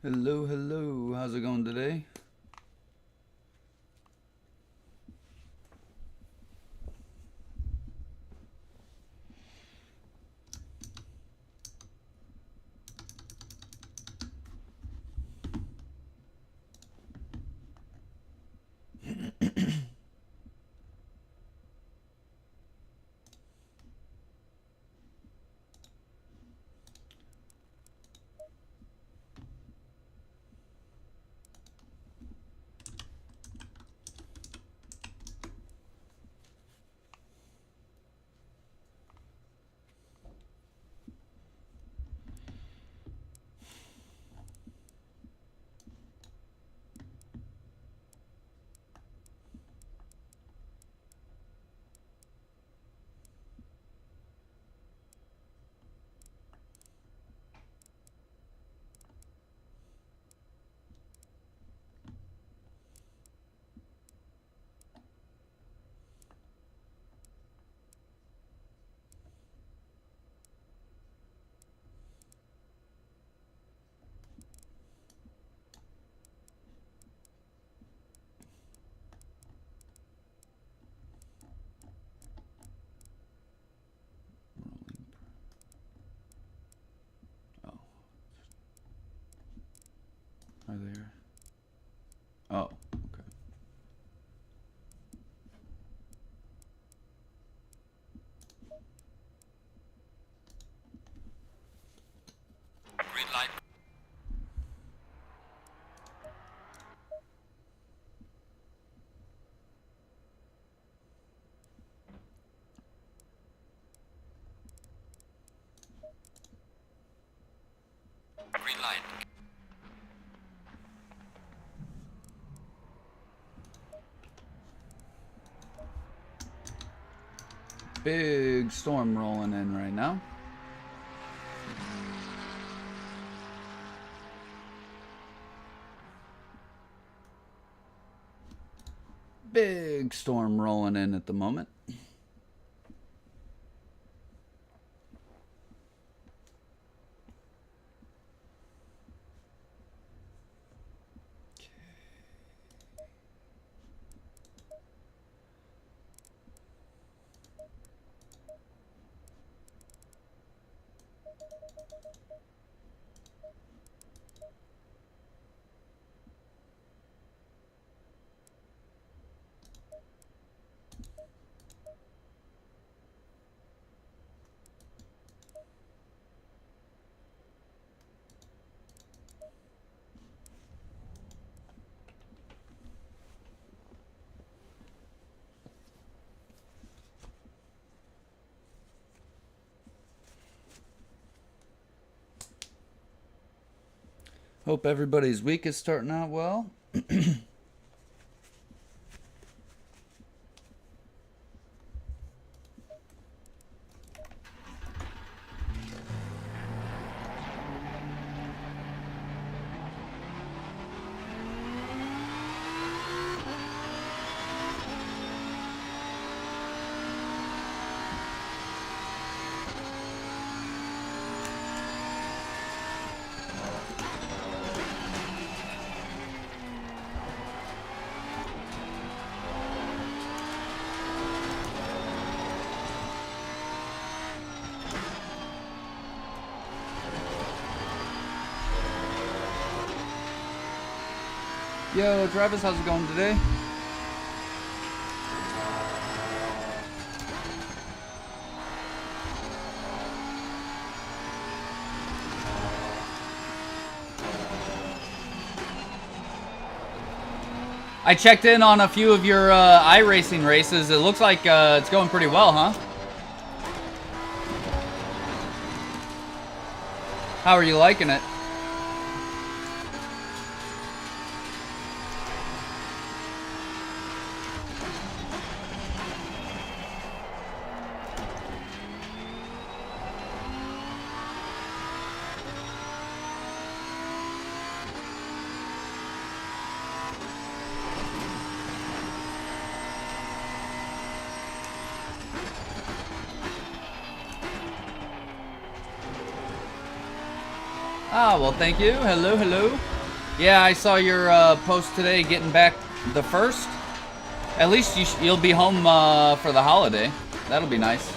Hello, hello. How's it going today? Oh, are there? Oh, okay. Green light. Green light. Big storm rolling in right now. Big storm rolling in at the moment. Hope everybody's week is starting out well. Yo, Travis, how's it going today? I checked in on a few of your iRacing races. It looks like it's going pretty well, huh? How are you liking it? Ah, well, thank you. Hello, hello. Yeah, I saw your post today getting back the first. At least you'll be home for the holiday. That'll be nice.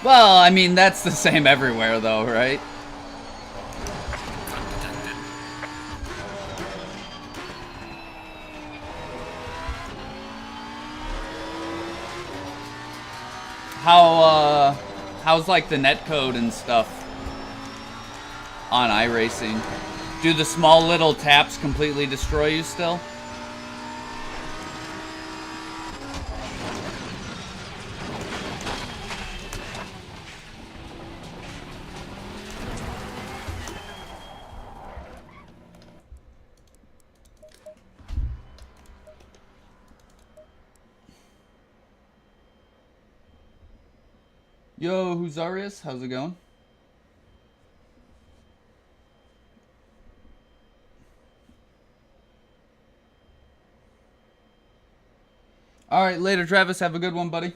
Well, I mean, that's the same everywhere, though, right? How's like the netcode and stuff on iRacing? Do the small little taps completely destroy you still? Yo, Huzarius, how's it going? All right, later, Travis. Have a good one, buddy.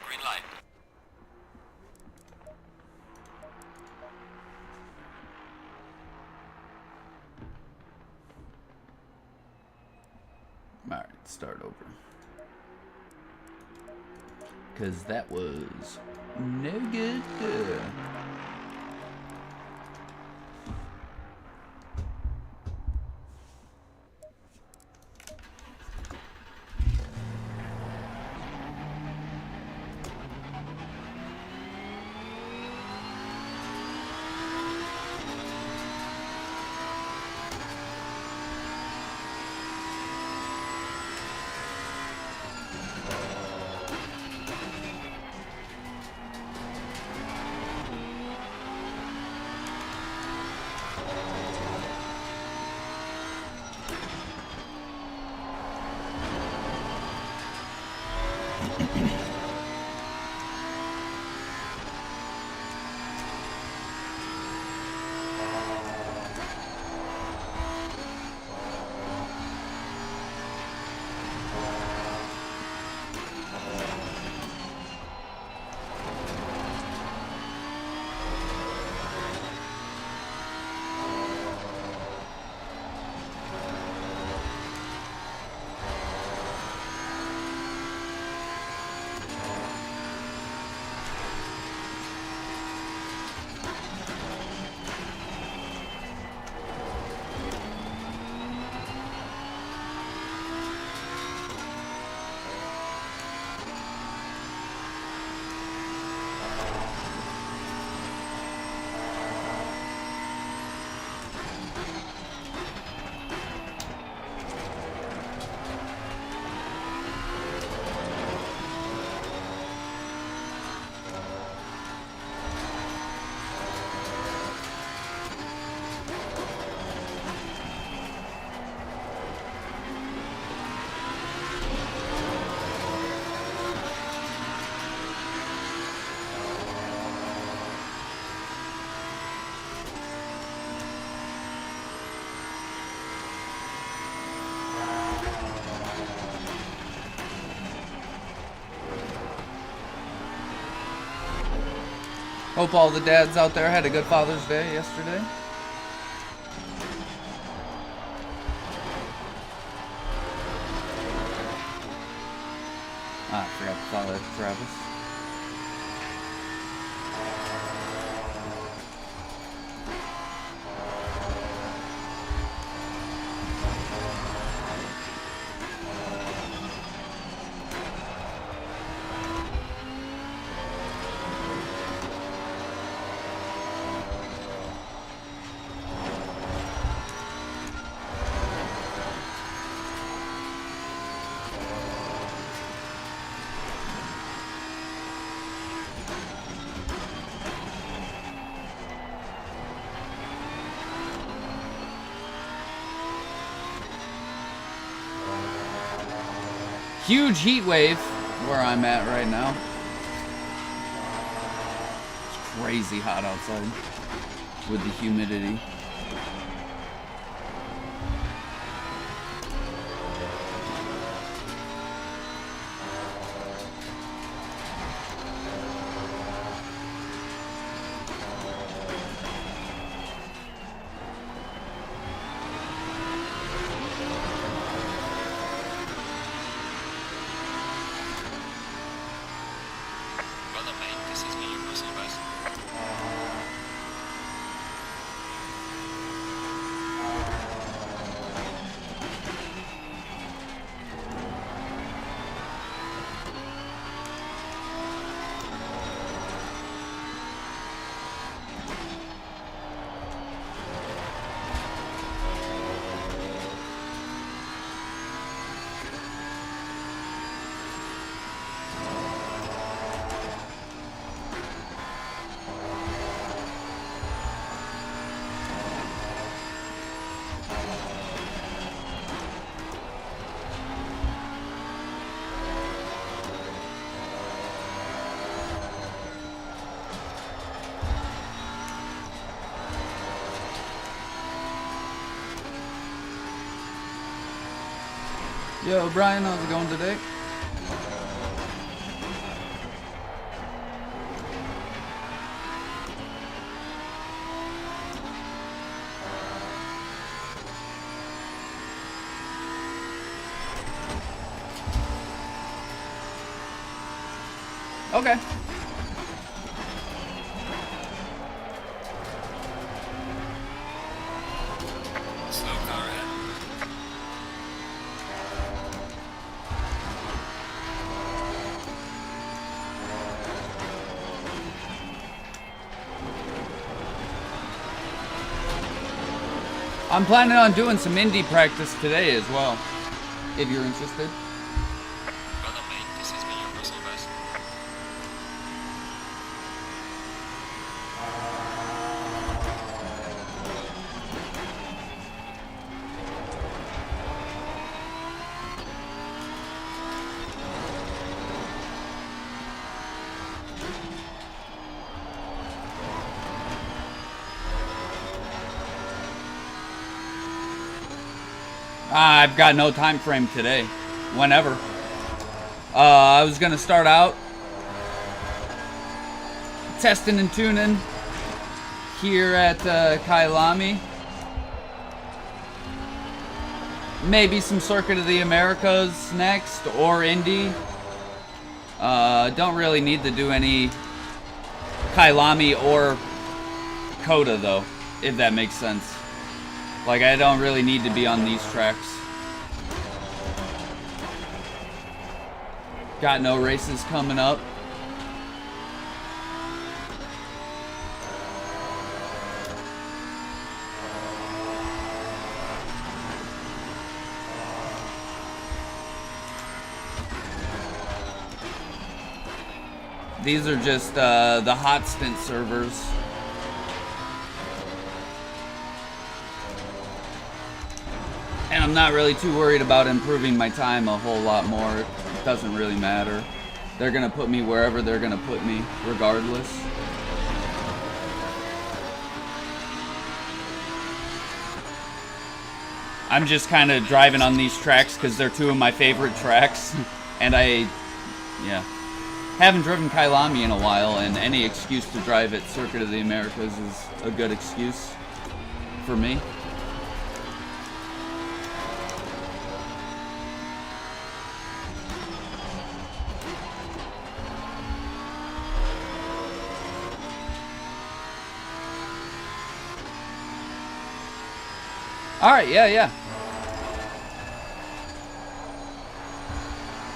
Green light. All right, start over. Because that was no good. Hope all the dads out there had a good Father's Day yesterday. Ah, I forgot to follow Travis. Huge heat wave where I'm at right now. It's crazy hot outside with the humidity. Yo, Brian, how's it going today? Okay. Slow car ahead. I'm planning on doing some indie practice today as well, if you're interested. Brother mate, this is me, your personal best. I've got no time frame today. Whenever. I was gonna start out testing and tuning here at Kailami. Maybe some Circuit of the Americas next, or Indy. Don't really need to do any Kailami or Coda though, if that makes sense. Like, I don't really need to be on these tracks. Got no races coming up. These are just the hot stint servers. And I'm not really too worried about improving my time a whole lot more. It doesn't really matter. They're gonna put me wherever they're gonna put me, regardless. I'm just kind of driving on these tracks because they're two of my favorite tracks. And yeah. Haven't driven Kailami in a while, and any excuse to drive at Circuit of the Americas is a good excuse for me. Alright, yeah.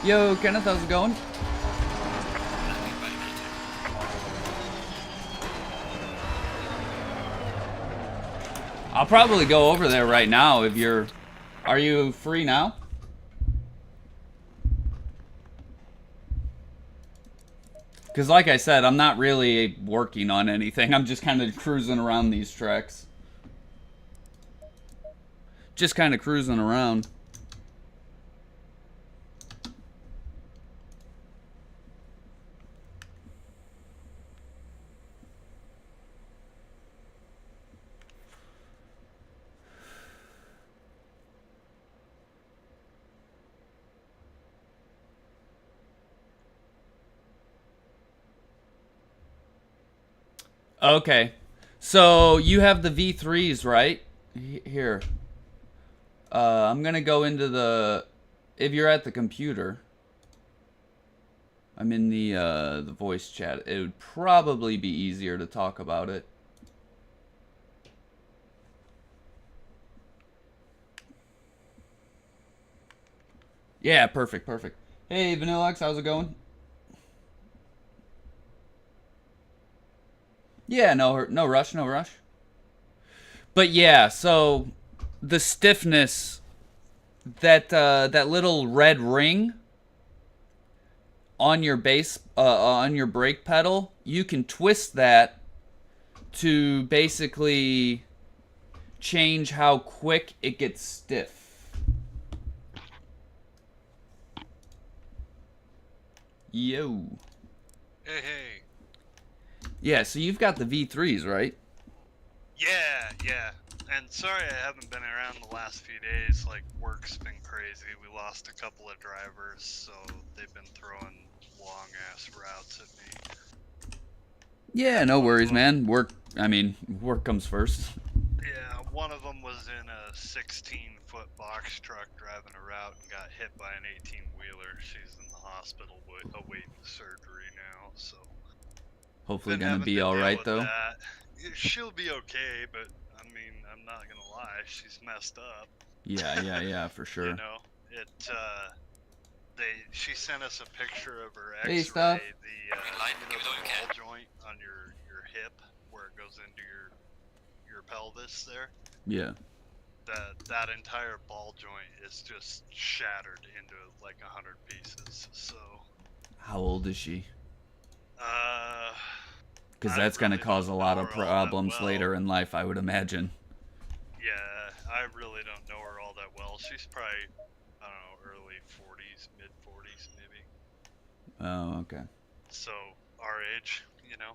Yo, Kenneth, how's it going? I'll probably go over there right now if you're... Are you free now? Because like I said, I'm not really working on anything. I'm just kind of cruising around these tracks. Just kind of cruising around. Okay. So you have the V3s, right? Here. I'm gonna go into the... If you're at the computer, I'm in the voice chat. It would probably be easier to talk about it. Yeah, perfect. Hey, Vanillax, how's it going? Yeah, no rush. But yeah, so the stiffness, that little red ring on your on your brake pedal, you can twist that to basically change how quick it gets stiff. Yo. Hey. Yeah, so you've got the V3s, right? Yeah. And sorry I haven't been around the last few days. Like, work's been crazy. We lost a couple of drivers, so they've been throwing long-ass routes at me. Yeah, no worries, man. Work comes first. Yeah, one of them was in a 16-foot box truck driving a route and got hit by an 18-wheeler. She's in the hospital awaiting surgery now, so... Hopefully gonna be alright, though. That. She'll be okay, but, I mean, I'm not gonna lie, she's messed up. Yeah, for sure. You know, she sent us a picture of her Hey, X-ray, Steph. the ball joint on your hip, where it goes into your pelvis there. Yeah. That entire ball joint is just shattered into like 100 pieces. So. How old is she? Because I that's gonna really cause a don't lot know of her all that problems well. later in life, I would imagine. Yeah, I really don't know her all that well. She's probably, I don't know, early 40s, mid 40s maybe. Oh, okay. So, our age, you know?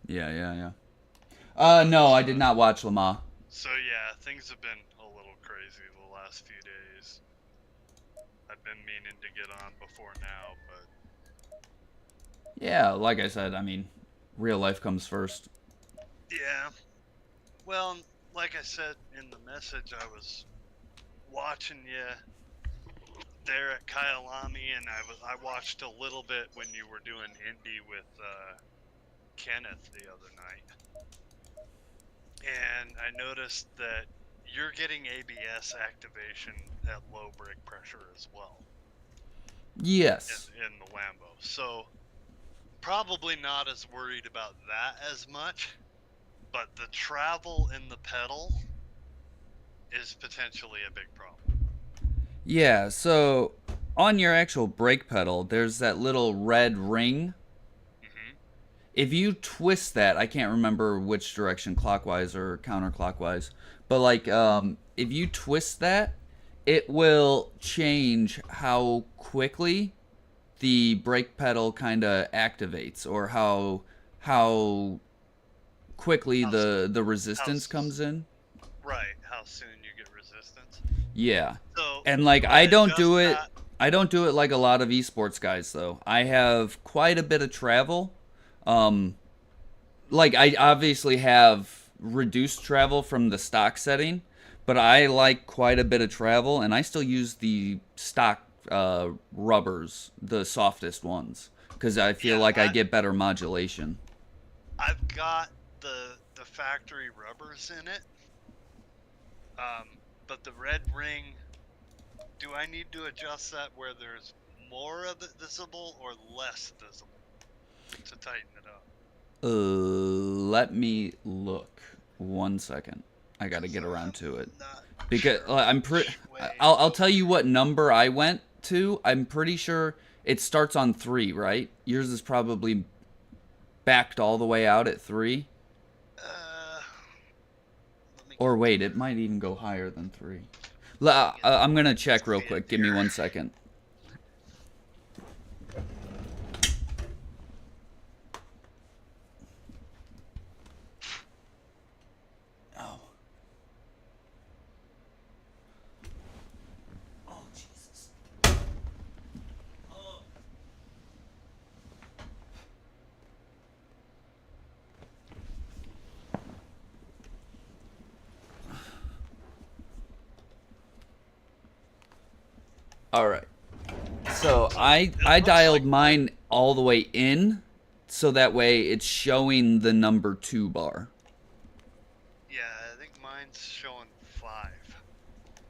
Yeah. No, I did not watch Le Mans. So yeah, things have been a little crazy the last few days. I've been meaning to get on before now, but... Yeah, like I said, I mean, real life comes first. Yeah. Well, like I said in the message, I was watching you there at Kyalami, and I watched a little bit when you were doing Indy with Kenneth the other night. And I noticed that you're getting ABS activation at low brake pressure as well. Yes. In the Lambo. So, probably not as worried about that as much, but the travel in the pedal is potentially a big problem. Yeah, so on your actual brake pedal, there's that little red ring. If you twist that, I can't remember which direction, clockwise or counterclockwise, but like if you twist that, it will change how quickly the brake pedal kind of activates, or how quickly the resistance comes in. Right, how soon you get resistance. Yeah. So and like I don't do it I don't do it like a lot of esports guys though. I have quite a bit of travel. Um, like I obviously have reduced travel from the stock setting, but I like quite a bit of travel, and I still use the stock rubbers, the softest ones, because I feel Yeah, like I get better modulation. I've got the factory rubbers in it. But the red ring, do I need to adjust that where there's more of it visible or less visible to tighten it up? Let me look. 1 second. I got to 'Cause get around I'm to it not because sure I'm pretty. which way I'll to tell you go. what number I went to. I'm pretty sure it starts on 3, right? Yours is probably backed all the way out at 3. Uh, let me Or get wait, to it where might even go higher than 3. I I'm gonna can check real see it quick. Give me here. 1 second. Oh. Oh Jesus. Oh. All right. So So I it I looks dialed like mine all the way in, so that way it's showing the number 2 bar. yeah, I think mine's showing 5.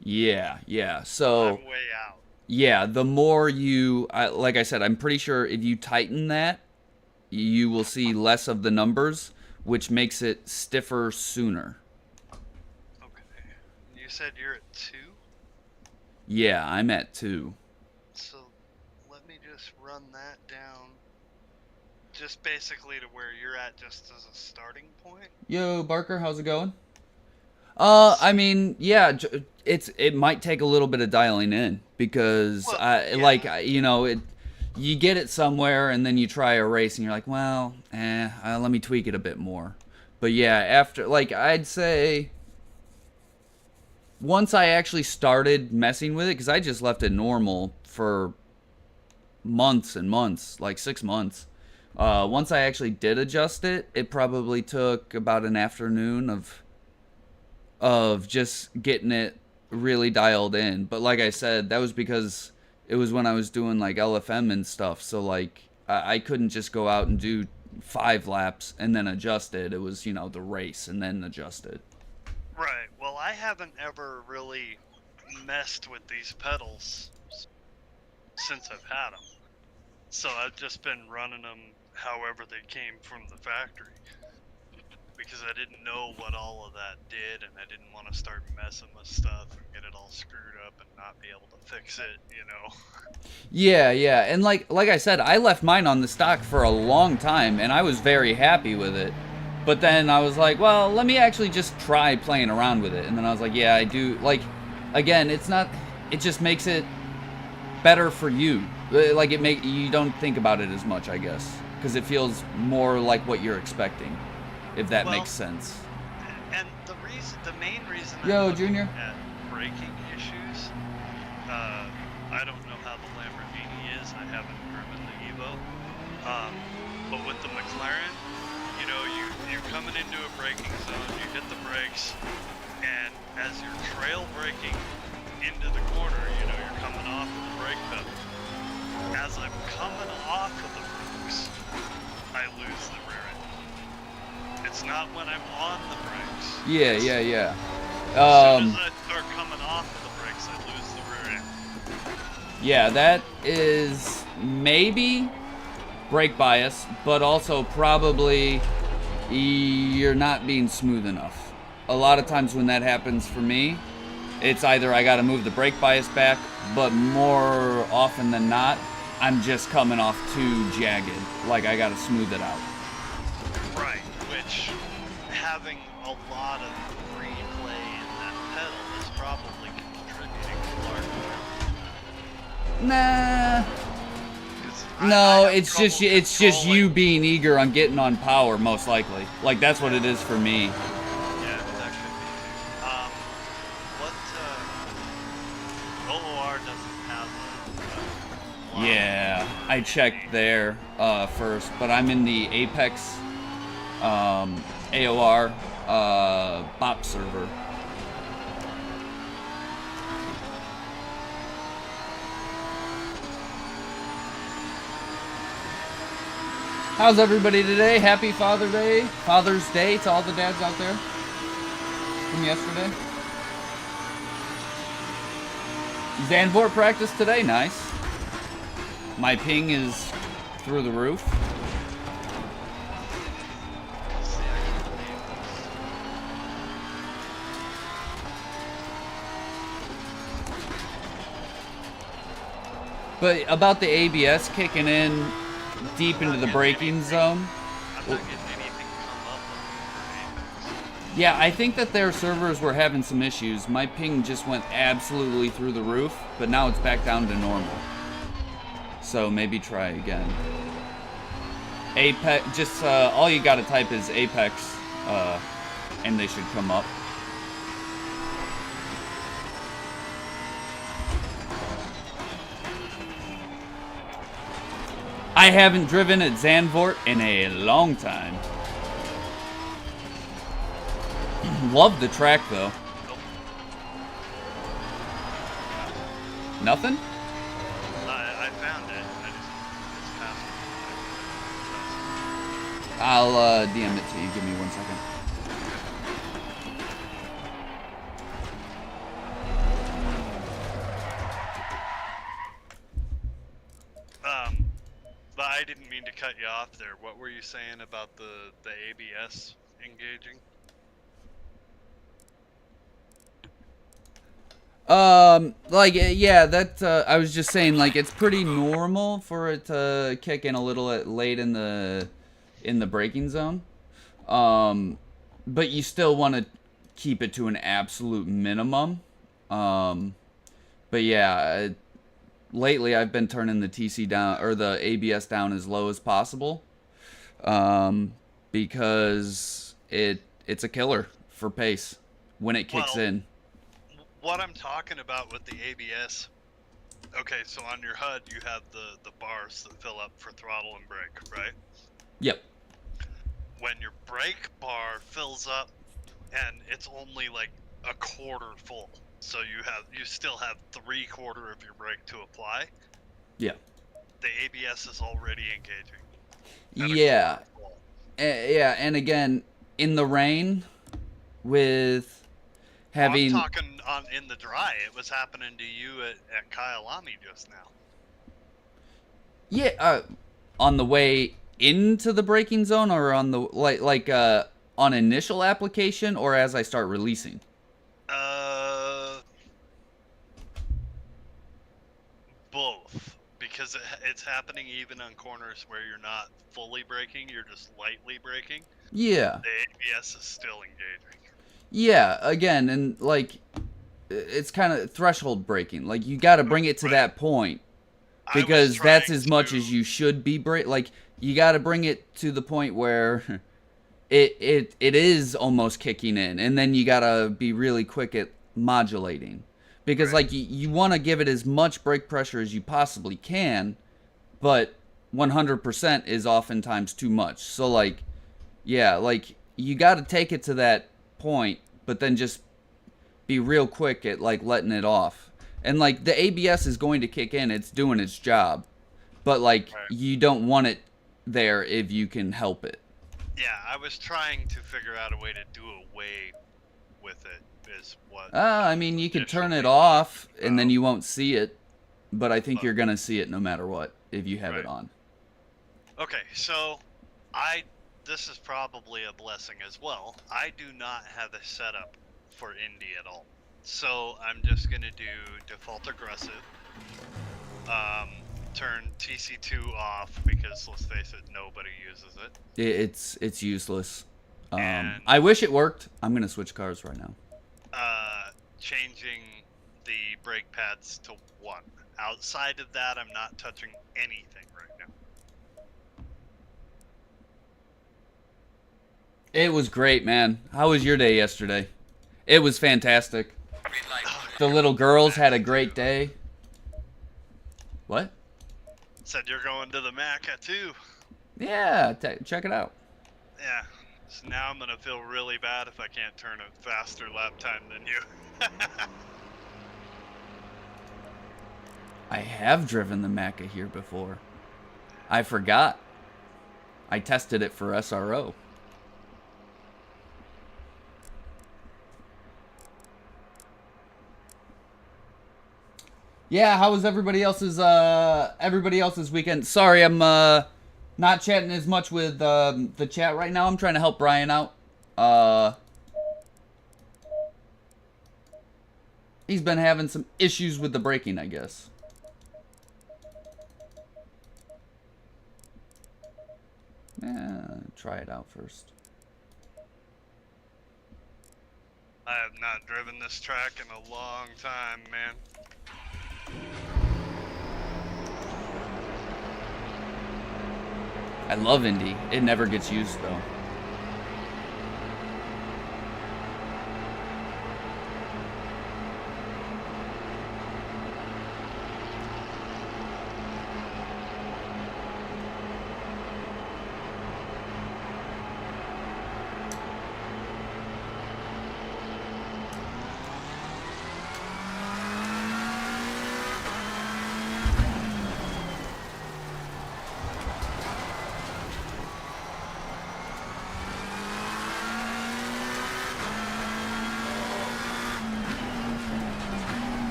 Yeah. So So I'm way out. yeah, the more like I said, I'm pretty sure if you tighten that, you will see less of the numbers, which makes it stiffer sooner. Okay. You said you're at 2? Yeah, I'm at 2. So let me just run that down. Just basically to where you're at just as a starting point. Yo, Barker, how's it going? Let's I see. mean, yeah, it might take a little bit of dialing in because Well, like yeah. you get it somewhere and then you try a race and you're like, well, let me tweak it a bit more. But yeah, after like I'd say once I actually started messing with it, because I just left it normal for months and months, like 6 months. Once I actually did adjust it, it probably took about an afternoon of just getting it really dialed in. But like I said, that was because it was when I was doing like LFM and stuff. So like I couldn't just go out and do 5 laps and then adjust it. It was, the race and then adjust it. Right. Well, I haven't ever really messed with these pedals since I've had them. So I've just been running them however they came from the factory. Because I didn't know what all of that did, and I didn't want to start messing with stuff and get it all screwed up and not be able to fix it. Yeah. And like I said, I left mine on the stock for a long time and I was very happy with it. But then I was like, well, let me actually just try playing around with it. And then I was like, yeah, I do. Like, again, it just makes it better for you. Like you don't think about it as much, I guess, because it feels more like what you're expecting, if that Well, makes sense. and the main reason I'm Yo, looking Junior. at braking issues, I don't know how the Lamborghini is. I haven't driven the Evo. But with the McLaren, you're coming into a braking zone, you hit the brakes, and as you're trail braking into the corner, you're coming off of the brake pedal. As I'm coming off of the brakes, I lose the rear end. It's not when I'm on the brakes. Yeah. As soon as I start coming off of the brakes, I lose the rear end. Yeah, that is maybe brake bias, but also probably you're not being smooth enough. A lot of times when that happens for me, it's either I gotta move the brake bias back, but more often than not, I'm just coming off too jagged. Like I gotta smooth it out. Right, which having a lot of free play in that pedal is probably contributing to large. Nah. 'Cause No, I have it's just trouble you controlling- being eager on getting on power, most likely. Like that's what it is for me. Yeah, that could be too. What OOR doesn't have a Yeah, I checked there first, but I'm in the Apex AOR BOP server. How's everybody today? Happy Father's Day to all the dads out there from yesterday. Zandvoort practice today, nice. My ping is through the roof. But about the ABS kicking in deep into the braking zone. I'm not getting anything come up on Apex. Yeah, I think that their servers were having some issues. My ping just went absolutely through the roof, but now it's back down to normal. So maybe try again. Apex, just all you gotta type is Apex, and they should come up. I haven't driven at Zandvoort in a long time. Love the track though. Nothing? I found it. It's past. I'll DM it to you. Give me 1 second. But I didn't mean to cut you off there. What were you saying about the ABS engaging? Yeah, that I was just saying, like, it's pretty normal for it to kick in a little late in the braking zone. But you still want to keep it to an absolute minimum. But yeah, lately I've been turning the TC down, or the ABS down, as low as possible, because it's a killer for pace when it kicks in. What I'm talking about with the ABS, okay, so on your HUD you have the bars that fill up for throttle and brake, right? Yep. When your brake bar fills up and it's only like a quarter full, so you still have 3/4 of your brake to apply. Yeah. The ABS is already engaging. Yeah. Yeah, and again, in the rain, with having... I'm talking in the dry. It was happening to you at Kyalami just now. Yeah, on the way into the braking zone, or on the on initial application, or as I start releasing? Both, because it's happening even on corners where you're not fully braking, you're just lightly braking. Yeah. The ABS is still engaging. Yeah, again, and like, it's kind of threshold braking. Like, you got to bring it to that point, because that's as much as you should be like, you got to bring it to the point where it is almost kicking in, and then you got to be really quick at modulating, because like you want to give it as much brake pressure as you possibly can, but 100% is oftentimes too much. So like, yeah, like, you got to take it to that point, but then just be real quick at like letting it off. And like, the ABS is going to kick in, it's doing its job, but like, you don't want it there if you can help it. Yeah, I was trying to figure out a way to do away with it, is what... I mean, you could turn it off, and then you won't see it, but I think you're going to see it no matter what, if you have it on. Okay, so this is probably a blessing as well. I do not have a setup for Indy at all. So I'm just going to do default aggressive, turn TC2 off, because let's face it, nobody uses it. It's useless. I wish it worked. I'm going to switch cars right now. Changing the brake pads to 1. Outside of that, I'm not touching anything right now. It was great, man. How was your day yesterday? It was fantastic. The little girls had a great day. What? Said you're going to the Macca too. Yeah, check it out. Yeah. So now I'm gonna feel really bad if I can't turn a faster lap time than you. I have driven the Macca here before. I forgot. I tested it for SRO. Yeah, how was everybody else's weekend? Sorry, I'm not chatting as much with the chat right now. I'm trying to help Brian out. He's been having some issues with the braking, I guess. Try it out first. I have not driven this track in a long time, man. I love Indy. It never gets used, though.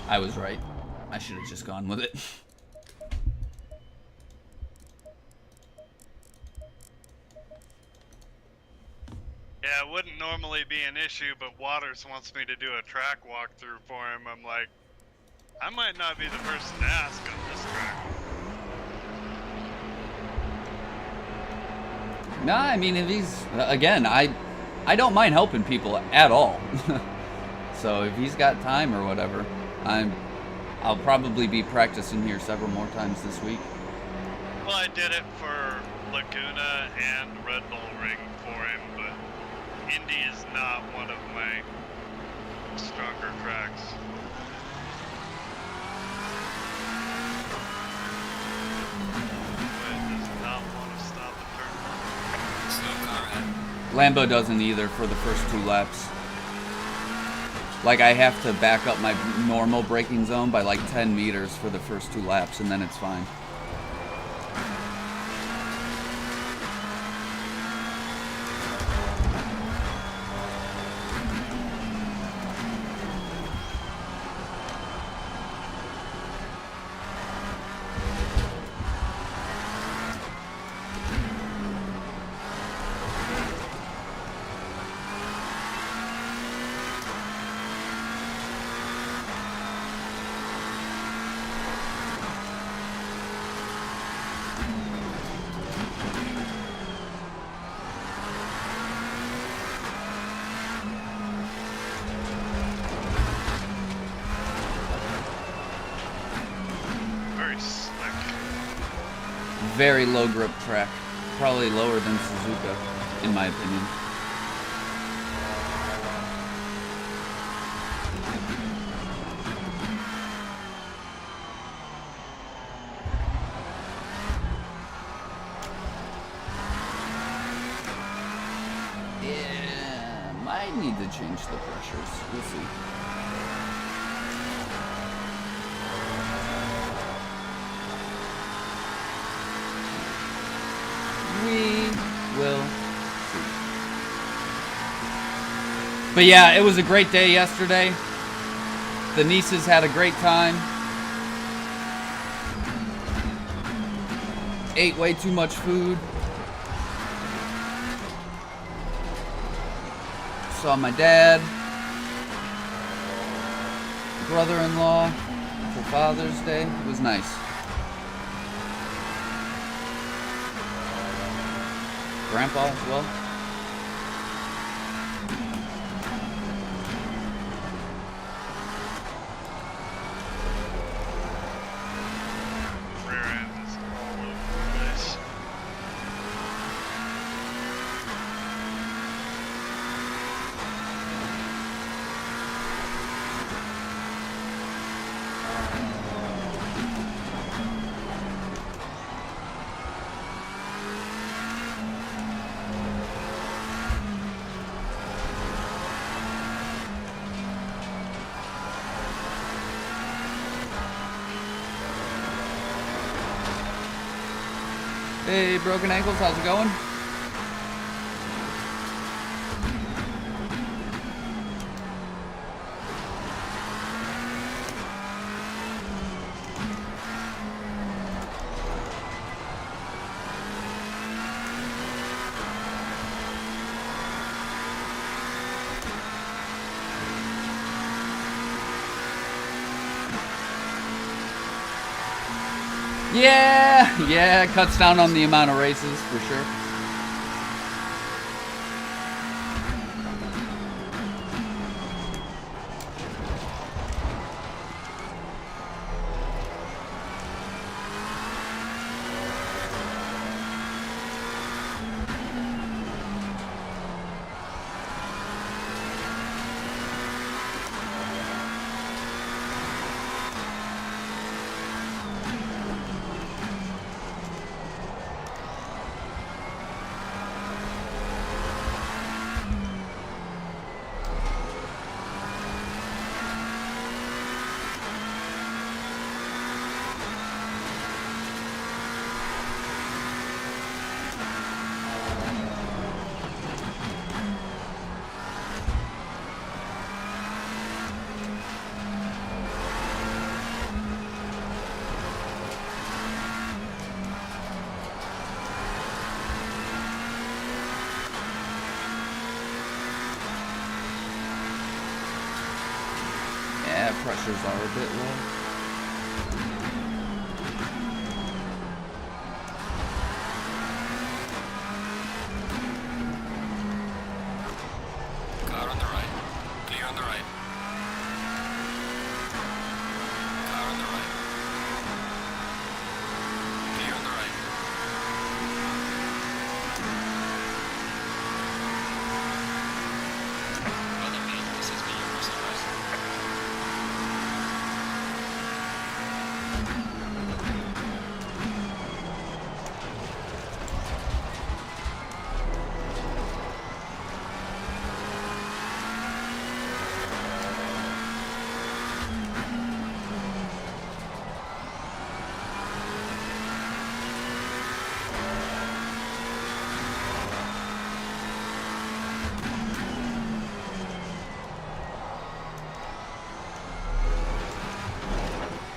I was right. I should have just gone with it. Yeah, it wouldn't normally be an issue, but Waters wants me to do a track walkthrough for him. I'm like, I might not be the person to ask on this track. Nah, I mean, if he's... Again, I don't mind helping people at all. So if he's got time or whatever, I'll probably be practicing here several more times this week. Well, I did it for Laguna and Red Bull Ring for him, but Indy is not one of my stronger tracks. It does not want to stop and turn. Slow car ahead. Lambo doesn't either for the first 2 laps. Like, I have to back up my normal braking zone by like 10 meters for the first 2 laps, and then it's fine. Very low grip track. Probably lower than Suzuka, in my opinion. Yeah, might need to change the pressures. We'll see. We will see. But yeah, it was a great day yesterday. The nieces had a great time. Ate way too much food. Saw my dad, brother-in-law for Father's Day. It was nice. Grandpa as well. Rear end is all over the place. Hey, Broken Ankles, how's it going? Yeah, it cuts down on the amount of races for sure. Yeah, pressures are a bit low. Car on the right. Clear on the right. Car on the right. Clear on the right. Pardon me, this has been your personal best.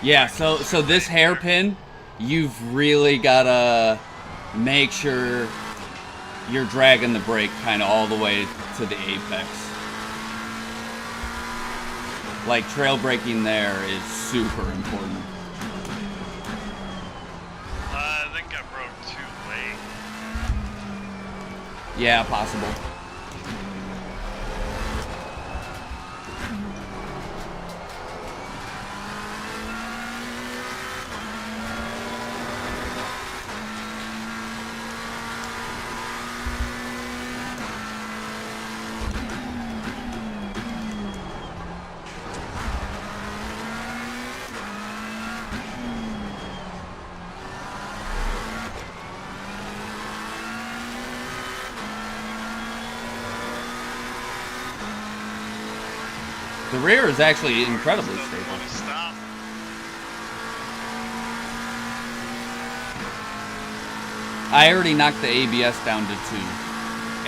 Yeah, so this hairpin, you've really gotta make sure you're dragging the brake kind of all the way to the apex. Like trail braking there is super important. I think I broke too late. Yeah, possible. The rear is actually incredibly Doesn't stable. want to stop. I already knocked the ABS down to 2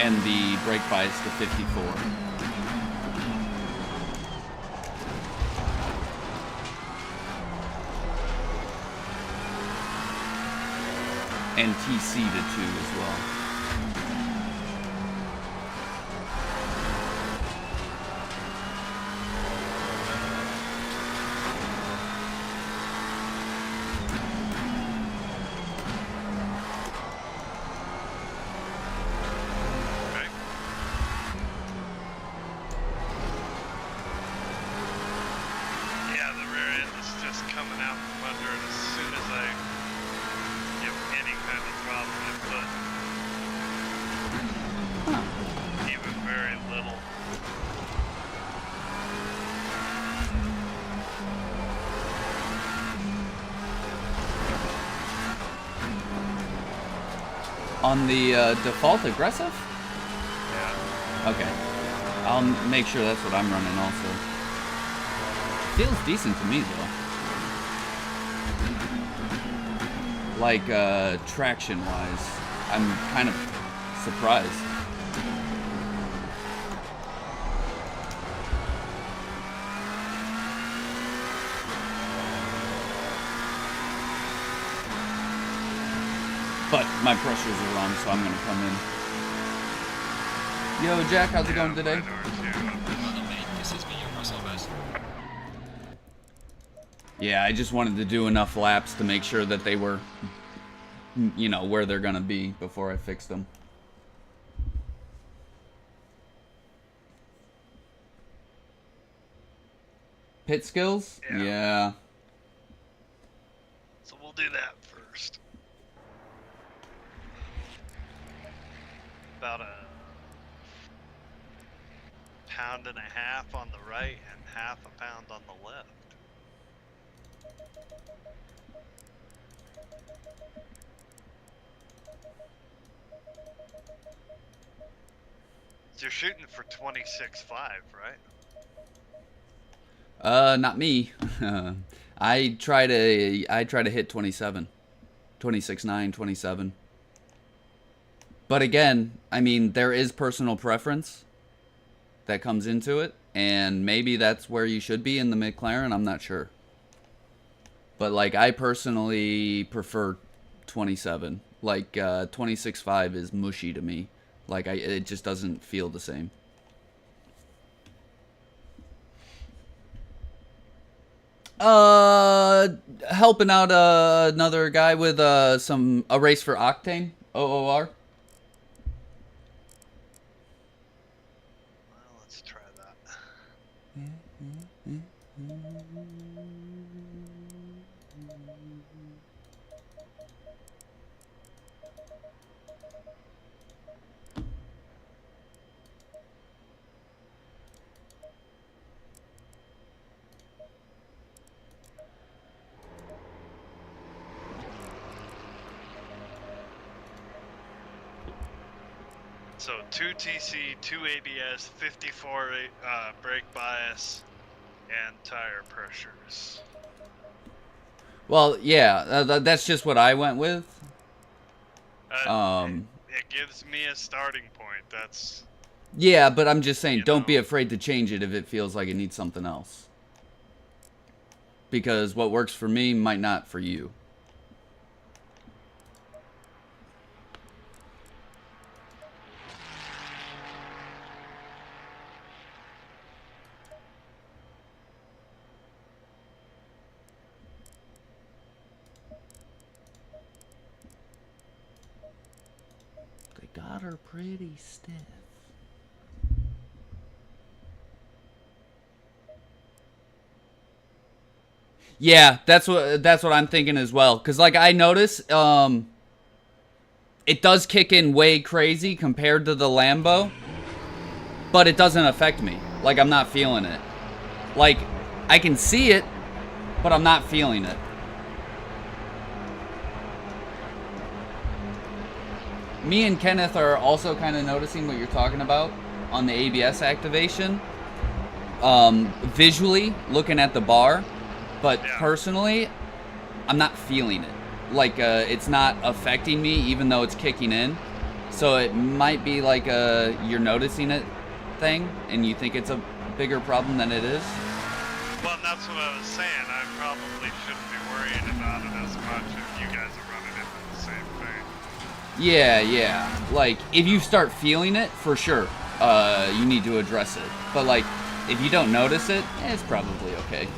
and the brake bias to 54. And TC to 2 as well. Okay. Yeah, the rear end is just coming out from under it as soon as I give any kind of throttle input. Even very little. On the default aggressive? Yeah. Okay. I'll make sure that's what I'm running also. Feels decent to me though. like traction wise. I'm kind of surprised. But my pressures are wrong, so I'm gonna come in. Yo, Jack, how's it going today? Yeah, I just wanted to do enough laps to make sure that they were, you know, where they're gonna be before I fixed them. Pit skills? Yeah. So we'll do that first. About a pound and a half on the right and half a pound on the left. So you're shooting for 26.5, right? Not me. I try to hit 27. 26.9, 27. But again, I mean, there is personal preference that comes into it, and maybe that's where you should be in the McLaren, I'm not sure. But like, I personally prefer 27. Like 26.5 is mushy to me. Like it just doesn't feel the same. Helping out another guy with a race for Octane, OOR. Well, let's try that. So 2 TC, 2 ABS, 54 brake bias, and tire pressures. Well, yeah, that's just what I went with. It gives me a starting point. That's... Yeah, but I'm just saying, don't be know. afraid to change it if it feels like it needs something else. Because what works for me might not for you. They got her pretty stiff. Yeah, that's what I'm thinking as well. Cause like I notice, it does kick in way crazy compared to the Lambo, but it doesn't affect me. Like I'm not feeling it. Like I can see it, but I'm not feeling it. Me and Kenneth are also kind of noticing what you're talking about on the ABS activation. Visually looking at the bar. But personally, I'm not feeling it. Like, it's not affecting me, even though it's kicking in. So it might be like a you're noticing it thing, and you think it's a bigger problem than it is. Well, and that's what I was saying. I probably shouldn't be worrying about it as much if you guys are running into the same thing. Yeah. Like, if you start feeling it, for sure, you need to address it. But, like, if you don't notice it, it's probably okay.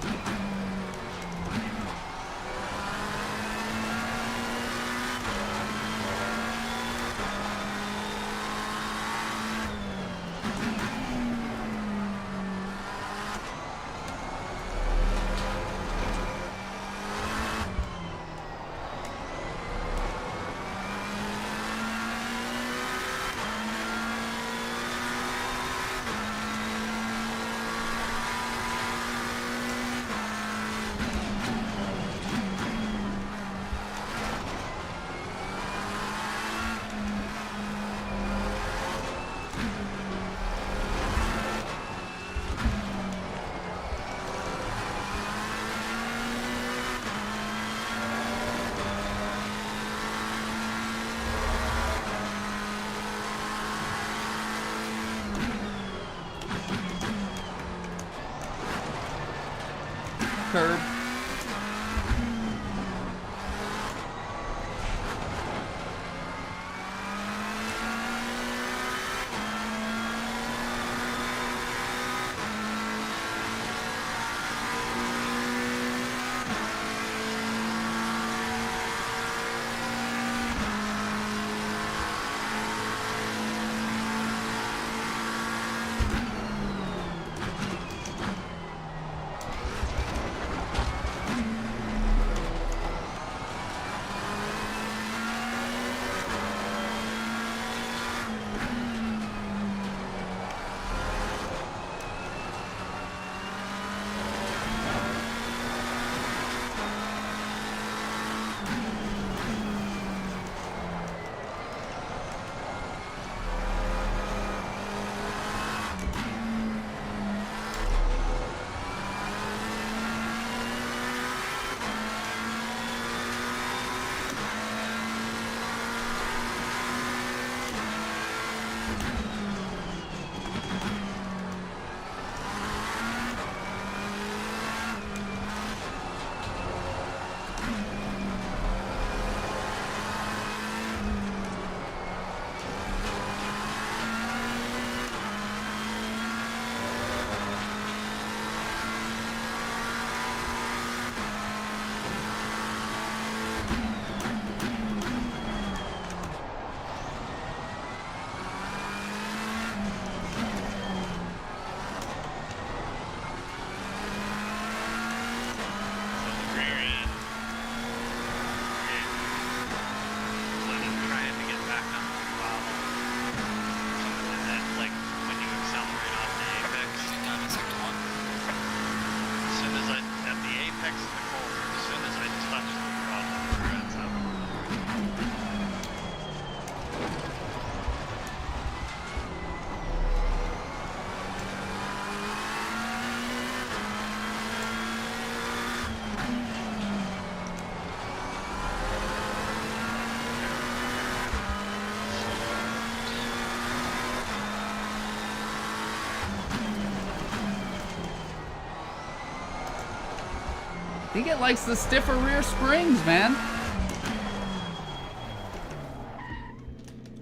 curb. I think it likes the stiffer rear springs, man.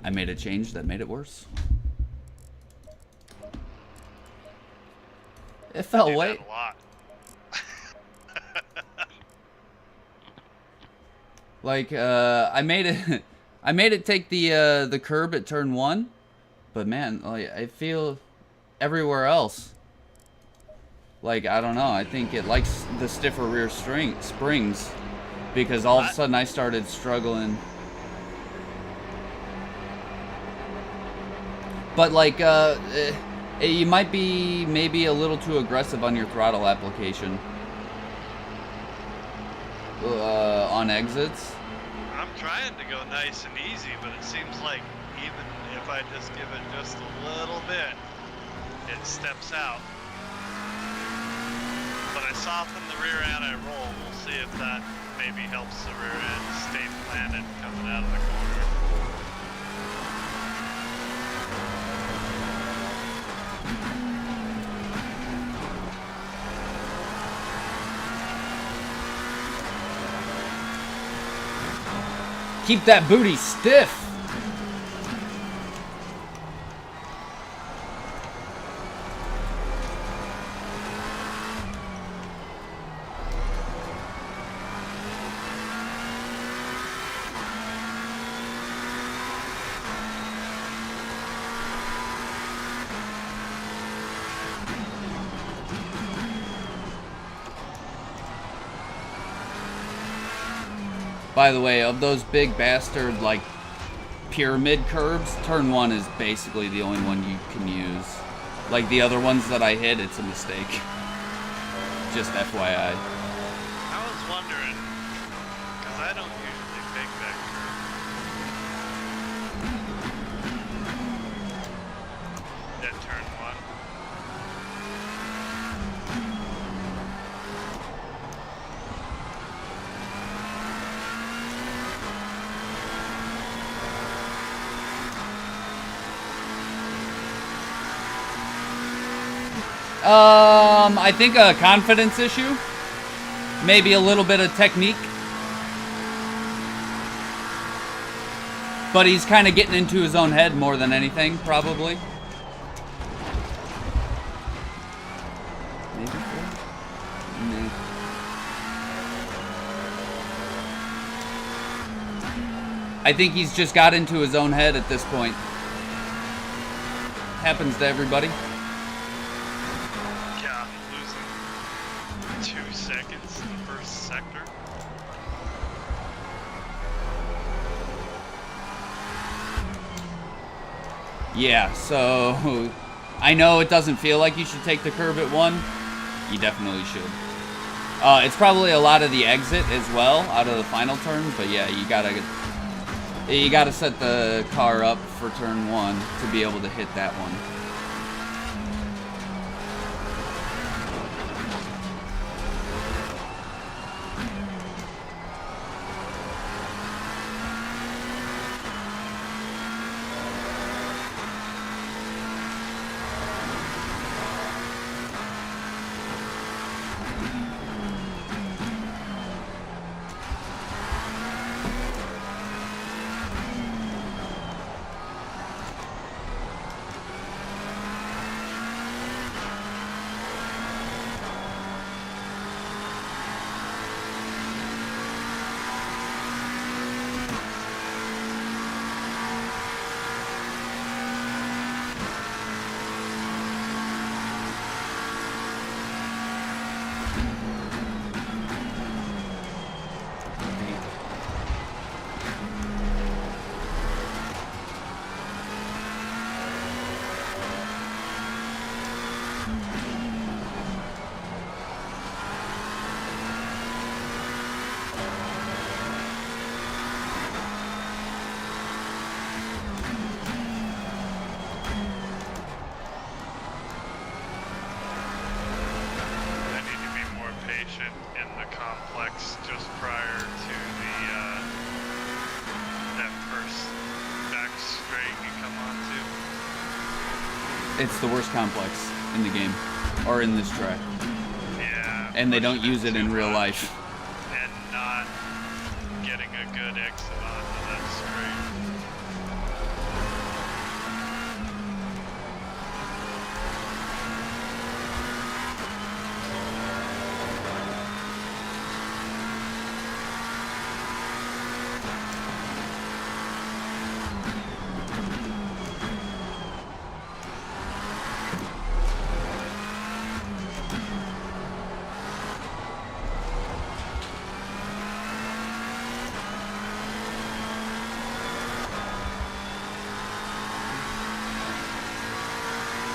I made a change that made it worse. It fell way. A lot. Like I made it take the curb at turn 1, but man, like I feel everywhere else. Like, I don't know, I think it likes the stiffer rear springs because all of a sudden I started struggling. But like, you might be maybe a little too aggressive on your throttle application. On exits. I'm trying to go nice and easy, but it seems like even if I just give it just a little bit, it steps out. But I soften the rear end, I roll. We'll see if that maybe helps the rear end stay planted coming out of the corner. Keep that booty stiff. By the way, of those big bastard, like, pyramid curves, turn 1 is basically the only one you can use. Like, the other ones that I hit, it's a mistake. Just FYI. I was wondering, because I don't usually take that curve. At turn 1. I think a confidence issue. Maybe a little bit of technique. But he's kind of getting into his own head more than anything, probably. Maybe 4? Nah. I think he's just got into his own head at this point. Happens to everybody. Yeah, losing 2 seconds in the first sector. Yeah, so I know it doesn't feel like you should take the curb at 1. You definitely should. It's probably a lot of the exit as well out of the final turn, but yeah, you gotta set the car up for turn 1 to be able to hit that one. In the complex just prior to the that first back straight you come onto. It's the worst complex in the game, or in this track. Yeah. And they don't use it in real life. And not getting a good exit onto that straight.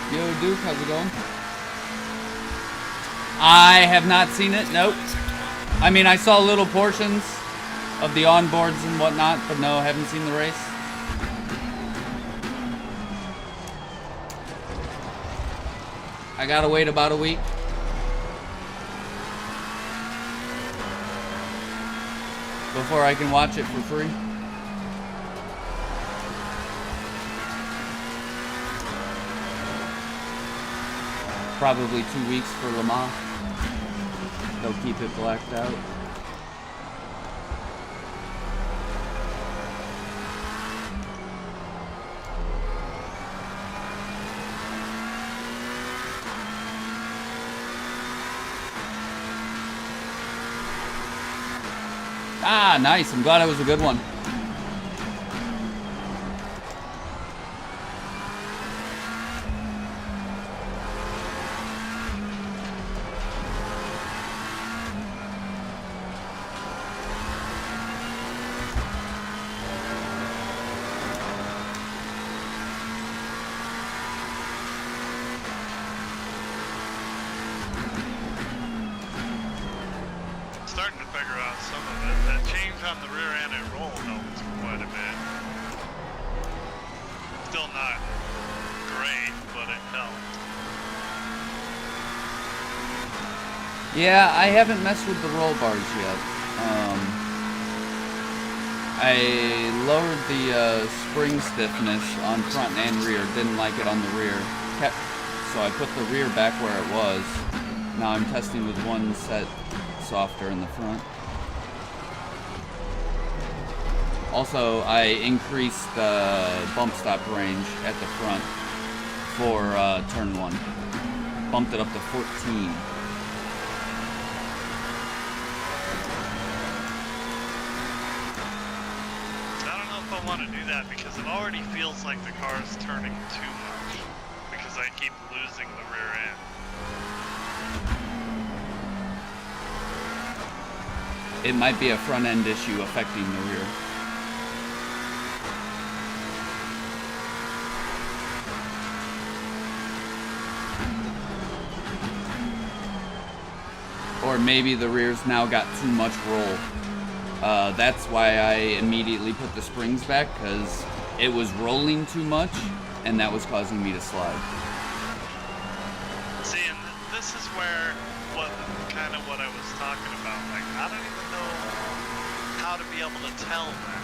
Yo, Duke, how's it going? I have not seen it, nope. I mean, I saw little portions of the onboards and whatnot, but no, haven't seen the race. I gotta wait about a week. Before I can watch it for free. Probably 2 weeks for Le Mans. They'll keep it blacked out. Ah, nice. I'm glad it was a good one. Starting to figure out some of it. That change on the rear end and roll helped quite a bit. Still not great, but it helped. Yeah, I haven't messed with the roll bars yet. I lowered the spring stiffness on front and rear. Didn't like it on the rear. So I put the rear back where it was. Now I'm testing with one set softer in the front. Also, I increased the bump stop range at the front for turn 1. Bumped it up to 14. I want to do that because it already feels like the car is turning too much because I keep losing the rear end. It might be a front end issue affecting the rear. Or maybe the rear's now got too much roll. That's why I immediately put the springs back, because it was rolling too much, and that was causing me to slide. See, and this is where what I was talking about. Like, I don't even know how to be able to tell that.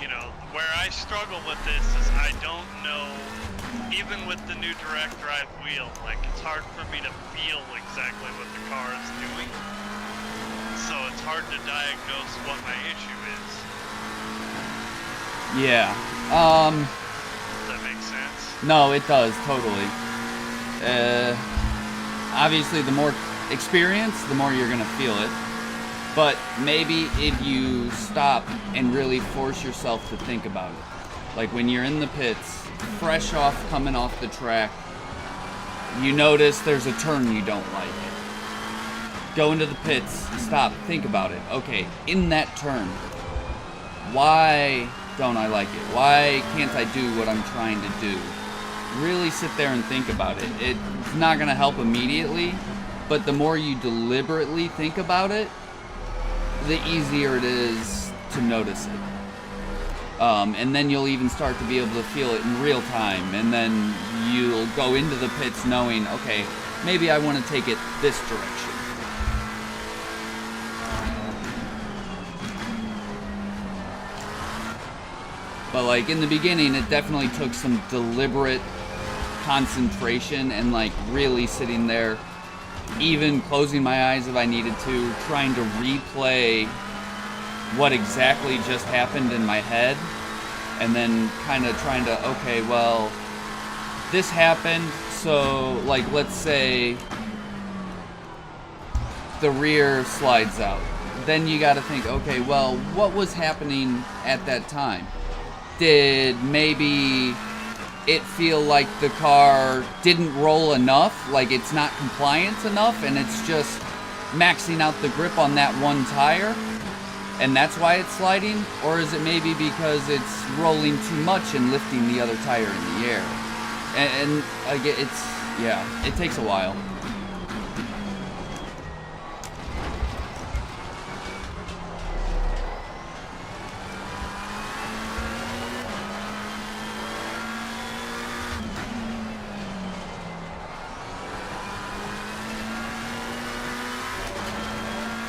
You know, where I struggle with this is I don't know, even with the new direct drive wheel, like it's hard for me to feel exactly what the car is doing. So it's hard to diagnose what my issue is. Yeah. Does that make sense? No, it does, totally. Obviously, the more experience, the more you're gonna feel it. But maybe if you stop and really force yourself to think about it. Like when you're in the pits, fresh off coming off the track, you notice there's a turn you don't like. Go into the pits, stop, think about it. Okay, in that turn, why don't I like it? Why can't I do what I'm trying to do? Really sit there and think about it. It's not gonna help immediately, but the more you deliberately think about it, the easier it is to notice it. And then you'll even start to be able to feel it in real time, and then you'll go into the pits knowing, okay, maybe I want to take it this direction. But like in the beginning, it definitely took some deliberate concentration and like really sitting there, even closing my eyes if I needed to, trying to replay what exactly just happened in my head, and then kind of trying to, okay, well, this happened, so like let's say the rear slides out. Then you got to think, okay, well, what was happening at that time? Did maybe it feel like the car didn't roll enough, like it's not compliant enough, and it's just maxing out the grip on that one tire, and that's why it's sliding? Or is it maybe because it's rolling too much and lifting the other tire in the air? And again, it takes a while.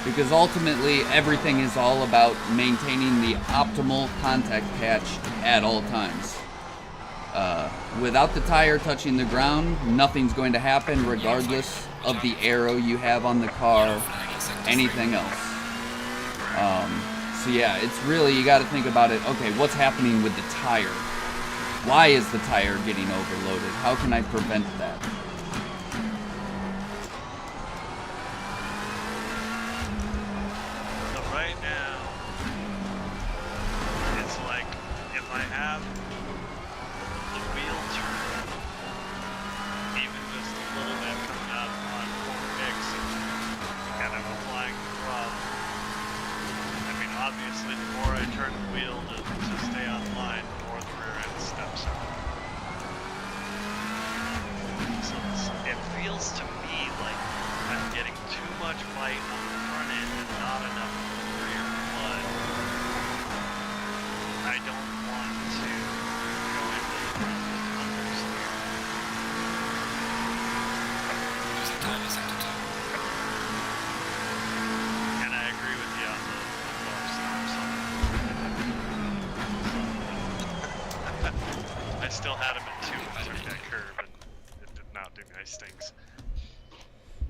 Because ultimately, everything is all about maintaining the optimal contact patch at all times. Without the tire touching the ground, nothing's going to happen regardless of the arrow you have on the car, anything else. So yeah, it's really, you got to think about it, okay, what's happening with the tire? Why is the tire getting overloaded? How can I prevent that?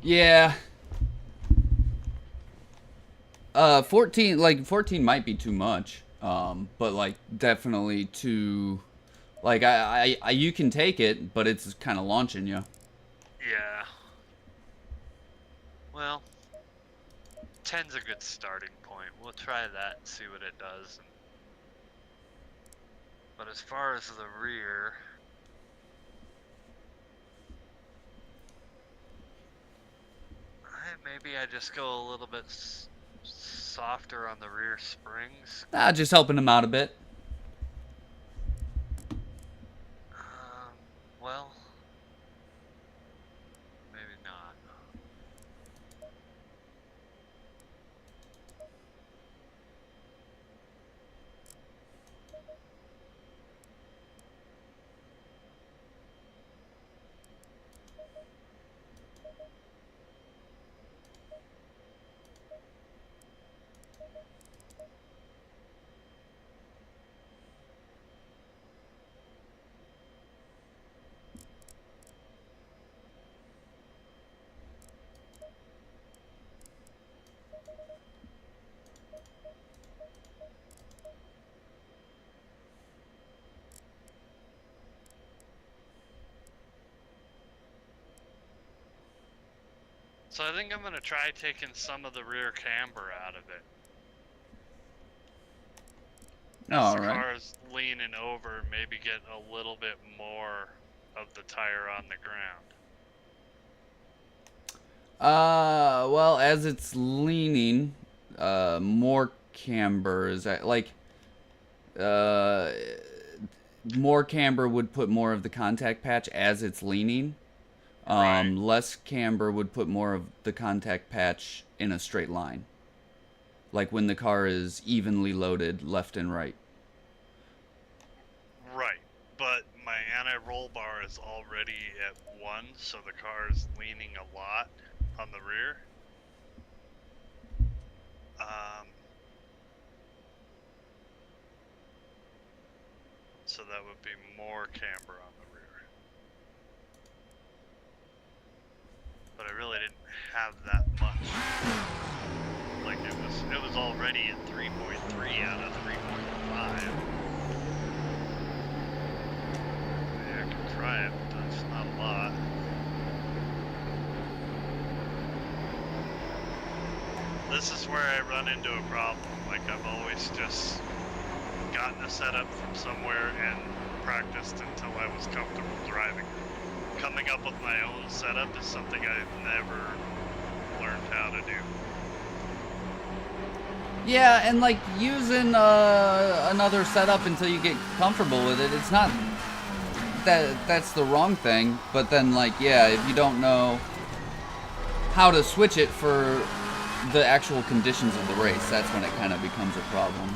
Yeah. 14 might be too much. But like definitely too, like you can take it, but it's kind of launching you. Yeah. Well, 10's a good starting point. We'll try that and see what it does. But as far as the rear, maybe I just go a little bit softer on the rear springs. Just helping him out a bit. Well, maybe not. So I think I'm going to try taking some of the rear camber out of it. As the car is leaning over, maybe get a little bit more of the tire on the ground. Well, as it's leaning, more camber is like, more camber would put more of the contact patch as it's leaning. Right. Less camber would put more of the contact patch in a straight line. Like when the car is evenly loaded left and right. Right. But my anti-roll bar is already at 1, so the car is leaning a lot on the rear. So that would be more camber on the rear. But I really didn't have that much. Like it was already at 3.3 out of 3.5. Yeah, I can try it, but that's not a lot. This is where I run into a problem. Like I've always just gotten a setup from somewhere and practiced until I was comfortable driving it. Coming up with my own setup is something I've never learned how to do. Yeah, and like using another setup until you get comfortable with it, it's not that's the wrong thing, but then like, yeah, if you don't know how to switch it for the actual conditions of the race, that's when it kind of becomes a problem.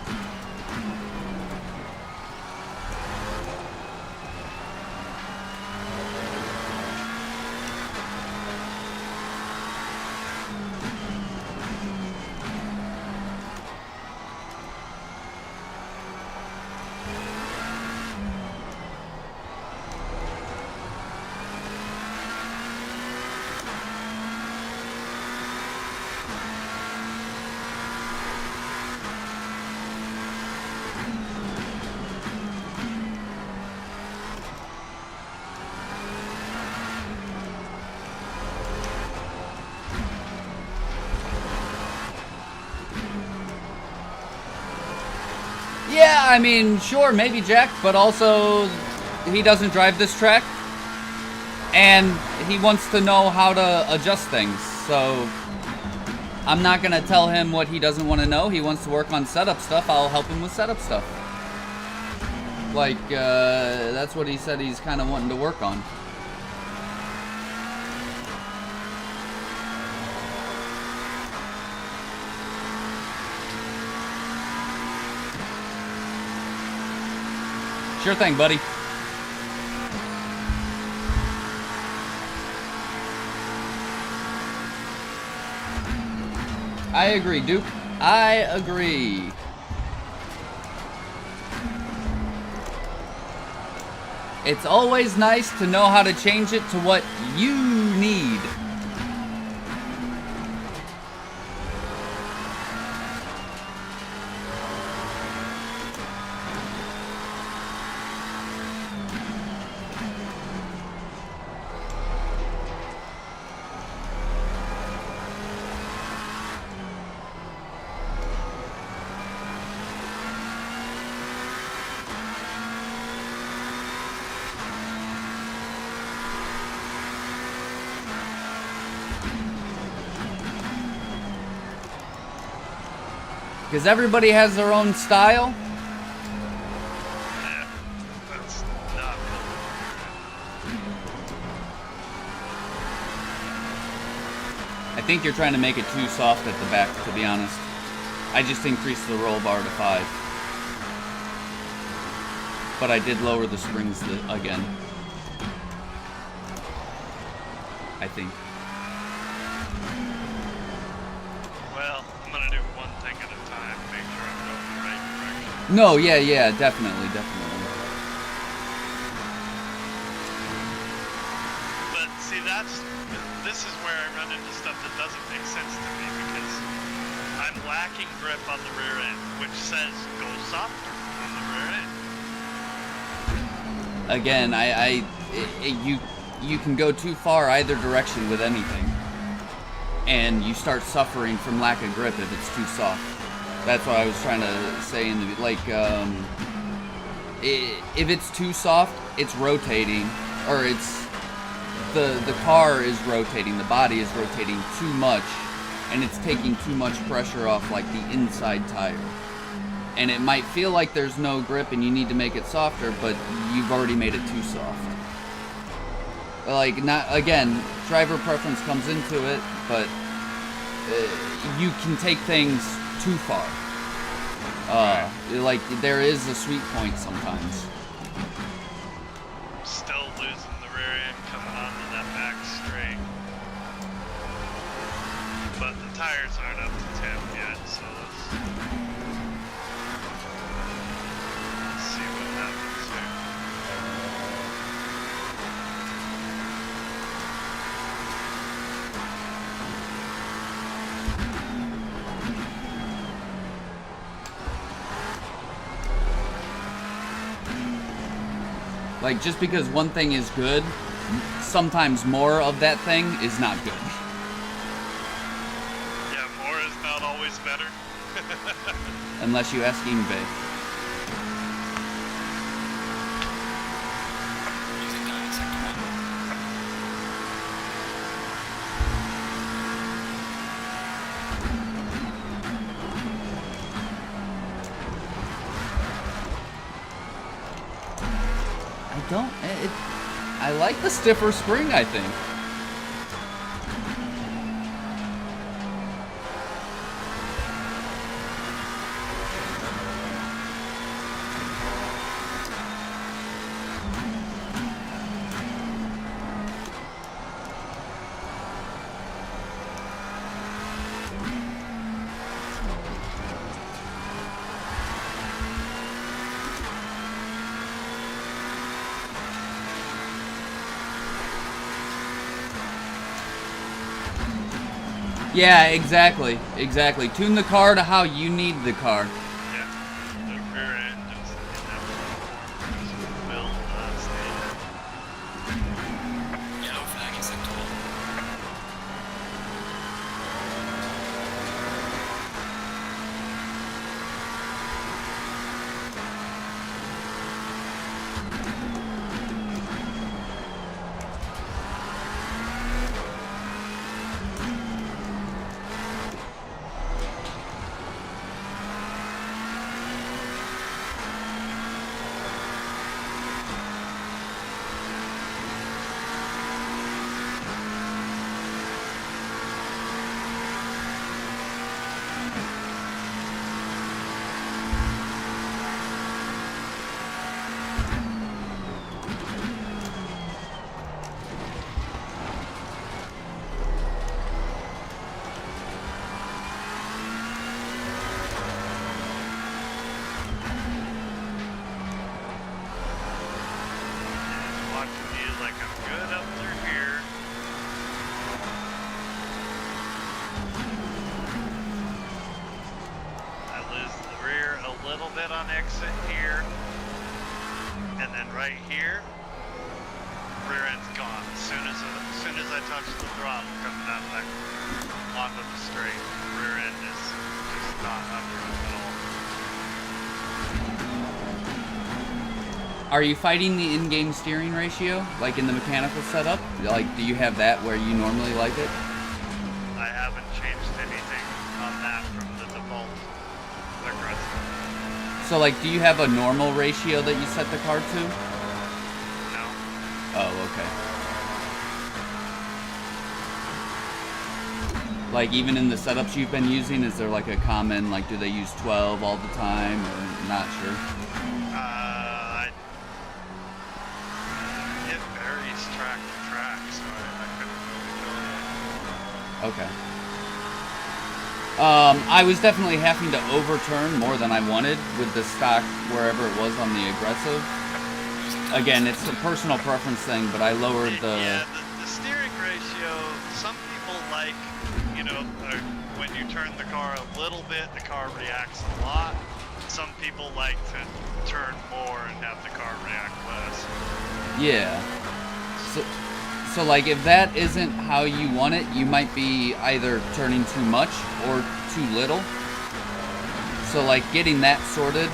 Yeah, I mean, sure, maybe Jack, but also he doesn't drive this track, and he wants to know how to adjust things, so I'm not going to tell him what he doesn't want to know. He wants to work on setup stuff, I'll help him with setup stuff. Like, that's what he said he's kind of wanting to work on. Sure thing, buddy. I agree, Duke. I agree. It's always nice to know how to change it to what you need. Because everybody has their own style. Yeah, that's not good. I think you're trying to make it too soft at the back, to be honest. I just increased the roll bar to 5. But I did lower the springs again. I think. Well, I'm gonna do one thing at a time, make sure I'm going the right direction. No, yeah, definitely. But see, this is where I run into stuff that doesn't make sense to me because I'm lacking grip on the rear end, which says go softer on the rear end. Again, you can go too far either direction with anything, and you start suffering from lack of grip if it's too soft. That's what I was trying to say in the if it's too soft, it's rotating, or it's the car is rotating, the body is rotating too much, and it's taking too much pressure off like the inside tire. And it might feel like there's no grip and you need to make it softer, but you've already made it too soft. Like, not, again, driver preference comes into it, but you can take things too far. Like, there is a sweet point sometimes. Still losing the rear end coming onto that back straight. But the tires aren't up to temp yet, so let's see what happens here. Like, just because one thing is good, sometimes more of that thing is not good. Yeah, more is not always better. Unless you ask Imbe. Using that in sector 1. I like the stiffer spring, I think. Yeah, exactly. Tune the car to how you need the car. Yeah, the rear end is will not stay there. Yellow flag in sector 1. Watching you like I'm good up through here. I lose the rear a little bit on exit here. And then right here, rear end's gone. As soon as I touch the throttle coming down back onto the straight, rear end is just not under it at all. Are you fighting the in-game steering ratio, like in the mechanical setup? Like, do you have that where you normally like it? I haven't changed anything on that from the default. So, like, do you have a normal ratio that you set the car to? No. Oh, okay. Like, even in the setups you've been using, is there like a common, like, do they use 12 all the time, or not sure? It varies track to track, so I couldn't really tell you. Okay. I was definitely having to overturn more than I wanted with the stock wherever it was on the aggressive. Again, it's a personal preference thing, but I lowered Yeah, the steering ratio, some people like, when you turn the car a little bit, the car reacts a lot. Some people like to turn more and have the car react less. Yeah. So like, if that isn't how you want it, you might be either turning too much or too little. So like, getting that sorted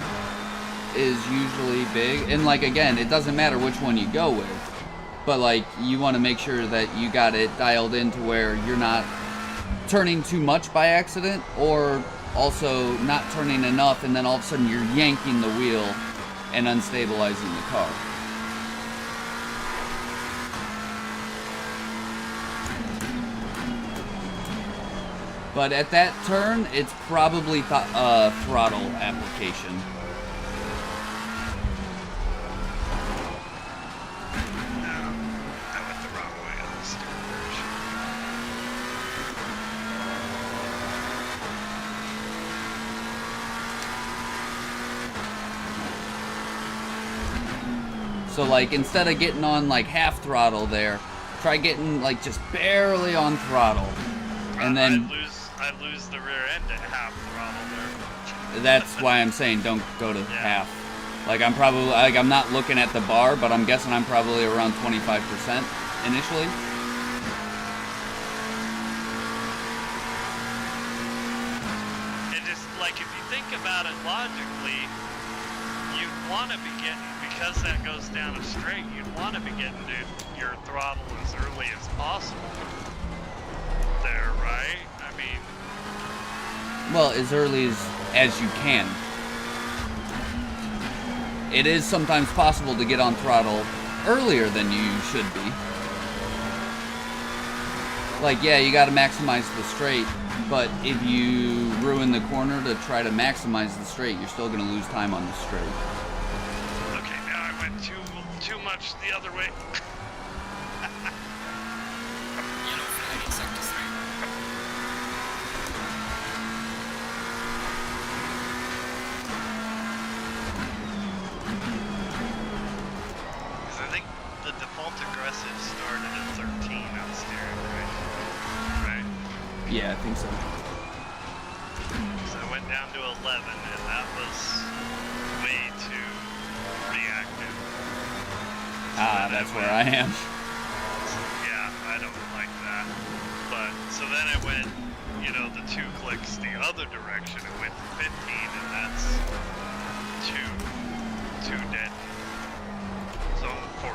is usually big. And like, again, it doesn't matter which one you go with, but like, you want to make sure that you got it dialed in to where you're not turning too much by accident, or also not turning enough and then all of a sudden you're yanking the wheel and unstabilizing the car. But at that turn, it's probably throttle application. No, I went the wrong way on the steering ratio. So like, instead of getting on like half throttle there, try getting like just barely on throttle. And then I lose the rear end at half throttle there. that's why I'm saying don't go to half. Like, I'm probably, like, I'm not looking at the bar, but I'm guessing I'm probably around 25% initially. It just, like, if you think about it logically, you'd want to be getting, because that goes down a straight, you'd want to be getting to your throttle as early as possible there, right? I mean, Well, as early as you can. It is sometimes possible to get on throttle earlier than you should be. Like, yeah, you gotta maximize the straight, but if you ruin the corner to try to maximize the straight, you're still gonna lose time on the straight. okay, now I went too much the other way. Yellow flag in sector 3. Because I think the default aggressive started at 13 on steering, right? Yeah, I think so. So I went down to 11, and that was way too reactive. Ah, that's where I am. Yeah, I don't like that. But, so then I went, the 2 clicks the other direction. It went to 15, and that's too dead. So I'm 14.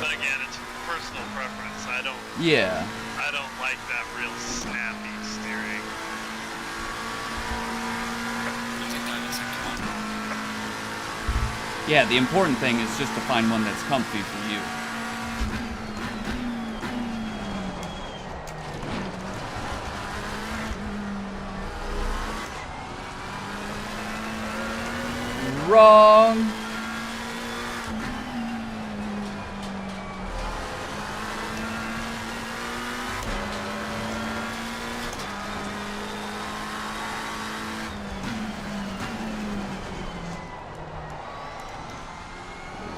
But again, it's personal preference. I don't like that real snappy steering. Losing time in sector 1. Yeah, the important thing is just to find one that's comfy for you. Wrong.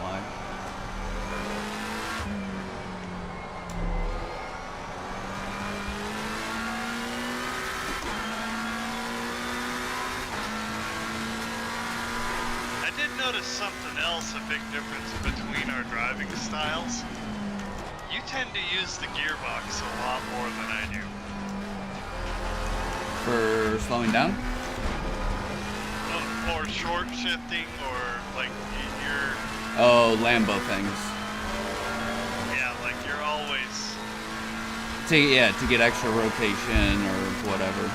Why? I did notice something else, a big difference between our driving styles. You tend to use the gearbox a lot more than I do. For slowing down? Or short shifting, or like you're, Oh, Lambo things. yeah, like you're always, To get extra rotation or whatever.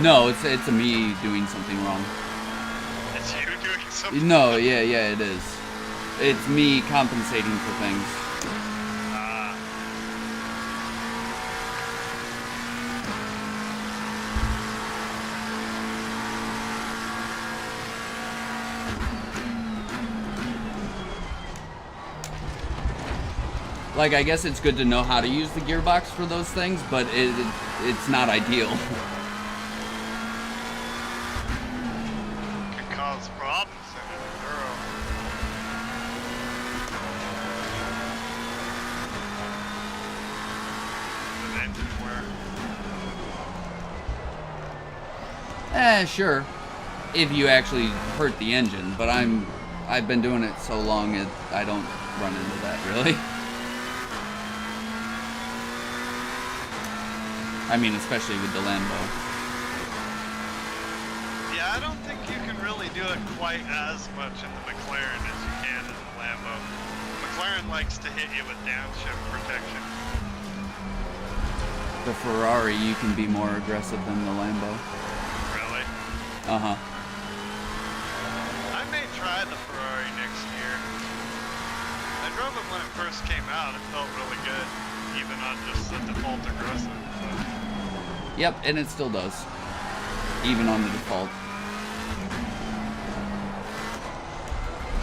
No, it's a me doing something wrong. It's you doing something. No, yeah, it is. It's me compensating for things. Ah. Like, I guess it's good to know how to use the gearbox for those things, but it's not ideal. Could cause problems in an enduro. With engine wear. Sure. If you actually hurt the engine, but I've been doing it so long I don't run into that really. I mean, especially with the Lambo. Yeah, I don't think you can really do it quite as much in the McLaren as you can in the Lambo. McLaren likes to hit you with downshift protection. The Ferrari, you can be more aggressive than the Lambo. Really? Uh-huh. I may try the Ferrari next year. I drove it when it first came out. It felt really good, even on just the default aggressive. So. Yep, and it still does. Even on the default.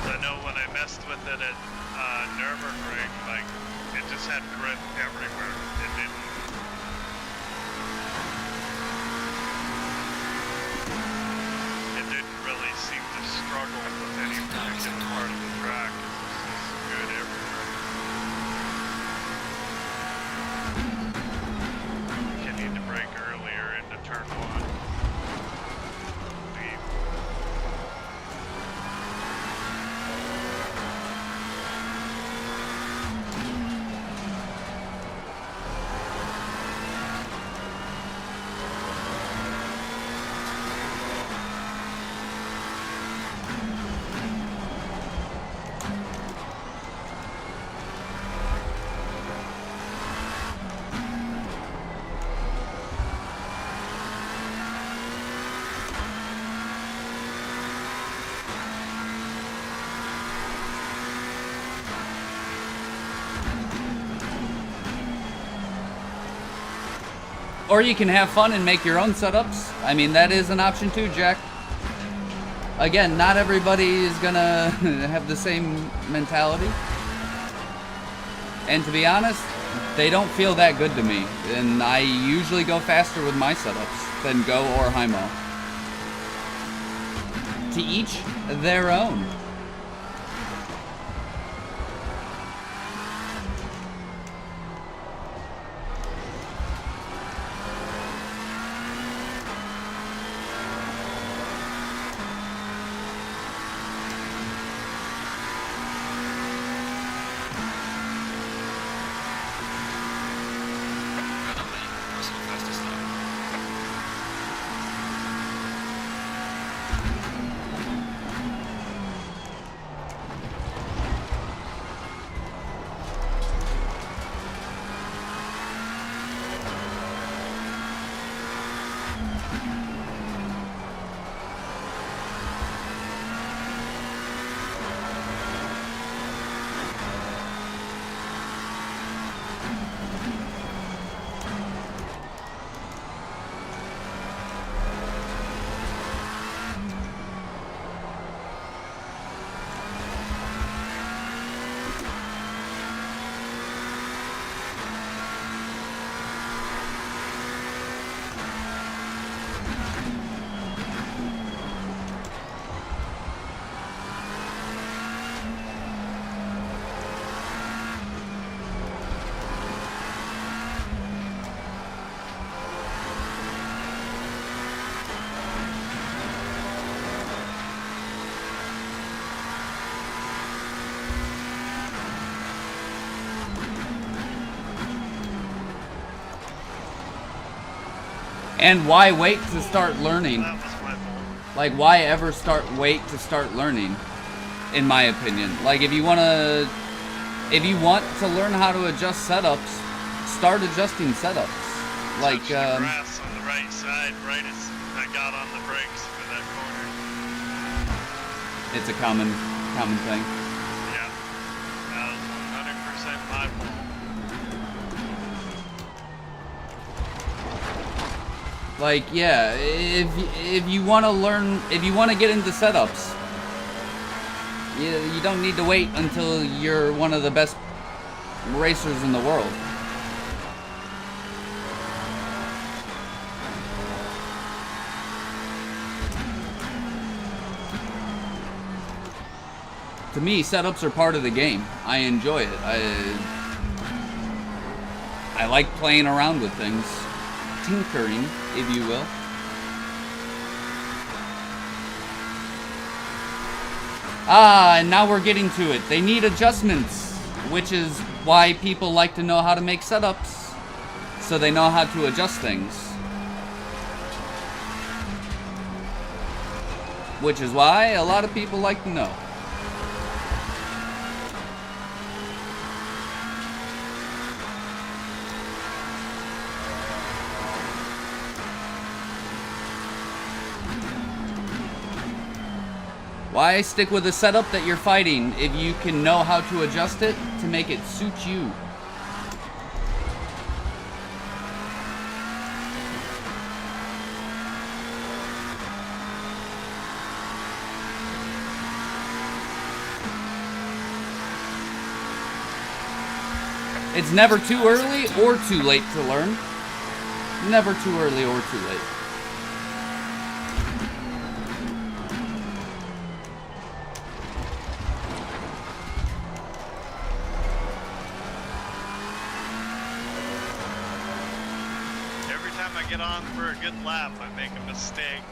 I know when I messed with it at Nürburgring, like, it just had grip everywhere. It didn't. It didn't really seem to struggle with any particular part of the track. It was just good everywhere. You need to brake earlier into turn 1. Leave. Or you can have fun and make your own setups. I mean, that is an option too, Jack. Again, not everybody is gonna have the same mentality. And to be honest, they don't feel that good to me. And I usually go faster with my setups than Go or Hymo. To each their own. Randomly, what's the fastest lap? And why wait to start learning? That was my fault. Like, why ever wait to start learning? In my opinion, like if you want to learn how to adjust setups, start adjusting setups. Like Touch the grass on the right side, right as I got on the brakes for that corner. It's a common thing. Yeah. That was 100% my fault. Like, yeah, if you want to learn, if you want to get into setups, you don't need to wait until you're one of the best racers in the world. To me, setups are part of the game. I enjoy it. I like playing around with things. Tinkering, if you will. Ah, and now we're getting to it. They need adjustments, which is why people like to know how to make setups, so they know how to adjust things. Which is why a lot of people like to know. Why stick with a setup that you're fighting if you can know how to adjust it to make it suit you? It's never too early or too late to learn. Never too early or too late. I get on for a good lap, I make a mistake.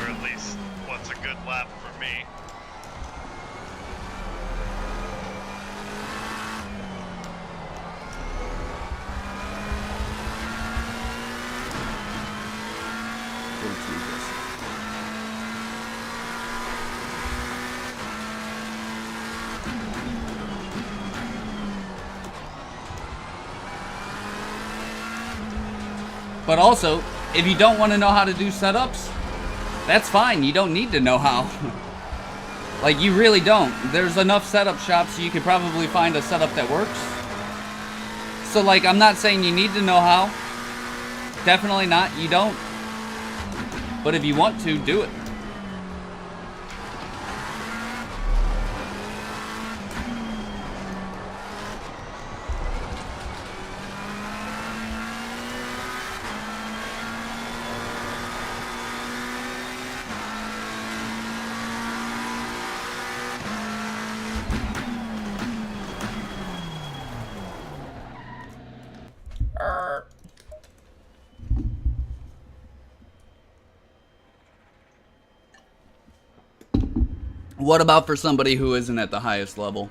Or at least, what's a good lap for me? But also, if you don't want to know how to do setups, that's fine. You don't need to know how. Like, you really don't. There's enough setup shops so you could probably find a setup that works. So, like, I'm not saying you need to know how. Definitely not. You don't. But if you want to, do it. What about for somebody who isn't at the highest level?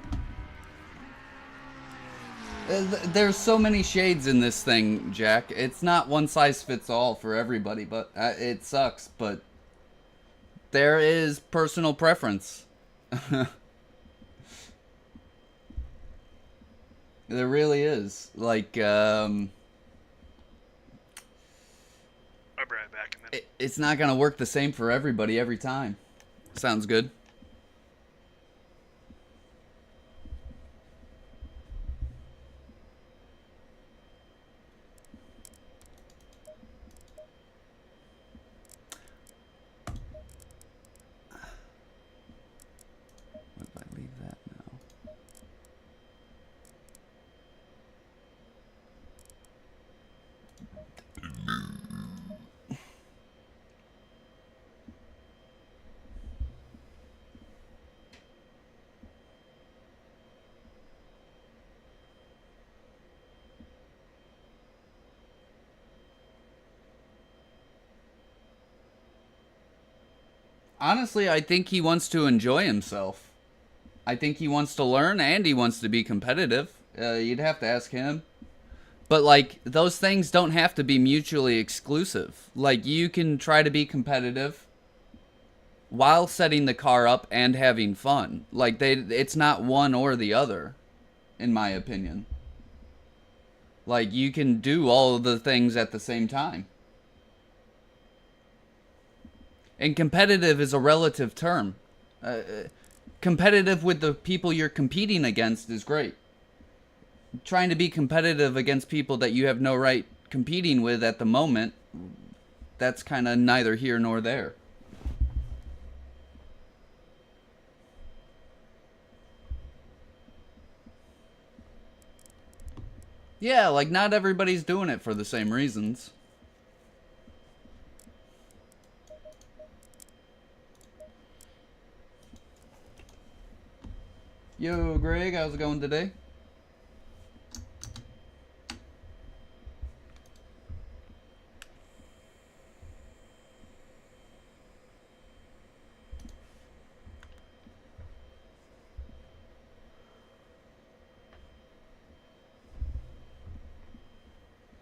There's so many shades in this thing, Jack. It's not one size fits all for everybody, but it sucks. But there is personal preference. There really is. Like, I'll be right back a minute. it's not gonna work the same for everybody every time. Sounds good. What if I leave that now? Honestly, I think he wants to enjoy himself. I think he wants to learn and he wants to be competitive. You'd have to ask him. But, like, those things don't have to be mutually exclusive. Like, you can try to be competitive while setting the car up and having fun. Like, it's not one or the other. in my opinion. Like, you can do all of the things at the same time. And competitive is a relative term. Competitive with the people you're competing against is great. Trying to be competitive against people that you have no right competing with at the moment, that's kind of neither here nor there. Yeah, like, not everybody's doing it for the same reasons. Yo, Greg, how's it going today?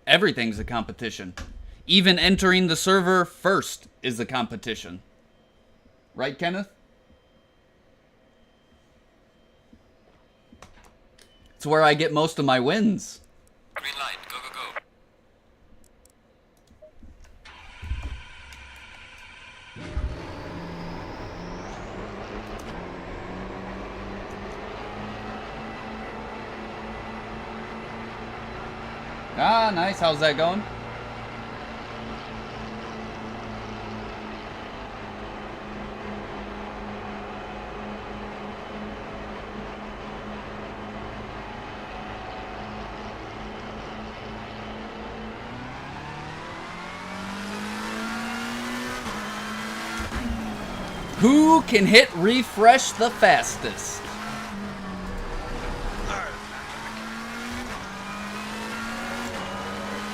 Everything's a competition. Even entering the server first is a competition. Right, Kenneth? It's where I get most of my wins. Green light, go, go, go. Ah, nice. How's that going? Who can hit refresh the fastest?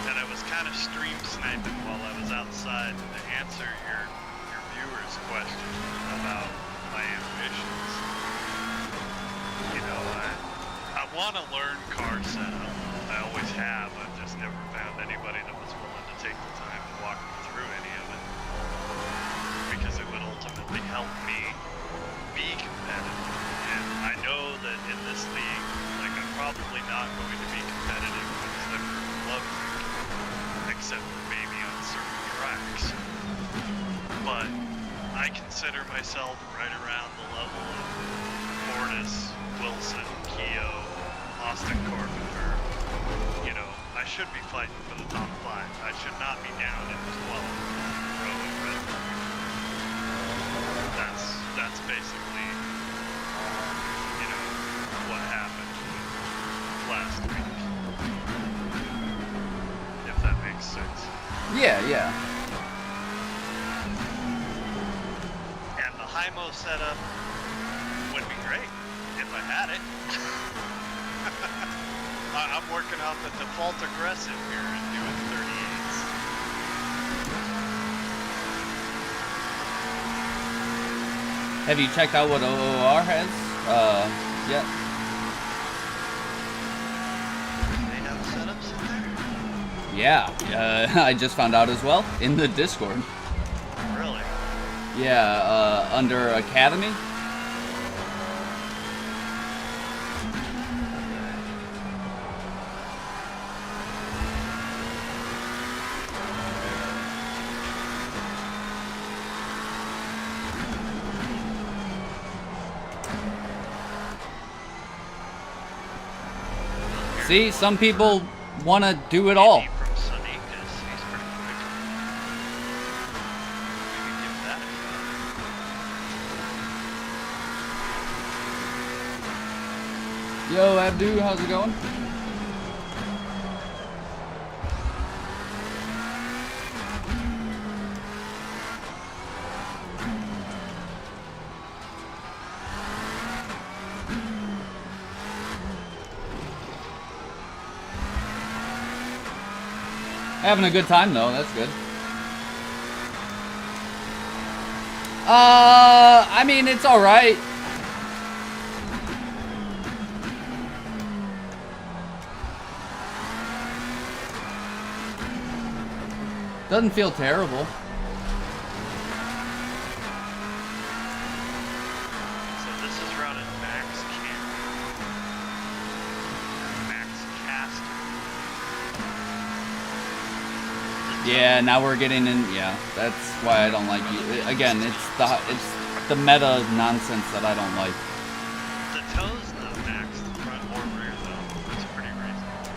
And I was kind of stream sniping while I was outside to answer your viewer's question about my ambitions. You know, I want to learn car setup. I always have. I've just never found anybody that was willing to take the time to walk me through any of it. Because it would ultimately help me be competitive. And I know that in this league, like, I'm probably not going to be competitive with Slipper and Lovesick, except for maybe on certain tracks. But I consider myself right around the level of Fortis, Wilson, Keogh, Austin Carpenter. You know, I should be fighting for the top 5. I should not be down in 12th row at Red Bull. That's basically, you know, what happened last week. If that makes sense. Yeah, yeah. And the high-mo setup would be great if I had it. I'm working off the default aggressive here and doing 38s. Have you checked out what OOR has? Yeah. They have setups in there? Yeah, I just found out as well in the Discord. Really? Yeah, under Academy. See, some people want to do it all. Andy from Sonikas, he's pretty quick. We could give that a shot. Yo, Abdu, how's it going? Having a good time though, that's good. I mean, it's alright. Doesn't feel terrible. So this is running max camp. Yeah, now we're getting in. Yeah, that's why I don't like you. Again, it's the meta nonsense that I don't like. The toe's not maxed front or rear though. That's pretty reasonable.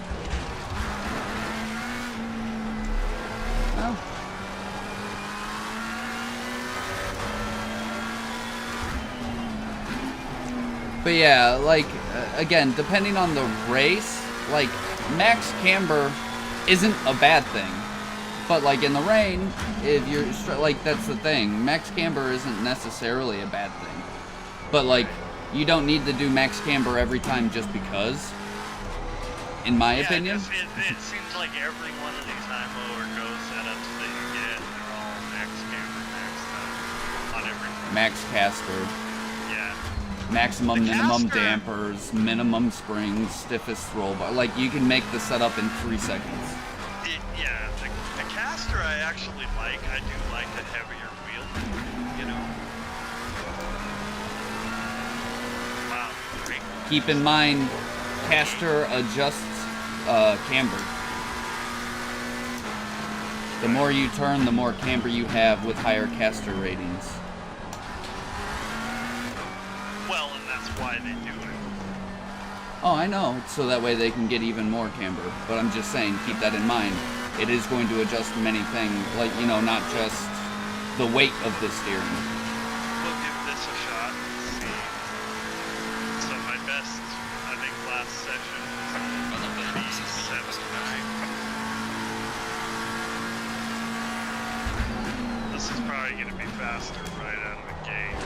Well, but yeah, like again, depending on the race, like max camber isn't a bad thing. But like in the rain, if you're like that's the thing. Max camber isn't necessarily a bad thing. But like you don't need to do max camber every time just because. In my opinion. It seems like every one of these IMO or Go setups that you get, they're all max camber, maxed out on everything. Max caster. Yeah. Maximum, The minimum caster- dampers, minimum springs, stiffest roll bar. Like you can make the setup in 3 seconds. Yeah, the caster I actually like. I do like the heavier wheel, you know. Wow, great. Keep in mind, caster adjusts camber. The more you turn, the more camber you have with higher caster ratings. Well, and that's why they do it. Oh, I know, so that way they can get even more camber. But I'm just saying, keep that in mind. It is going to adjust many things, like, you know, not just the weight of the steering. We'll give this a shot and see. So my best, I think, last session was 37.9. This is probably going to be faster right out of the gate.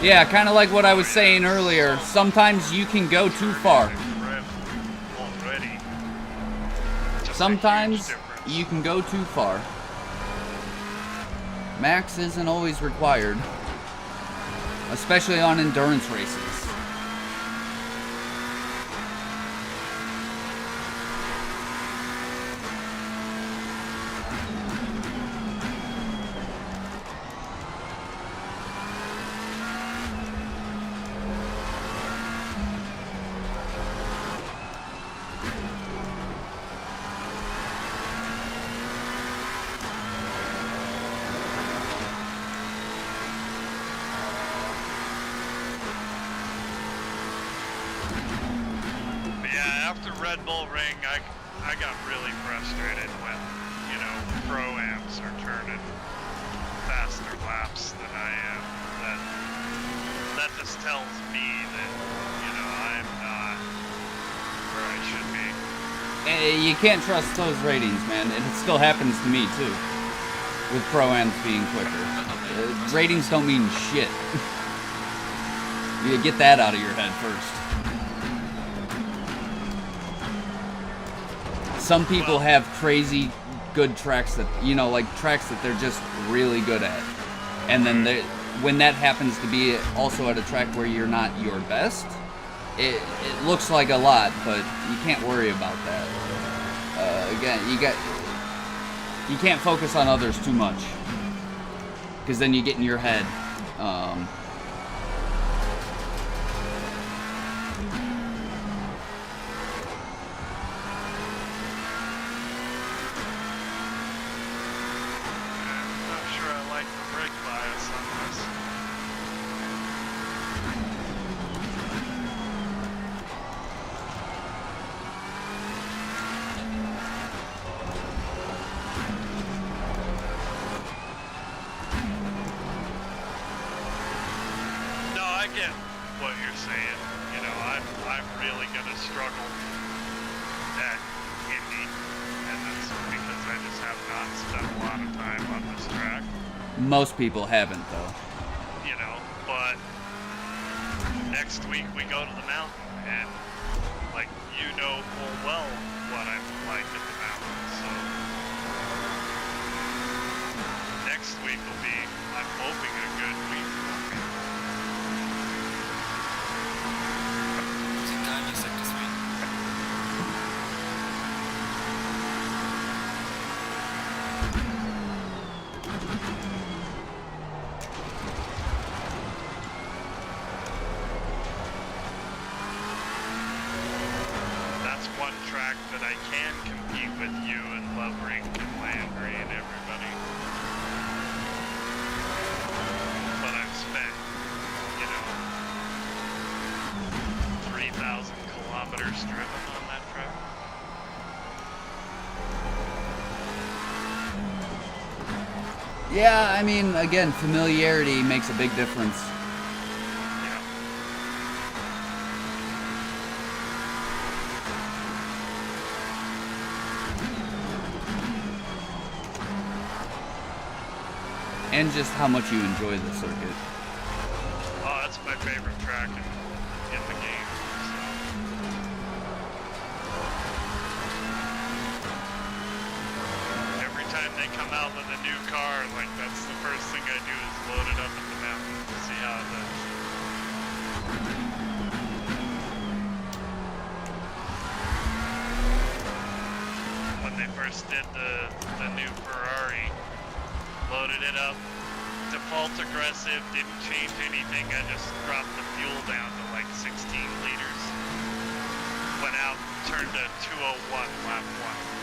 Yeah, kind of like what I was saying earlier. Sometimes you can go too far. Already. Just a Sometimes huge difference. you can go too far. Max isn't always required, especially on endurance races. But yeah, after Red Bull Ring, I got really frustrated when, you know, pro-ams are turning faster laps than I am. That just tells me that, you know, I'm not where I should be. You can't trust those ratings, man. It still happens to me too, with pro-ams being quicker. Ratings don't mean shit. You get that out of your head first. Some people have crazy good tracks that, you know, like tracks that they're just really good at. And then when that happens to be also at a track where you're not your best, it looks like a lot, but you can't worry about that. Again, you can't focus on others too much, because then you get in your head. I'm not sure I like the brake bias on this. No, I get what you're saying. You know, I'm really gonna struggle at Indy, and that's because I just have not spent a lot of time on this track. Most people haven't, though. You know, but next week we go to the mountain, and like you know full well what I'm like at the mountain. So next week will be, I'm hoping, a good week for me. Was it time you said this week? track that I can compete with you and Loverink and Landry and everybody. But I've spent, 3,000 kilometers driven on that track. Yeah, I mean, again, familiarity makes a big difference. Yeah. And just how much you enjoy the circuit. Oh, that's my favorite track in the game. So. Every time they come out with a new car, like that's the first thing I do is load it up at the mountain to see how it does. When they first did the new Ferrari, loaded it up, default aggressive, didn't change anything, I just dropped the fuel down to like 16 liters. Went out, turned to 201 lap 1.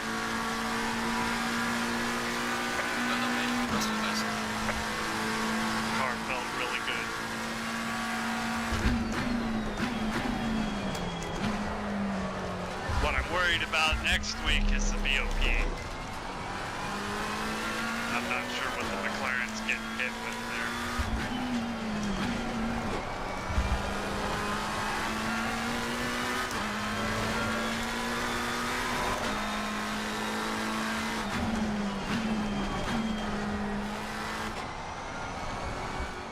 Well, mate, Russell best. Car felt really good. What I'm worried about next week is the BOP. I'm not sure what the McLaren's getting hit with there.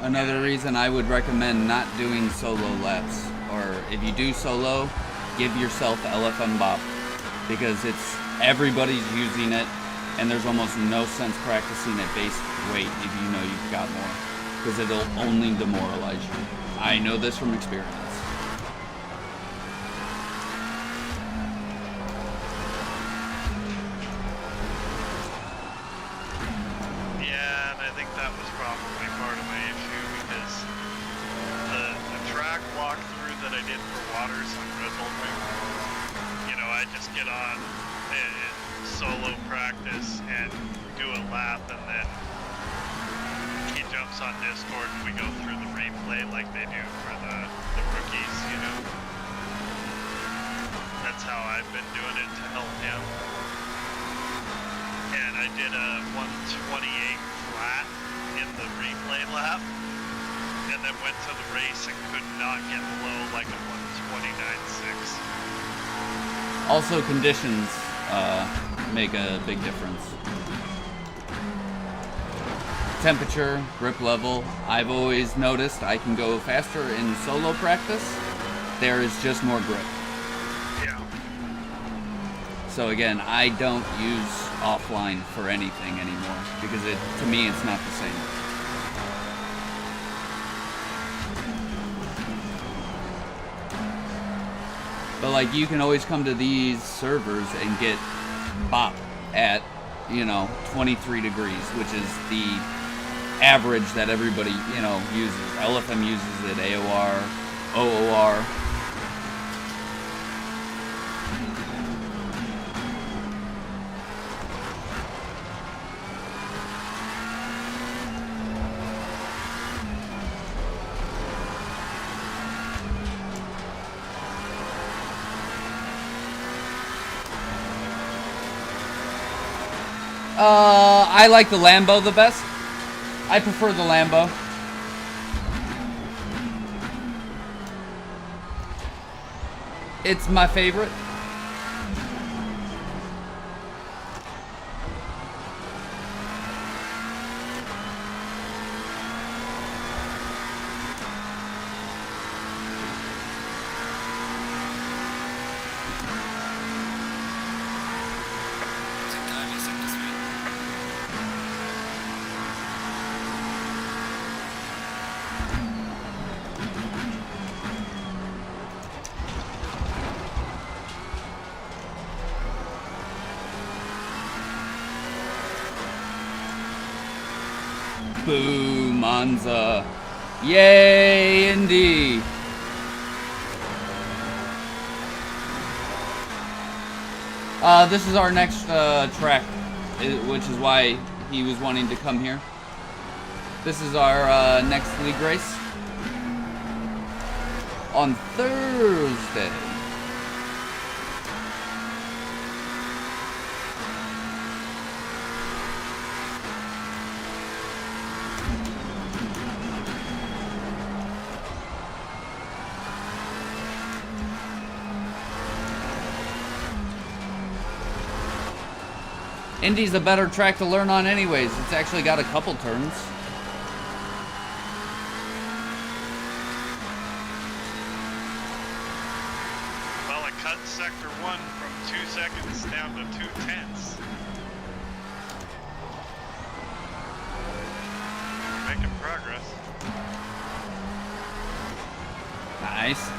Another reason I would recommend not doing solo laps, or if you do solo, give yourself LFM bop, because everybody's using it, and there's almost no sense practicing at base weight if you know you've got more, because it'll only demoralize you. I know this from experience. Yeah, and I think that was probably part of my issue because the track walkthrough that I did for Waters on Red Bull Ring, I just get on and solo practice and do a lap, and then he jumps on Discord and we go through the replay like they do for the rookies, That's how I've been doing it to help him. And I did a 128 flat in the replay lap, and then went to the race and could not get below like a 129.6. Also, conditions make a big difference. Temperature, grip level. I've always noticed I can go faster in solo practice. There is just more grip. Yeah. So again, I don't use offline for anything anymore because to me it's not the same. But like you can always come to these servers and get bop at 23 degrees, which is the average that everybody uses. LFM uses it, AOR, OOR. I like the Lambo the best. I prefer the Lambo. It's my favorite. Boo, Monza. Yay, Indy. This is our next track, which is why he was wanting to come here. This is our next league race on Thursday. Indy's a better track to learn on anyways. It's actually got a couple turns. Well, it cut sector 1 from 2 seconds down to 2/10. Making progress. Nice.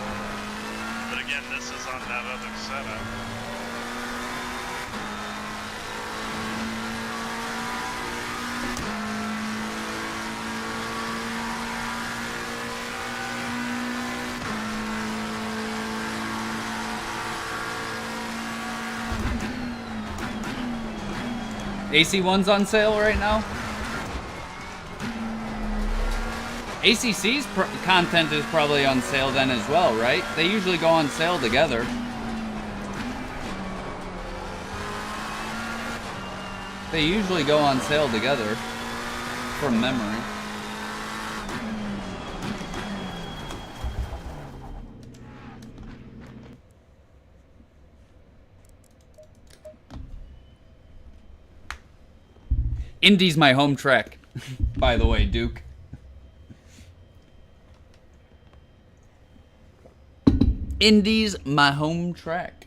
But again, this is on that other setup. AC1's on sale right now. ACC's content is probably on sale then as well, right? They usually go on sale together. They usually go on sale together, from memory. Indy's my home track, by the way, Duke. Indy's my home track.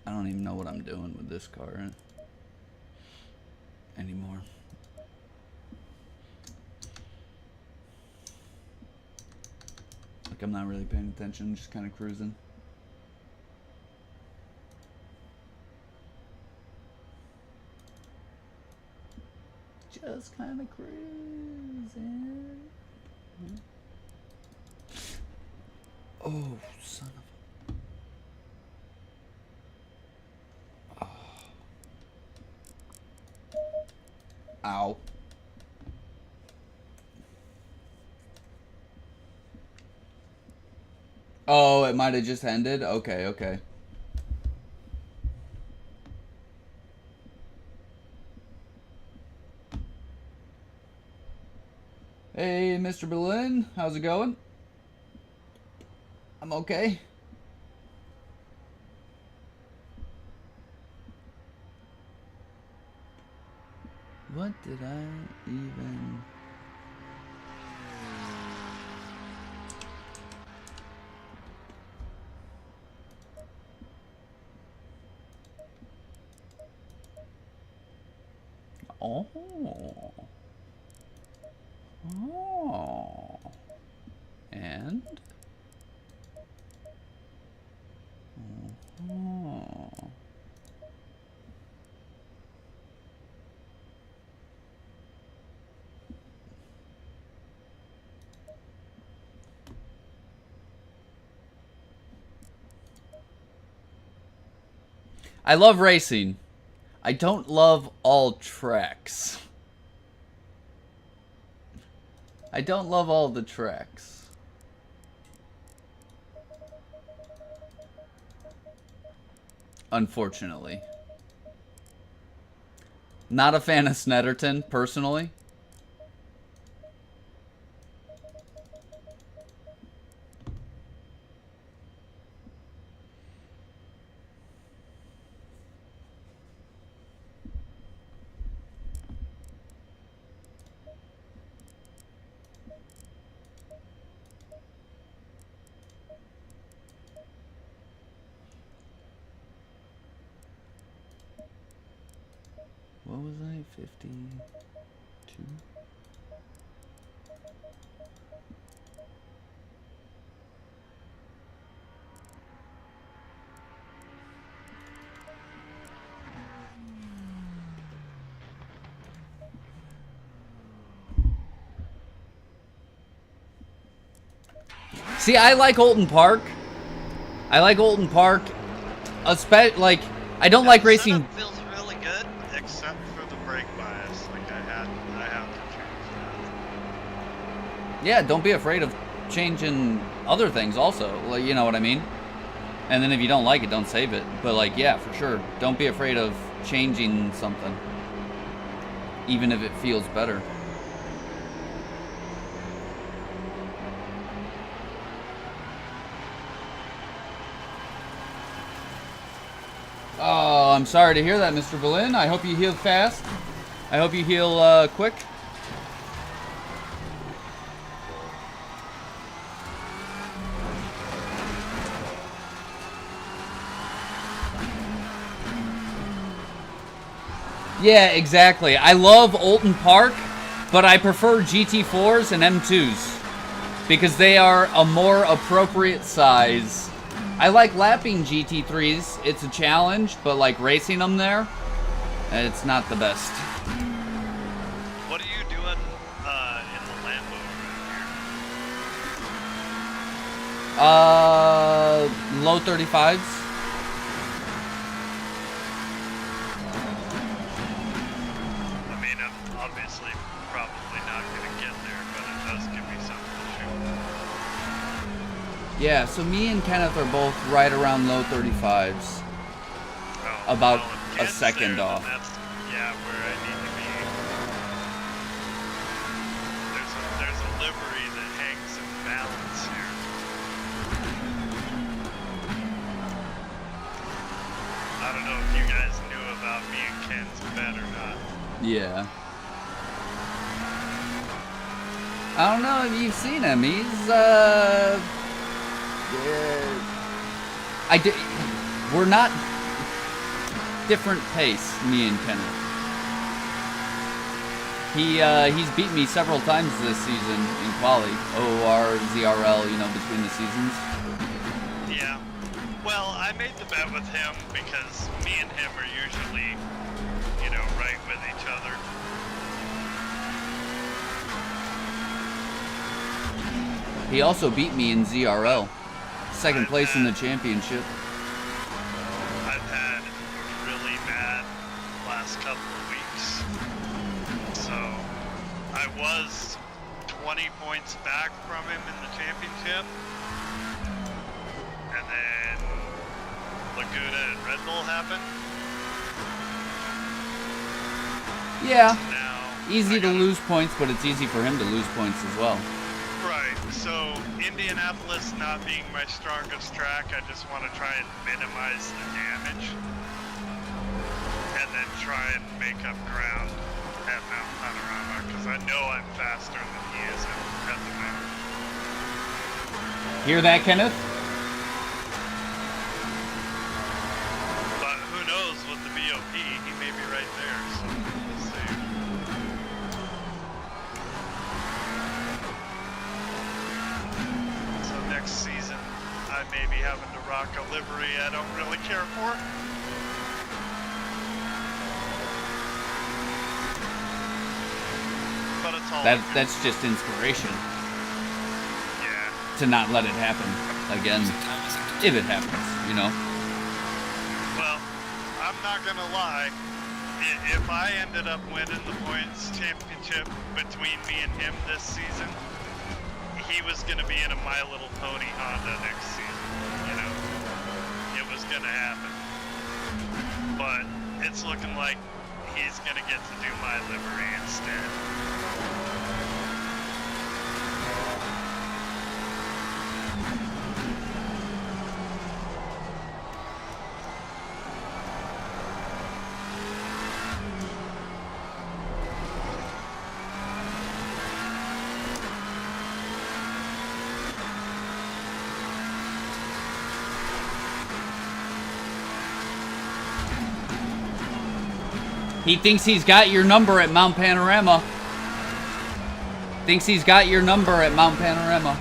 I don't even know what I'm doing with this car anymore. Like, I'm not really paying attention, just kind of cruising. Just kind of cruising. Oh, son of a... Oh. Ow. Oh, it might have just ended? Okay, okay. Hey, Mr. Berlin, how's it going? I'm okay. What did I even... Oh. Oh. And? Oh. I love racing. I don't love all tracks. I don't love all the tracks. Unfortunately. Not a fan of Snetterton, personally. What was I? 52? See, I like Holton Park. I like Olton Park. Like, I don't like racing. Setup feels really good, except for the brake bias. Like I had to change that. Yeah, don't be afraid of changing other things also. Like, you know what I mean? And then if you don't like it, don't save it. But like, yeah, for sure. Don't be afraid of changing something. Even if it feels better. Oh, I'm sorry to hear that, Mr. Berlin. I hope you heal fast. I hope you heal quick. Yeah, exactly. I love Olton Park, but I prefer GT4s and M2s because they are a more appropriate size. I like lapping GT3s. It's a challenge, but like racing them there, it's not the best. What are you doing in the Lambo around here? Low 35s. I mean, I'm obviously probably not gonna get there, but it does give me something to shoot. Yeah, so me and Kenneth are both right around low 35s. Oh, About well, if a Ken's second there, then off. That's, yeah, where I need to be. There's a livery that hangs in balance here. I don't know if you guys knew about me and Ken's bet or not. Yeah. I don't know if you've seen him. He's, we're not different pace, me and Kenneth. He's beat me several times this season in quali. OR, ZRL, you know, between the seasons. Yeah. Well, I made the bet with him because me and him are usually, you know, right with each other. He also beat me in ZRL. Second place in the championship. I've had a really bad last couple of weeks. So, I was 20 points back from him in the championship. And then Laguna and Red Bull happened. Yeah. Now, Easy I to gotta- lose points, but it's easy for him to lose points as well. Right, so Indianapolis not being my strongest track, I just want to try and minimize the damage. And then try and make up ground at Mount Panorama, because I know I'm faster than he is at the mountain. Hear that, Kenneth? But who knows with the BOP, he may be right there, so we'll see. So next season, I may be having to rock a livery I don't really care for. But it's all good. That's just inspiration Yeah. to not let it happen again. If it happens, you know? Well, I'm not gonna lie. If I ended up winning the points championship between me and him this season, he was gonna be in a My Little Pony Honda next season. You know, it was gonna happen. But it's looking like he's gonna get to do my livery instead. He thinks he's got your number at Mount Panorama. Thinks he's got your number at Mount Panorama.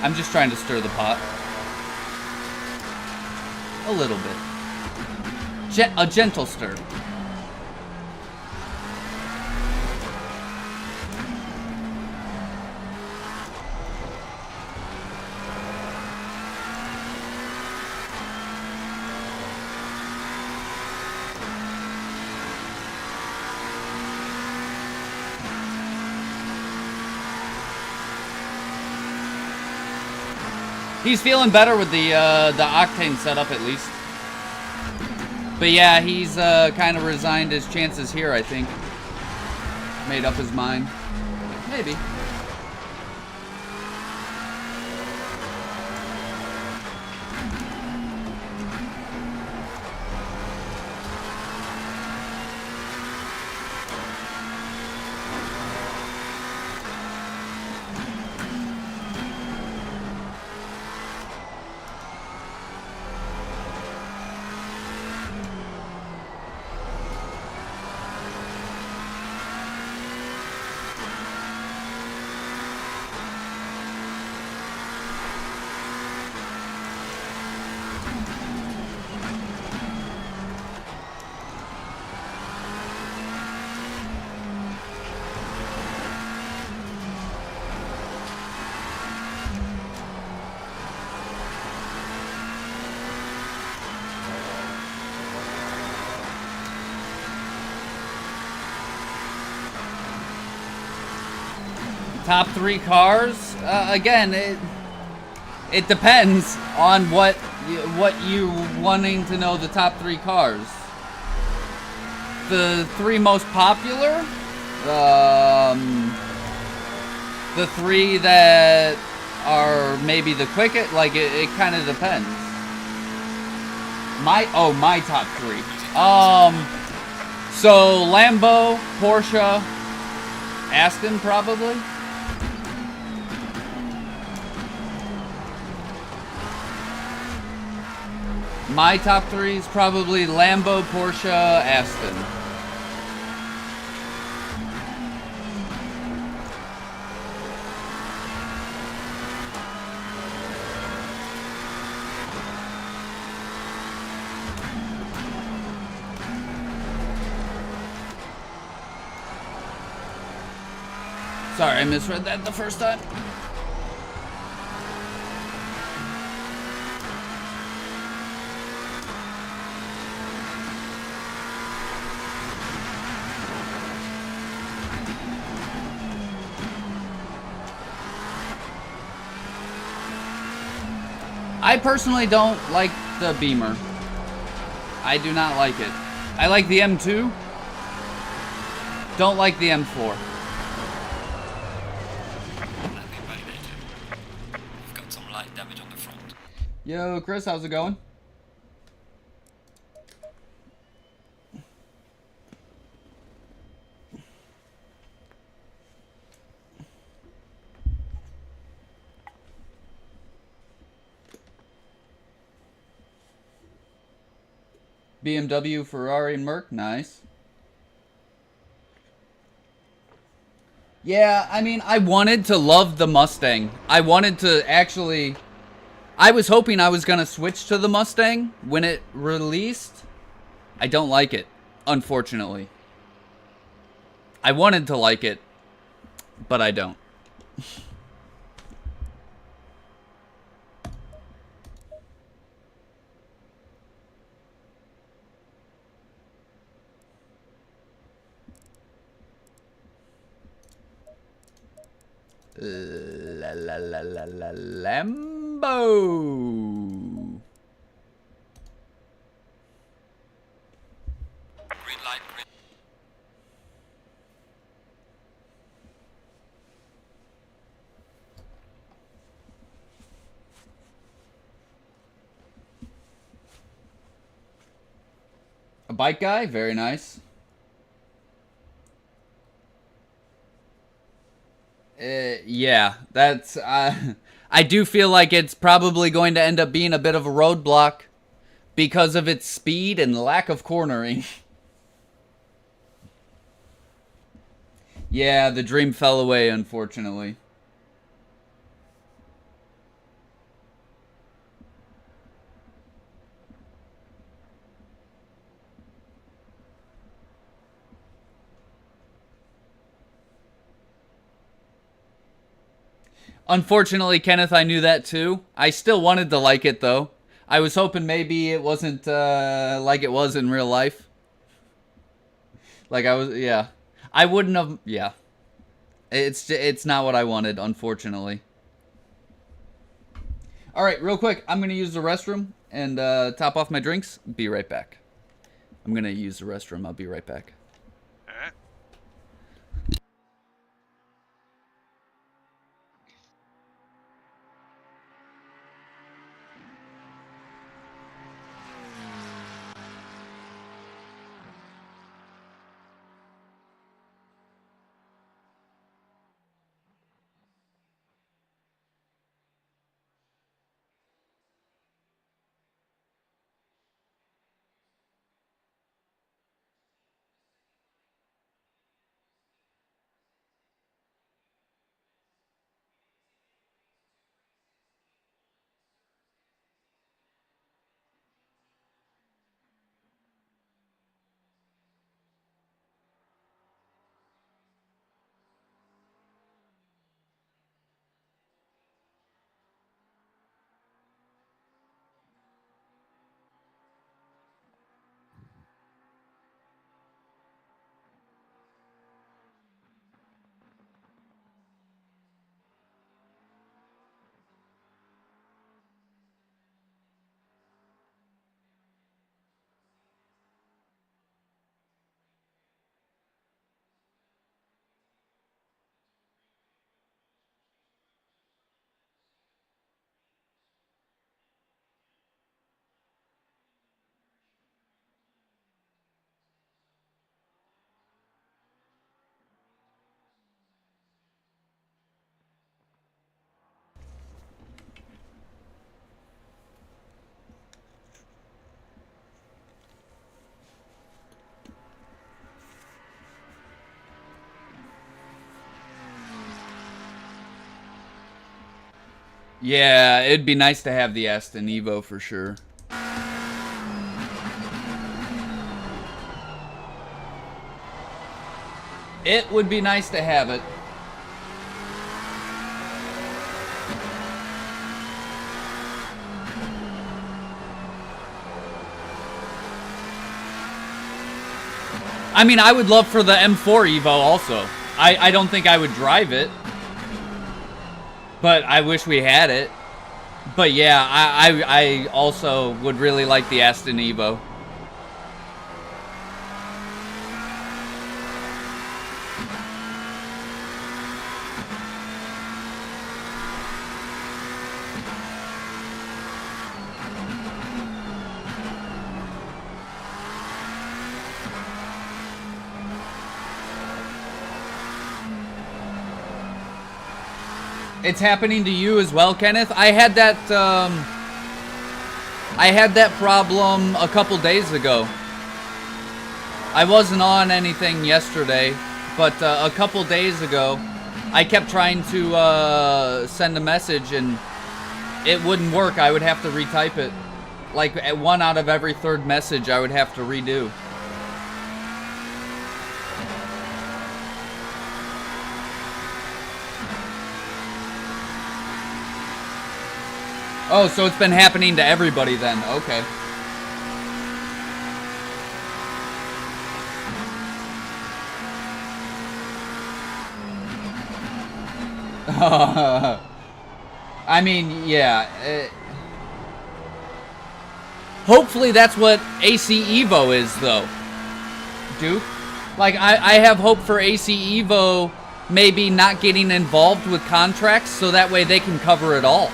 I'm just trying to stir the pot. A little bit. A gentle stir. He's feeling better with the octane setup at least. But yeah, he's kind of resigned his chances here, I think. Made up his mind. Maybe. Top 3 cars? Again, it depends on what you wanting to know the top 3 cars. The 3 most popular? The 3 that are maybe the quickest? Like, it kind of depends. My top 3. So Lambo, Porsche, Aston probably. My top 3 is probably Lambo, Porsche, Aston. Sorry, I misread that the first time. I personally don't like the Beamer. I do not like it. I like the M2. Don't like the M4. We've got some light damage on the front. Yo, Chris, how's it going? BMW, Ferrari, and Merc, nice. Yeah, I mean, I wanted to love the Mustang. I wanted to actually... I was hoping I was going to switch to the Mustang when it released. I don't like it, unfortunately. I wanted to like it, but I don't. Lambo. Green light, green. A bike guy, very nice. Yeah, that's... I do feel like it's probably going to end up being a bit of a roadblock because of its speed and lack of cornering. Yeah, the dream fell away, unfortunately. Unfortunately, Kenneth, I knew that too. I still wanted to like it, though. I was hoping maybe it wasn't like it was in real life. Like I was, yeah. I wouldn't have, yeah. It's not what I wanted, unfortunately. All right, real quick. I'm going to use the restroom and top off my drinks. Be right back. I'm going to use the restroom. I'll be right back. All right. Yeah, it'd be nice to have the Aston Evo for sure. It would be nice to have it. I mean, I would love for the M4 Evo also. I don't think I would drive it, but I wish we had it. But yeah, I also would really like the Aston Evo. It's happening to you as well, Kenneth. I had that problem a couple days ago. I wasn't on anything yesterday, but a couple days ago, I kept trying to send a message and it wouldn't work. I would have to retype it. Like, at 1 out of every 3rd message, I would have to redo. Oh, so it's been happening to everybody then. Okay. I mean, yeah. Hopefully that's what AC Evo is, though. Duke? Like, I have hope for AC Evo maybe not getting involved with contracts so that way they can cover it all.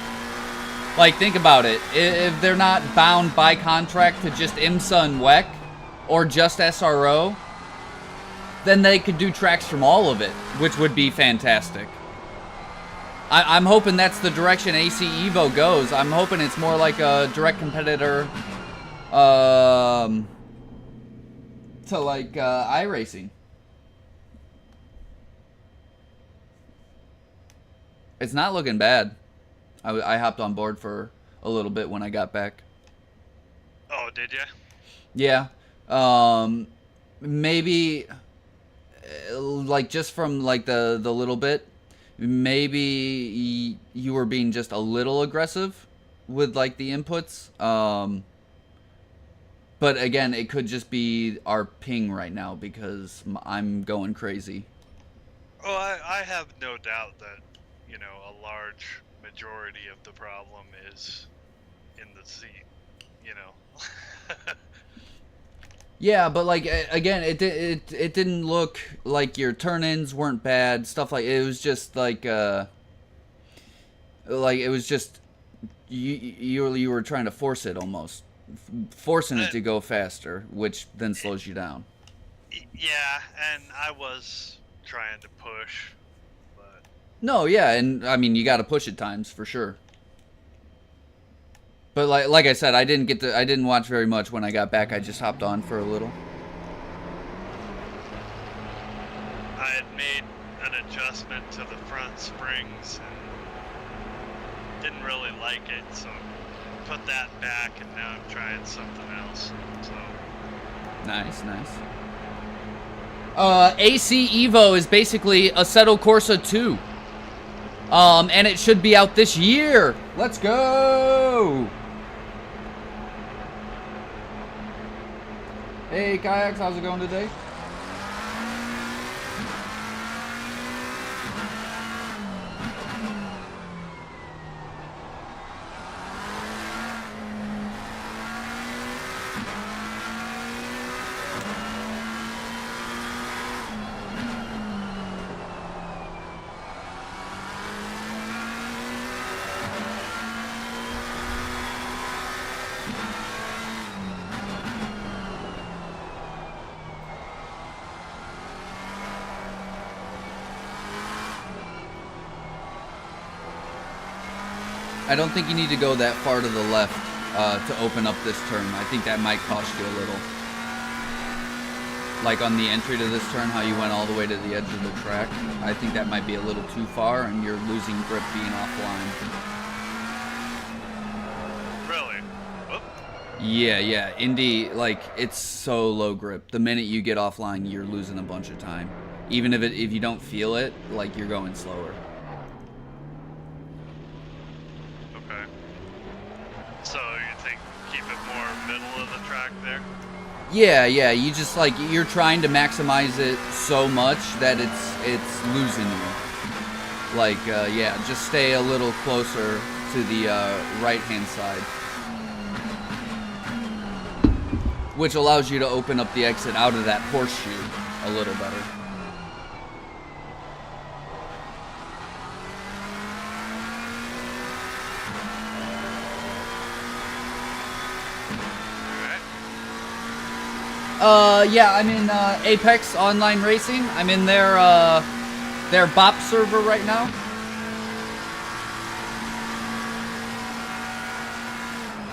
Like, think about it. If they're not bound by contract to just IMSA and WEC, or just SRO, then they could do tracks from all of it, which would be fantastic. I'm hoping that's the direction AC Evo goes. I'm hoping it's more like a direct competitor to, like, iRacing. It's not looking bad. I hopped on board for a little bit when I got back. Oh, did you? Yeah. Maybe, like, just from, like, the little bit, maybe you were being just a little aggressive with, like, the inputs. But, again, it could just be our ping right now because I'm going crazy. Oh, I have no doubt that, you know, a large majority of the problem is in the seat, you know. Yeah, but like again, it didn't look like your turn-ins weren't bad. Stuff like it was just like it was just you were trying to force it almost, forcing it to go faster, which then slows you down. Yeah, and I was trying to push, but No, yeah, and I mean you got to push at times for sure. But like I said, I didn't watch very much when I got back. I just hopped on for a little. I had made an adjustment to the front springs and didn't really like it, so put that back, and now I'm trying something else. So Nice. AC Evo is basically Assetto Corsa 2. And it should be out this year. Let's go! Hey, Kayaks, how's it going today? I don't think you need to go that far to the left to open up this turn. I think that might cost you a little. Like on the entry to this turn, how you went all the way to the edge of the track. I think that might be a little too far, and you're losing grip being offline. really, whoop. Yeah. Indy, like, it's so low grip. The minute you get offline, you're losing a bunch of time. Even if you don't feel it, like, you're going slower. Okay. So you think keep it more middle of the track there? Yeah, you just like you're trying to maximize it so much that it's losing you. Like yeah, just stay a little closer to the right-hand side, which allows you to open up the exit out of that horseshoe a little better. Yeah, I'm in Apex Online Racing. I'm in their BOP server right now.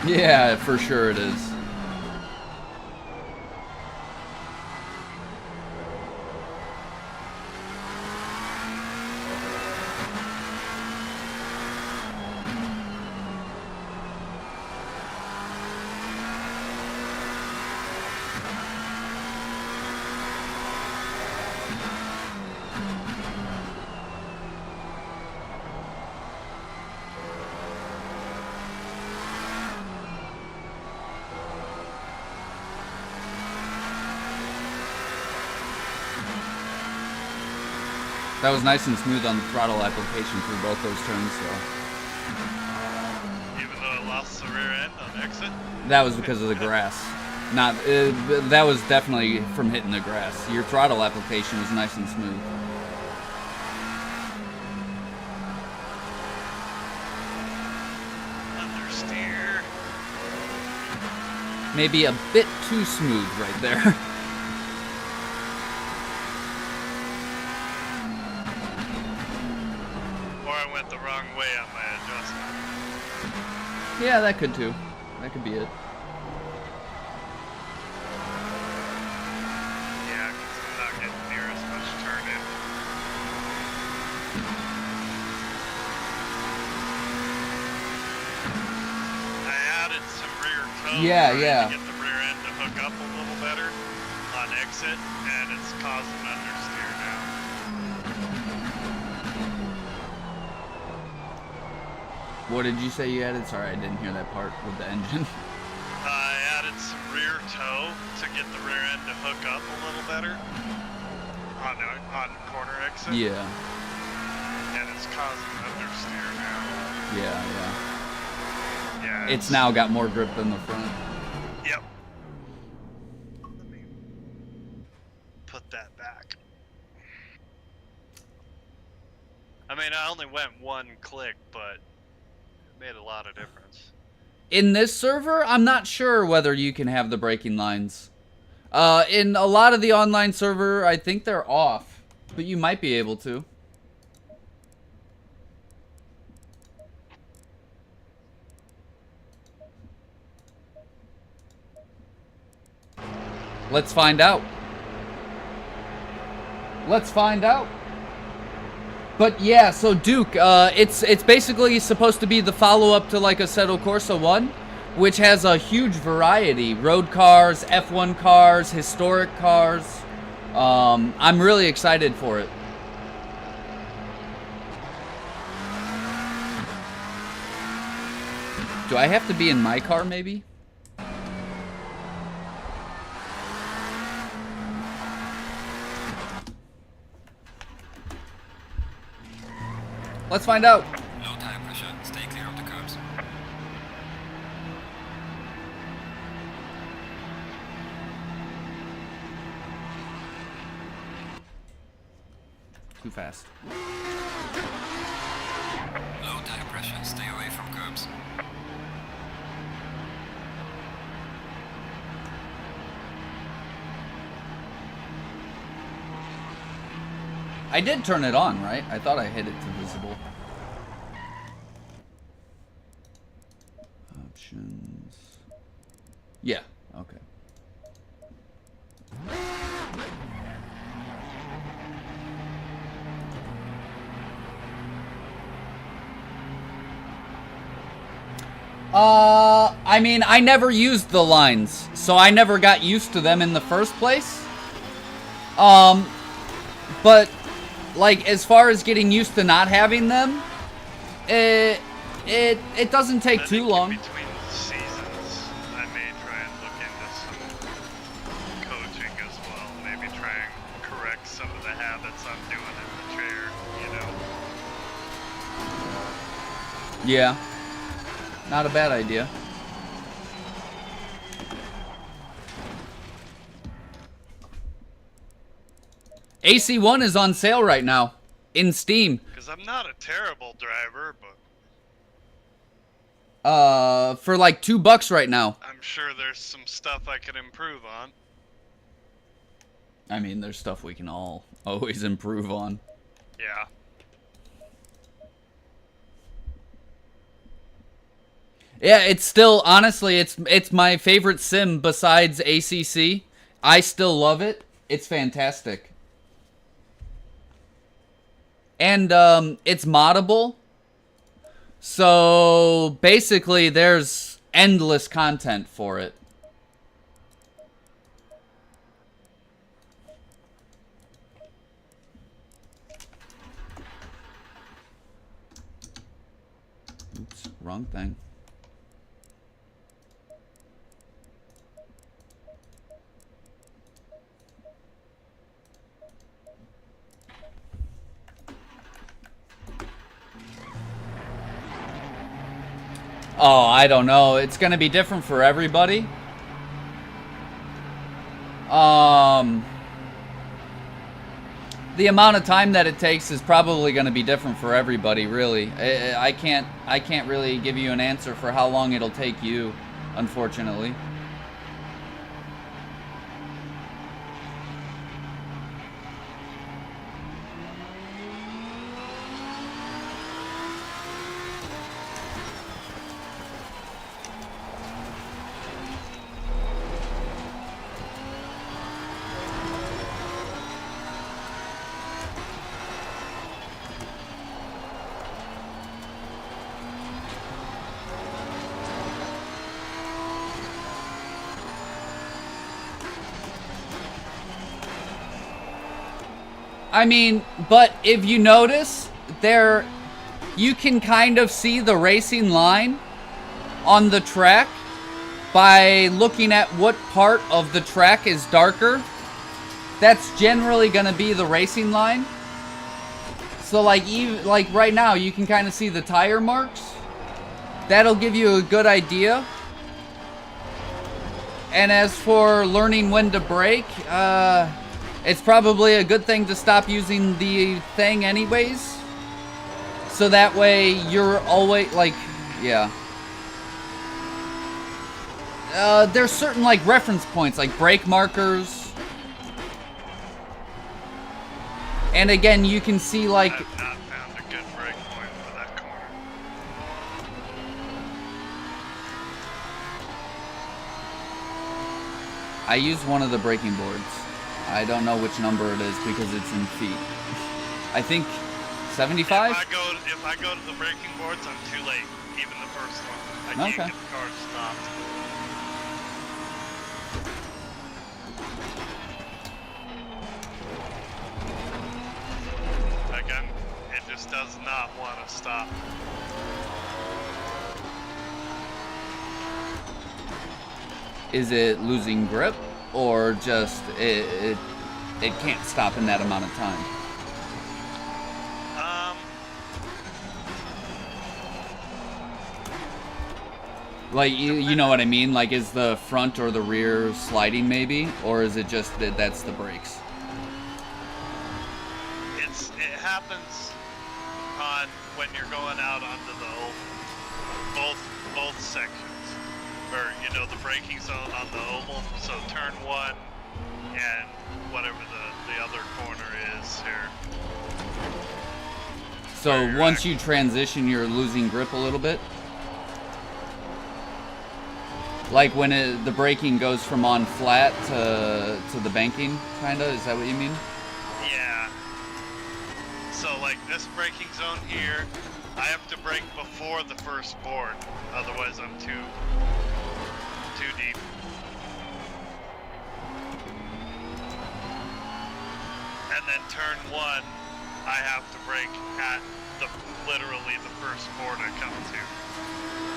Yeah, for sure it is. That was nice and smooth on the throttle application through both those turns, though. Even though it lost the rear end on exit? That was because of the grass. Not that was definitely from hitting the grass. Your throttle application was nice and smooth. Understeer. Maybe a bit too smooth right there. Or I went the wrong way on my adjustment. Yeah, that could too. That could be it. Yeah, 'cause I'm not getting near as much turn in. I added some rear toe Yeah. to get the rear end to hook up a little better on exit, and it's causing understeer now. What did you say you added? Sorry, I didn't hear that part with the engine. I added some rear toe to get the rear end to hook up a little better on corner exit. Yeah. And it's causing understeer now. Yeah. Yeah. It's now got more grip than the front. Yep. Let me put that back. I mean, I only went one click, but it made a lot of difference. In this server, I'm not sure whether you can have the braking lines. In a lot of the online server, I think they're off, but you might be able to. Let's find out. Let's find out. But yeah, so Duke, it's basically supposed to be the follow-up to like Assetto Corsa 1, which has a huge variety. Road cars, F1 cars, historic cars. I'm really excited for it. Do I have to be in my car, maybe? Let's find out. Low tire pressure. Stay clear of the curbs. Too fast. Low tire pressure. Stay away from curbs. I did turn it on, right? I thought I hit it to visible. Options. Yeah, okay. I mean, I never used the lines, so I never got used to them in the first place. But like, as far as getting used to not having them, it doesn't take too long. Between seasons, I may try and look into some coaching as well. Maybe try and correct some of the habits I'm doing in the chair, you know. Yeah. Not a bad idea. AC1 is on sale right now in Steam. Because I'm not a terrible driver, but For like $2 right now. I'm sure there's some stuff I could improve on. I mean, there's stuff we can all always improve on. Yeah. Yeah, it's still, honestly, it's my favorite sim besides ACC. I still love it. It's fantastic. And it's moddable. So basically there's endless content for it. Oops, wrong thing. Oh, I don't know. It's gonna be different for everybody. The amount of time that it takes is probably gonna be different for everybody, really. I can't really give you an answer for how long it'll take you, unfortunately. I mean, but if you notice, there, you can kind of see the racing line on the track by looking at what part of the track is darker. That's generally going to be the racing line. So like, even like right now, you can kind of see the tire marks. that'll give you a good idea. And as for learning when to brake, it's probably a good thing to stop using the thing anyways. So that way you're always, like, yeah. There's certain, like, reference points, like brake markers. And again, you can see, like... I've not found a good brake point for that corner. I use one of the braking boards. I don't know which number it is because it's in feet. I think 75? If I go to the braking boards, I'm too late. Even the first one. I can't get the car stopped. Again, it just does not want to stop. Is it losing grip, or just it can't stop in that amount of time? Like, you know what I mean? Like, is the front or the rear sliding maybe, or is it just that that's the brakes? It happens on when you're going out onto the both sections. Or, you know, the braking zone on the oval, so turn 1 and whatever the other corner is here. So once you transition, you're losing grip a little bit? Like when the braking goes from on flat to the banking, kinda? Is that what you mean? Yeah. So like this braking zone here, I have to brake before the first board, otherwise I'm too deep. And then turn 1, I have to brake at literally the first board I come to.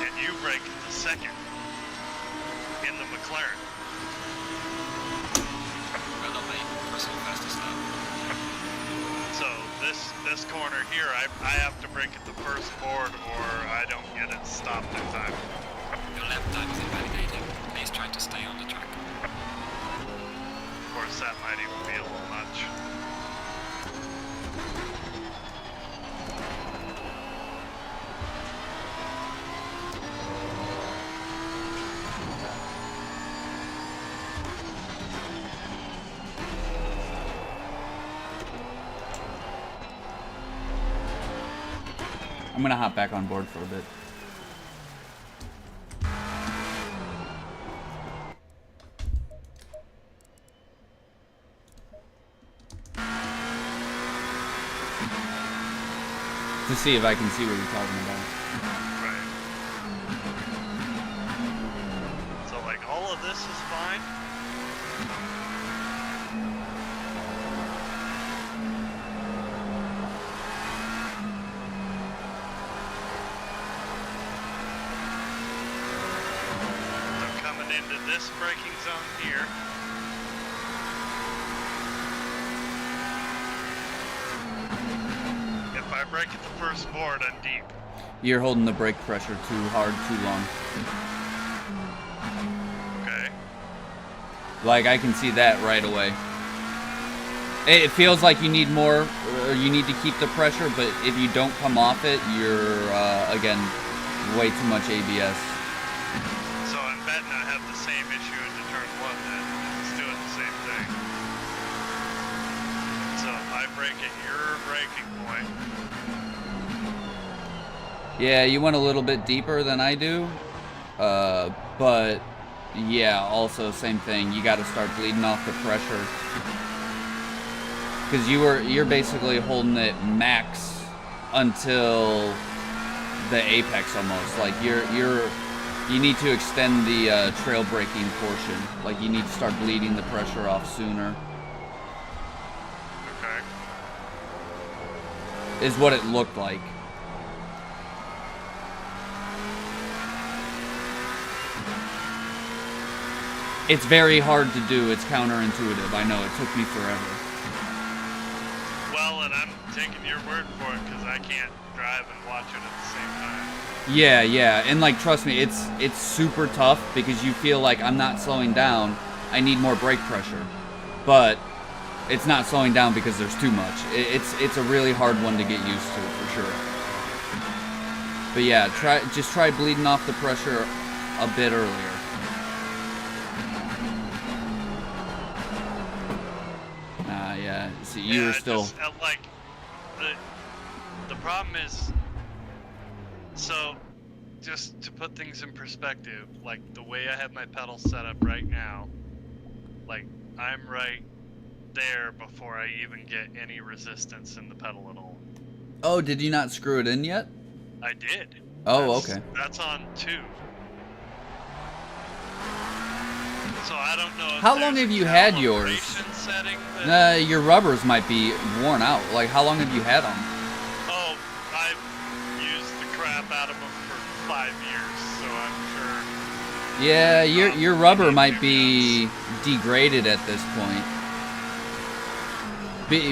And you brake the second in the McLaren. Well done, mate. First one, fastest start. So this corner here, I have to brake at the first board or I don't get it stopped in time. Your lap time is invalidating. Please try to stay on the track. Of course, that might even be a little much. I'm gonna hop back on board for a bit. To see if I can see what you're talking about. Right. So like all of this is fine. So coming into this braking zone here. If I brake at the first board, I'm deep. You're holding the brake pressure too hard, too long. Okay. Like, I can see that right away. It feels like you need more, or you need to keep the pressure, but if you don't come off it, you're, again, way too much ABS. So I'm betting I have the same issue into turn 1 then. It's doing the same thing. So if I brake at your braking point. Yeah, you went a little bit deeper than I do, but yeah, also same thing. You got to start bleeding off the pressure because you're basically holding it max until the apex almost. Like you need to extend the trail braking portion. Like you need to start bleeding the pressure off sooner. Okay. Is what it looked like. It's very hard to do. It's counterintuitive. I know. It took me forever. Well, and I'm taking your word for it because I can't drive and watch it at the same time. Yeah, yeah, and like trust me, it's super tough because you feel like I'm not slowing down. I need more brake pressure, but it's not slowing down because there's too much. It's a really hard one to get used to for sure. But yeah, just try bleeding off the pressure a bit earlier. Yeah. See, you were still. Just, like the problem is, so just to put things in perspective, like the way I have my pedal set up right now, like I'm right there before I even get any resistance in the pedal at all. Oh, did you not screw it in yet? I did. Oh, okay. That's on 2. So I don't know. How long have you had yours? Setting that... Your rubbers might be worn out. Like, how long have you had them? Oh, I've used the crap out of them for 5 years, so I'm sure. Yeah, your rubber might be degraded at this point.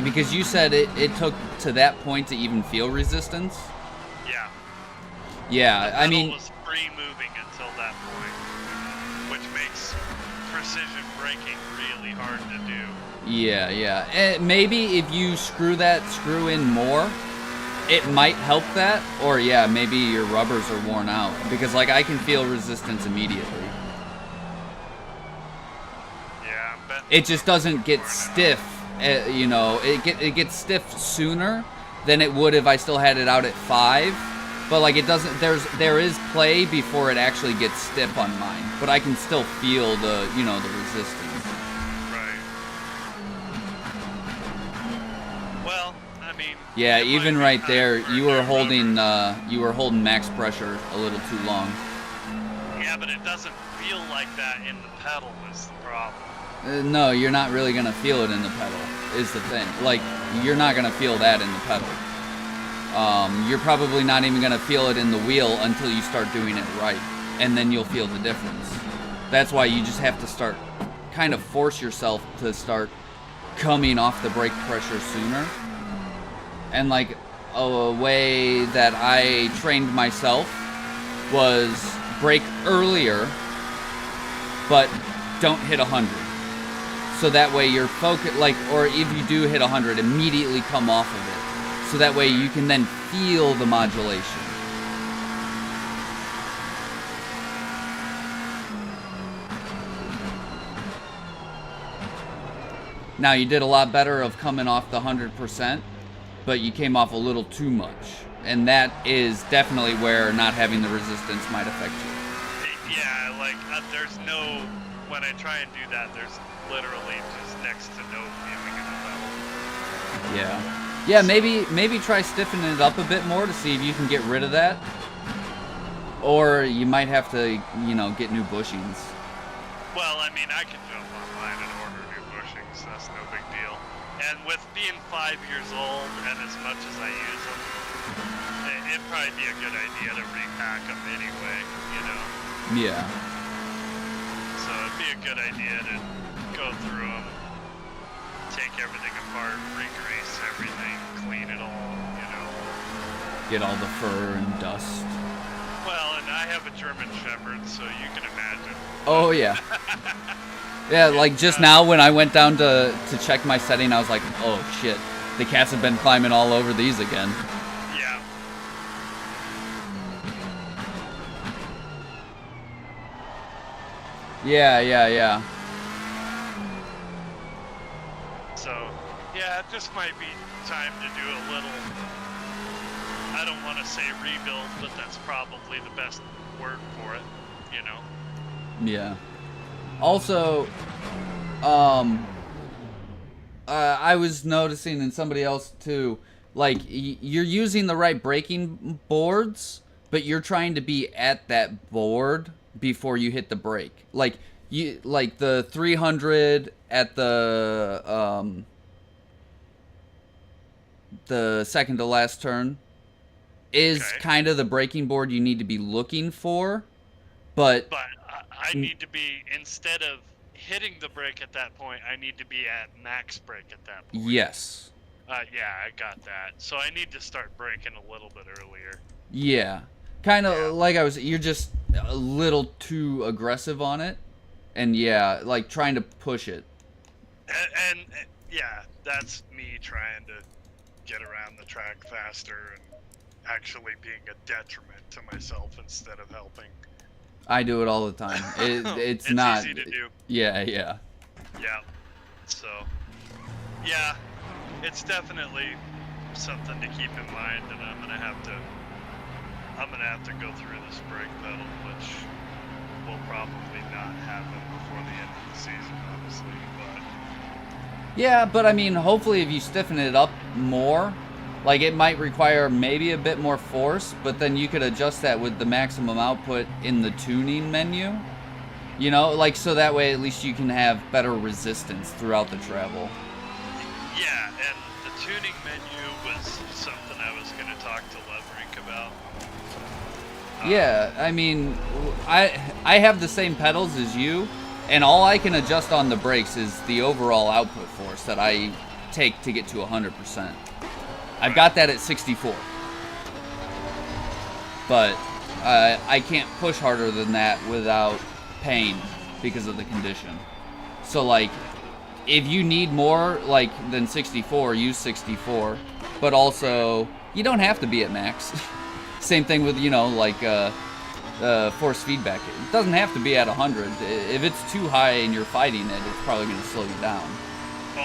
Because you said it took to that point to even feel resistance. Yeah. Yeah, I mean. The pedal was free moving until that point, which makes precision braking really hard to do. Yeah, yeah. Maybe if you screw in more, it might help that. Or yeah, maybe your rubbers are worn out because like I can feel resistance immediately. Yeah, I'm betting it just doesn't get stiff. You know, it gets stiff sooner than it would if I still had it out at 5. But like it doesn't. There is play before it actually gets stiff on mine. But I can still feel the the resistance. Right. Well, I mean. Yeah, even right there, you were holding max pressure a little too long. Yeah, but it doesn't feel like that in the pedal is the problem. No, you're not really gonna feel it in the pedal. Is the thing. Like you're not gonna feel that in the pedal. You're probably not even gonna feel it in the wheel until you start doing it right, and then you'll feel the difference. That's why you just have to start, kind of force yourself to start coming off the brake pressure sooner. And like a way that I trained myself was brake earlier, but don't hit 100. So that way you're focused, like, or if you do hit 100, immediately come off of it. So that way you can then feel the modulation. Now you did a lot better of coming off the 100%, but you came off a little too much. And that is definitely where not having the resistance might affect you. Yeah, like, there's no, when I try and do that, there's literally just next to no feeling in the pedal. Yeah. Yeah, maybe try stiffening it up a bit more to see if you can get rid of that. Or you might have to, get new bushings. Well, I mean, I can jump online and order new bushings. That's no big deal. And with being 5 years old and as much as I use them, it'd probably be a good idea to repack them anyway, Yeah. So it'd be a good idea to go through them, take everything apart, re-grease everything, clean it all, Get all the fur and dust. Well, and I have a German Shepherd, so you can imagine. Oh, yeah. Yeah, like just now when I went down to check my setting, I was like, oh, shit. The cats have been climbing all over these again. Yeah. Yeah. So, yeah, it just might be time to do a little, I don't want to say rebuild, but that's probably the best word for it, Yeah. Also, I was noticing, and somebody else too, like, you're using the right braking boards, but you're trying to be at that board before you hit the brake. Like, the 300 at the second to last turn is kind of the braking board you need to be looking for, but I need to be, instead of hitting the brake at that point, I need to be at max brake at that point. Yes. Yeah, I got that. So I need to start braking a little bit earlier. Yeah. Kind of Yeah. like you're just a little too aggressive on it. And yeah, like trying to push it. And yeah, that's me trying to get around the track faster and actually being a detriment to myself instead of helping. I do it all the time. It's It's not. easy to do. Yeah, yeah. Yeah. So, yeah, it's definitely something to keep in mind, and I'm gonna have to go through this brake pedal, which will probably not happen before the end of the season, honestly. But Yeah, but I mean, hopefully if you stiffen it up more, like it might require maybe a bit more force, but then you could adjust that with the maximum output in the tuning menu. You know, like so that way at least you can have better resistance throughout the travel. yeah, and the tuning menu was something I was gonna talk to Leverink about. Yeah, I mean, I have the same pedals as you, and all I can adjust on the brakes is the overall output force that I take to get to 100%. I've got that at 64. But I can't push harder than that without pain because of the condition. So like, if you need more like than 64, use 64. But also, you don't have to be at max. Same thing with, you know, like force feedback. It doesn't have to be at 100. If it's too high and you're fighting it, it's probably going to slow you down. Oh,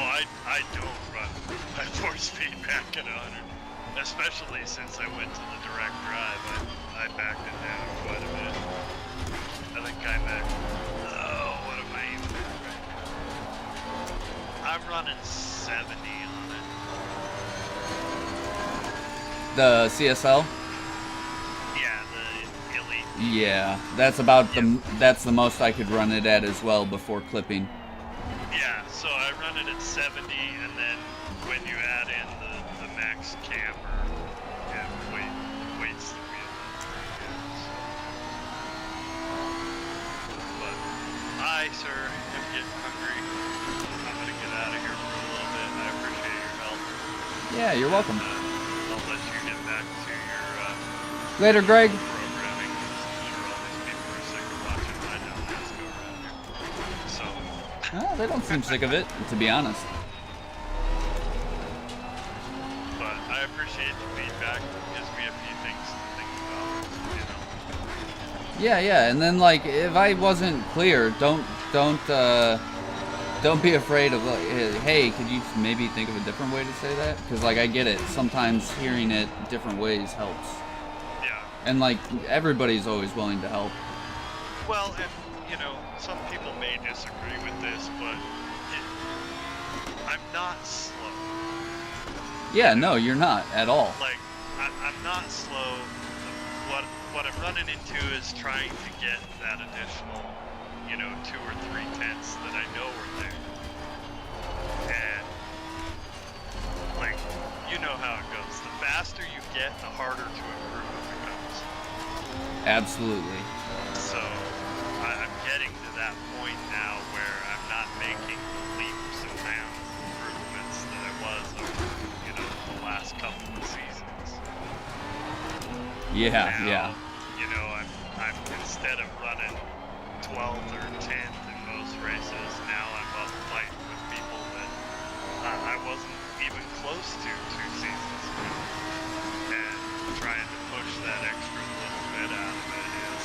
I don't run my force feedback at 100, especially since I went to the direct drive. I backed it down quite a bit. I think I'm at, what am I even at right now? I'm running 70 on it. The CSL? Yeah, the Elite. Yeah, that's about that's the most I could run it at as well before clipping. Yeah, so I run it at 70, and then when you add in the max camber, it weights the wheel up pretty good. But I, sir, am getting hungry. I'm gonna get out of here for a little bit. I appreciate your help. Yeah, you're welcome. I'll let you get back to your Later, Greg. programming. 'Cause I'm sure all these people are sick of watching my dumbass go around here. So. Oh, they don't seem sick of it, to be honest. But I appreciate the feedback. It gives me a few things to think about, you know. Yeah, yeah, and then like if I wasn't clear, don't be afraid of like, hey, could you maybe think of a different way to say that? Because like I get it, sometimes hearing it different ways helps, Yeah. and like everybody's always willing to help. Well, and you know, some people may disagree with this, but I'm not slow. Yeah, no, you're not at all. Like, I'm not slow. What I'm running into is trying to get that additional, you know, 2 or 3 tenths that I know are there. And like, you know how it goes. The faster you get, the harder to improve it becomes. Absolutely. So I'm getting to that point now where I'm not making leaps and bounds improvements that I was over, you know, the last couple of seasons. Yeah, Now, yeah. you know, I'm instead of running 12th or 10th in most races, now I'm up fighting with people that I wasn't even close to 2 seasons ago. And trying to push that extra little bit out of it is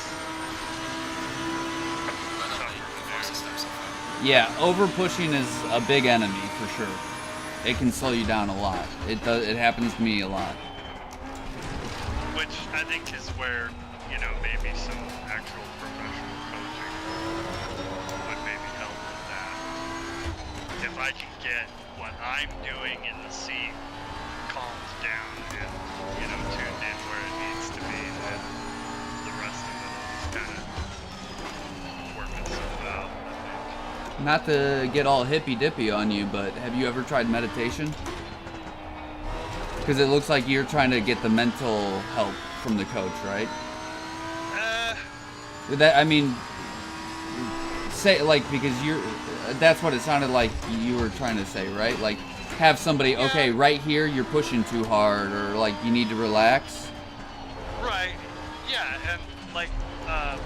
Gonna tougher make to the do. forces themselves. Yeah, over pushing is a big enemy for sure. It can slow you down a lot. It happens to me a lot. Which I think is where, you know, maybe some actual professional coaching would maybe help with that. If I can get what I'm doing in the seat calmed down and, you know, tuned in where it needs to be, then the rest of it will just kind of work itself out, I think. Not to get all hippy-dippy on you, but have you ever tried meditation? Because it looks like you're trying to get the mental help from the coach, right? That, I mean, say like because that's what it sounded like you were trying to say, right? Like have somebody, okay, right here you're pushing too hard, or like you need to relax. Right. Yeah, and like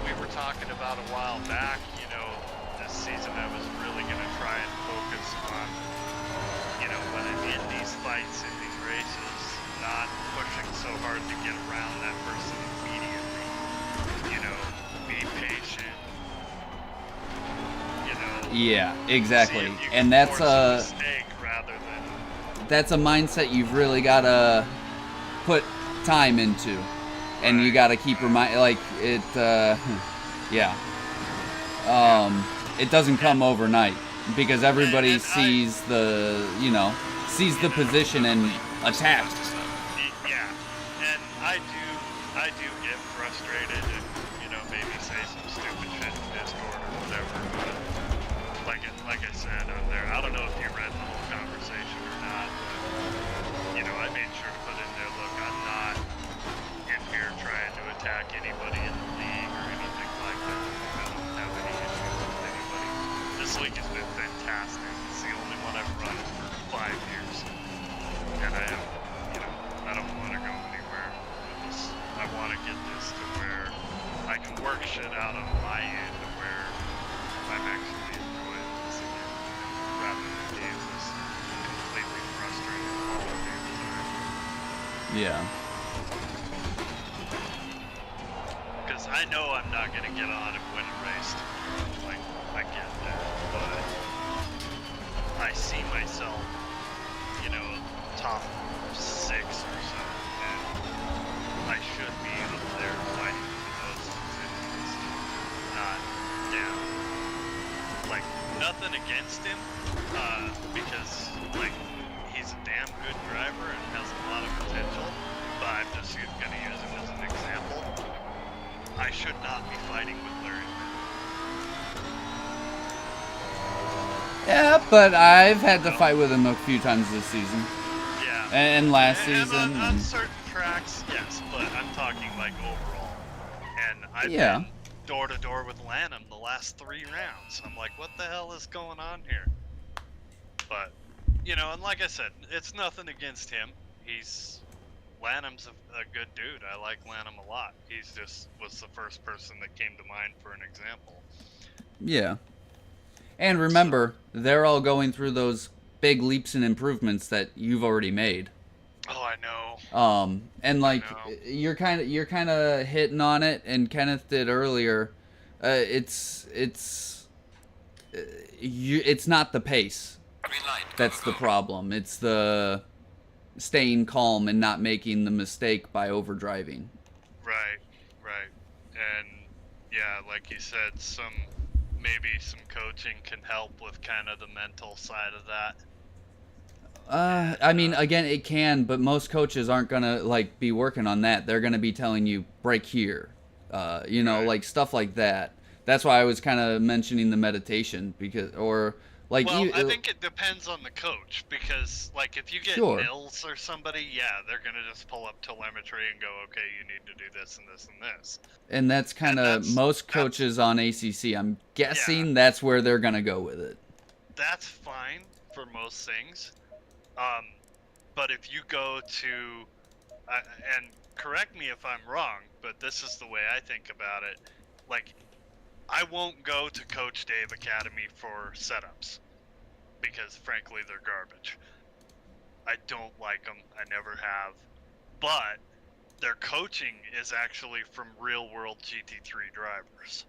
we were talking about a while back, you know, this season I was really gonna try and focus on, you know, when I'm in these fights in these races, not pushing so hard to get around that person immediately. You know, be patient. You know, Yeah, see exactly. if you And can force a mistake rather than that's a mindset you've really got to put time into, and you got to keep like it. Yeah. It doesn't come overnight because everybody and sees the sees the position and attack. yeah, and I do get frustrated and, you know, maybe say some stupid shit in Discord or whatever, but like I said on there, I don't know if you read the whole conversation or not, but, you know, I made sure to put in there, look, I'm not in here trying to attack anybody in the league or anything like that. I don't have any issues with anybody. This league has been fantastic. It's the only one I've run for 5 years. And I have, you know, I don't want to go anywhere with this. I want to get this to where I can work shit out on my end to where I'm actually enjoying this again, rather than being this completely frustrated all the damn time. Yeah. Because I know I'm not going to get on and win a race tomorrow. Like, I get that. But I see myself, you know, top 6 or so, and I should be up there fighting for those positions, not down. Like, nothing against him, because, like, he's a damn good driver and has a lot of potential, but I'm just going to use him as an example. I should not be fighting with Larry. Yeah, but I've had to fight with him a few times this season. Yeah. And last And season. on certain tracks, yes, but I'm talking like overall. And I've Yeah. been door to door with Lanham the last 3 rounds. I'm like, what the hell is going on here? But, you know, and like I said, it's nothing against him. Lanham's a good dude. I like Lanham a lot. He's just was the first person that came to mind for an example. Yeah. And remember, they're all going through those big leaps and improvements that you've already made. Oh, I know. And like you're kind of hitting on it, and Kenneth did earlier. It's not the pace that's the problem. It's the staying calm and not making the mistake by overdriving. Right. And yeah, like you said, maybe some coaching can help with kind of the mental side of that. I mean, again, it can, but most coaches aren't gonna like be working on that. They're gonna be telling you break here, you know, like stuff like that. That's why I was kind of mentioning the meditation I think it depends on the coach, because like if you get Nils or somebody, yeah, they're gonna just pull up telemetry and go, okay, you need to do this and this and this. And that's kind of most coaches on ACC. I'm guessing that's where they're gonna go with it. That's fine for most things. But if you go to, and correct me if I'm wrong, but this is the way I think about it. Like, I won't go to Coach Dave Academy for setups because, frankly, they're garbage. I don't like them. I never have. But their coaching is actually from real-world GT3 drivers.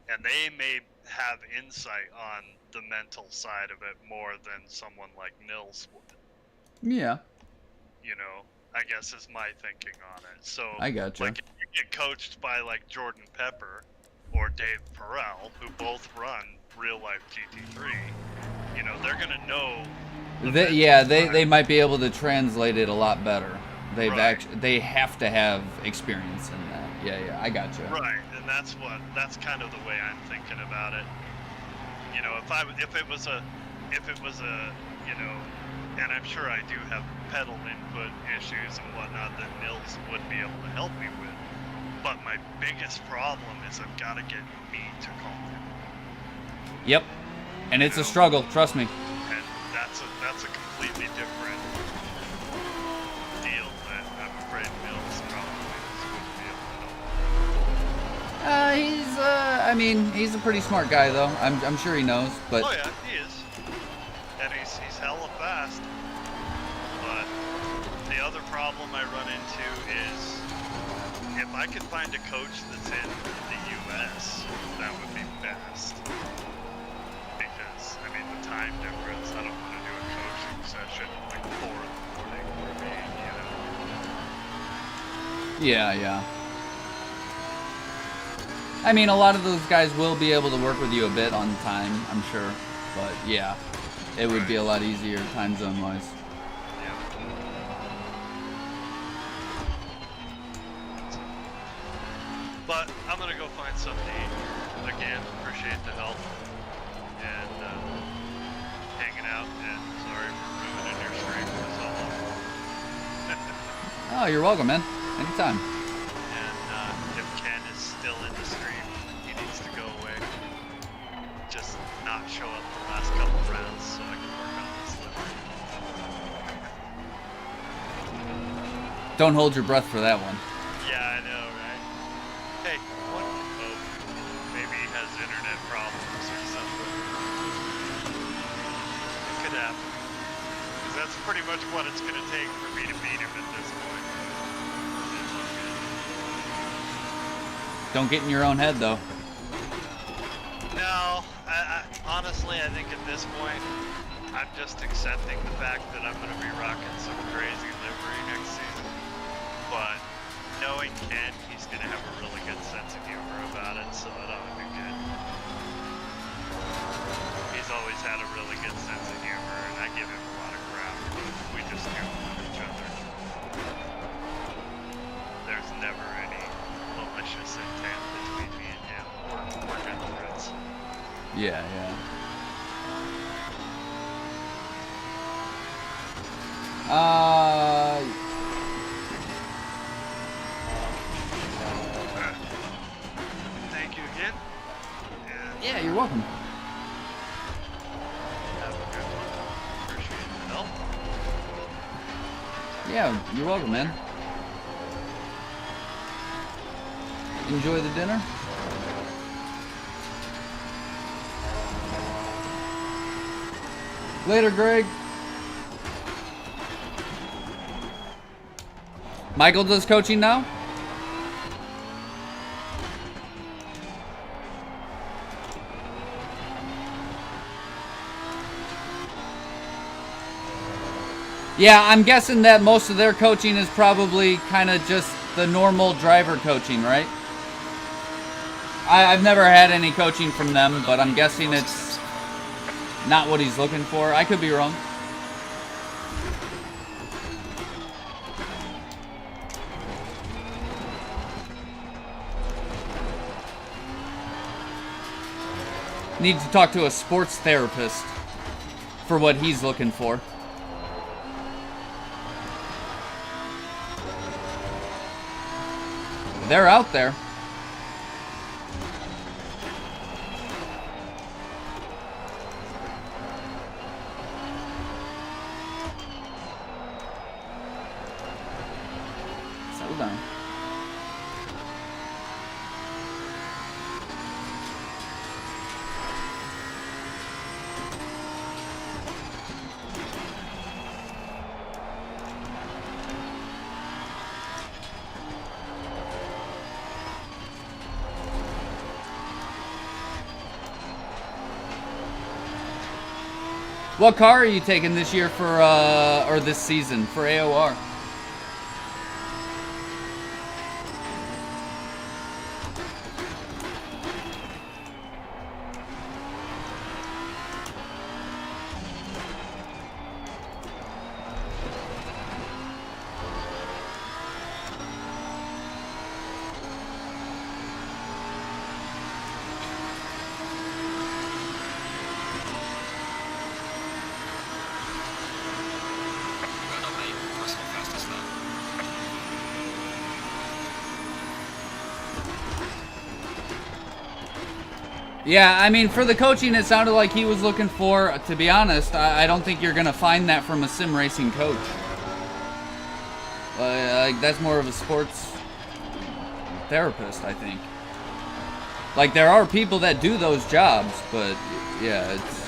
And they may have insight on the mental side of it more than someone like Nils would. Yeah. You know, I guess is my thinking on it. So, I gotcha. Like, if you get coached by, like, Jordan Pepper or Dave Perel, who both run real-life GT3, you know, they're going to know. They might be able to translate it a lot better. They have to have experience in that. Yeah, I gotcha. Right, and that's kind of the way I'm thinking about it. You know, if it was a, you know, and I'm sure I do have pedal input issues and whatnot that Nils would be able to help me with. But my biggest problem is I've got to get me to calm down. Yep, and it's a struggle. Trust me. And that's a completely different deal that I'm afraid Nils probably wouldn't be able to help. I mean, he's a pretty smart guy, though. I'm sure he knows, but... Oh yeah, he is. And he's hella fast. But the other problem I run into is if I could find a coach that's in the US, that would be best. Because, I mean, the time difference, I don't want to do a coaching session like 4 in the morning for me, you know? Yeah, yeah. I mean, a lot of those guys will be able to work with you a bit on time, I'm sure. But, yeah, it would be a lot easier time zone-wise. But I'm gonna go find something to eat. Again, appreciate the help and hanging out. And sorry for ruining your stream for so long. Oh, you're welcome, man. Anytime. And if Ken is still in the stream, he needs to go away. Just not show up the last couple rounds so I can work on this livery. Don't hold your breath for that one. Yeah, I know, right? Hey, what? Oh, maybe he has internet problems or something. It could happen. Because that's pretty much what it's going to take for me to beat him at this point. Don't get in your own head, though. No, honestly, I think at this point, I'm just accepting the fact that I'm going to be rocking some crazy livery next season. But knowing Ken, he's going to have a really good sense of humor about it, so that ought to be good. He's always had a really good sense of humor, and I give him a lot of crap. We just goof on each other. There's never any malicious intent between me and him. We're good friends. Yeah, yeah. Thank you again. And Yeah, you're welcome. have a good one. Appreciate the help. Yeah, you're welcome, man. Enjoy the dinner. Later, Greg. Michael does coaching now? Yeah, I'm guessing that most of their coaching is probably kind of just the normal driver coaching, right? I've never had any coaching from them, but I'm guessing it's not what he's looking for. I could be wrong. Need to talk to a sports therapist for what he's looking for. They're out there. Settle down. What car are you taking this year for, or this season for AOR? Got on my personal fastest lap. Yeah, I mean, for the coaching, it sounded like he was looking for, to be honest, I don't think you're going to find that from a sim racing coach. Like, that's more of a sports therapist, I think. Like, there are people that do those jobs, but yeah, it's...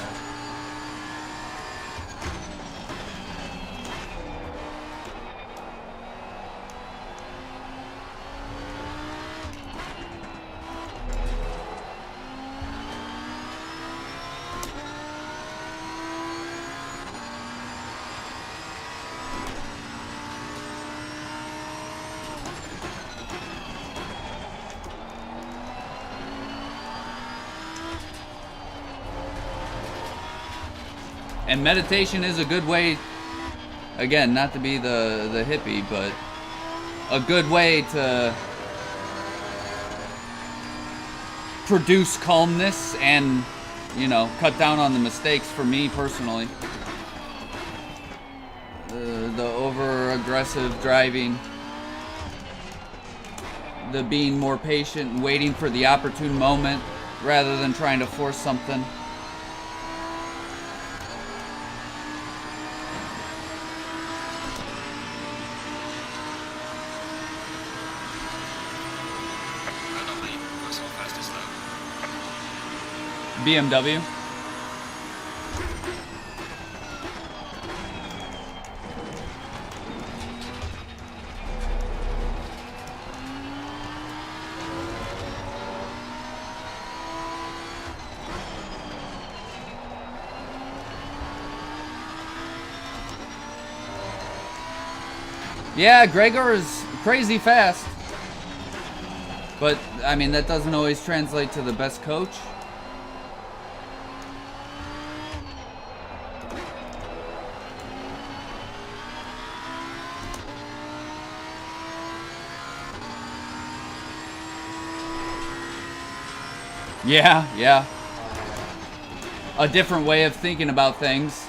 And meditation is a good way, again, not to be the hippie, but a good way to produce calmness and, you know, cut down on the mistakes for me personally. The over-aggressive driving, the being more patient and waiting for the opportune moment rather than trying to force something. BMW. Yeah, Gregor is crazy fast. But, I mean, that doesn't always translate to the best coach. Yeah. A different way of thinking about things.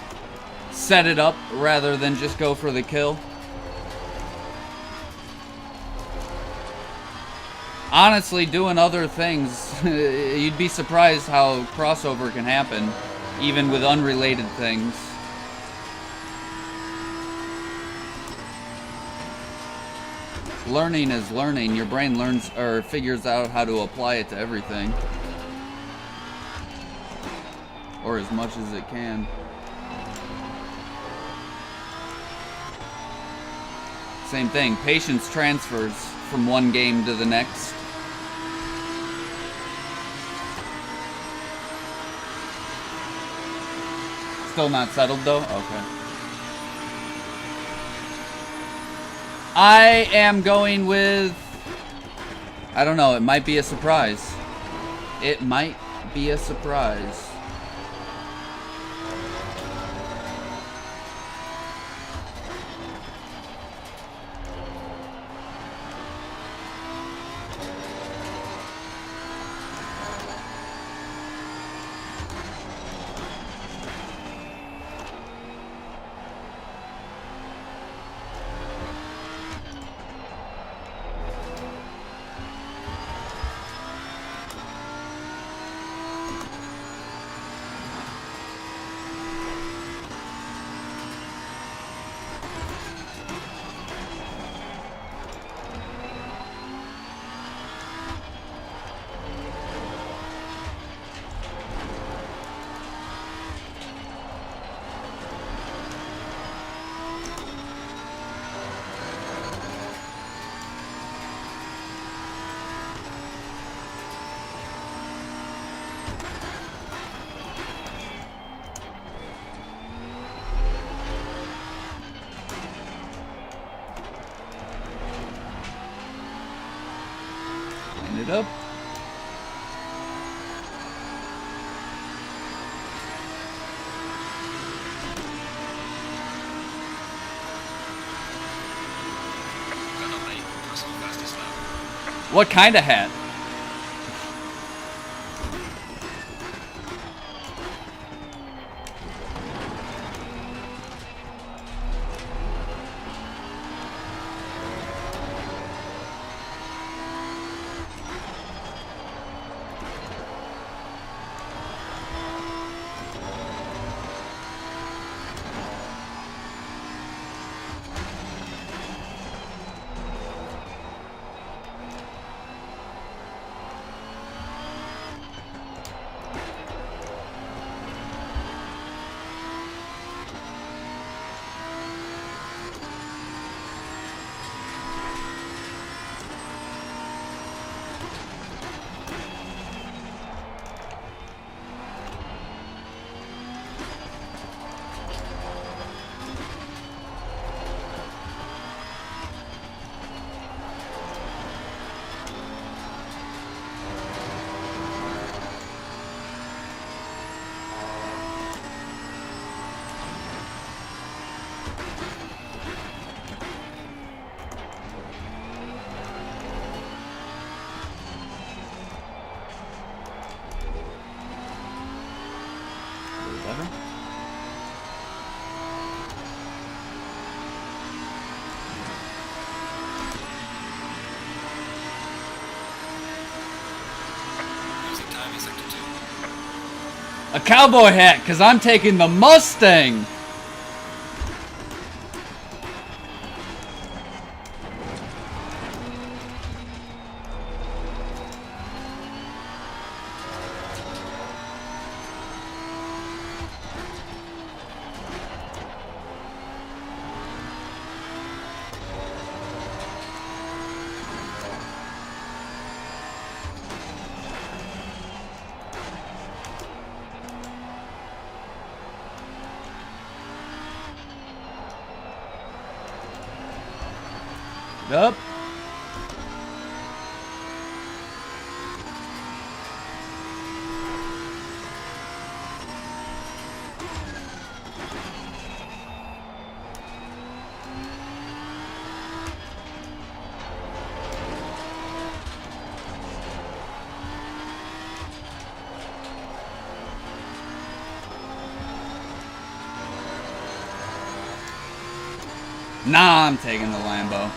Set it up rather than just go for the kill. Honestly, doing other things, you'd be surprised how crossover can happen, even with unrelated things. Learning is learning. Your brain learns or figures out how to apply it to everything. Or as much as it can. Same thing. Patience transfers from one game to the next. Still not settled though? Okay. I am going with... I don't know. It might be a surprise. It might be a surprise. Line it up. What kind of hat? A cowboy hat, because I'm taking the Mustang. Yup. Nah, I'm taking the Lambo.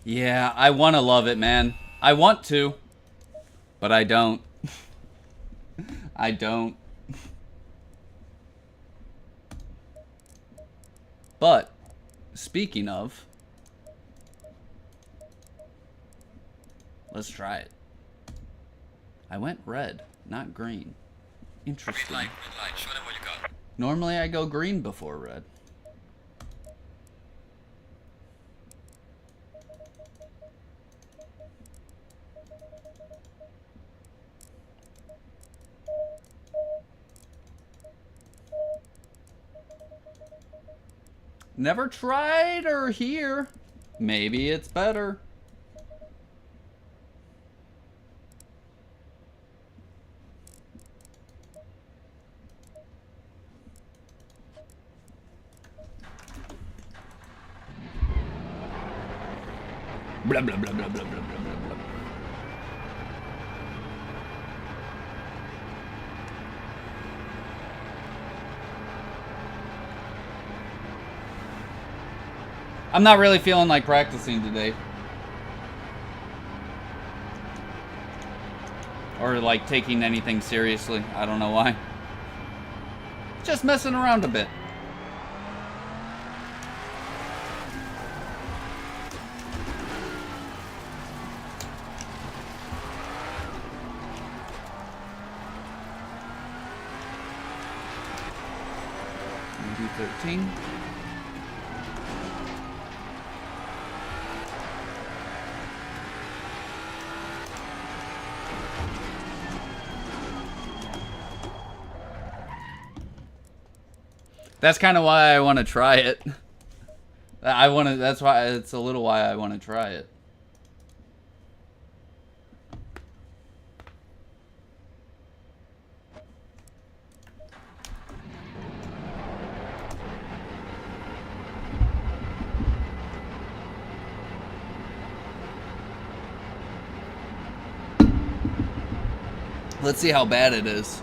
Yeah, I want to love it, man. I want to, but I don't. I don't. But, speaking of, let's try it. I went red, not green. Interesting. Green light, show them what you got. Normally I go green before red. Never tried or here. Maybe it's better. Blah, blah, blah, blah, blah, blah, blah, blah, blah. I'm not really feeling like practicing today. Or like taking anything seriously. I don't know why. Just messing around a bit. Maybe 13. That's kind of why I want to try it. That's why it's a little why I want to try it. Let's see how bad it is.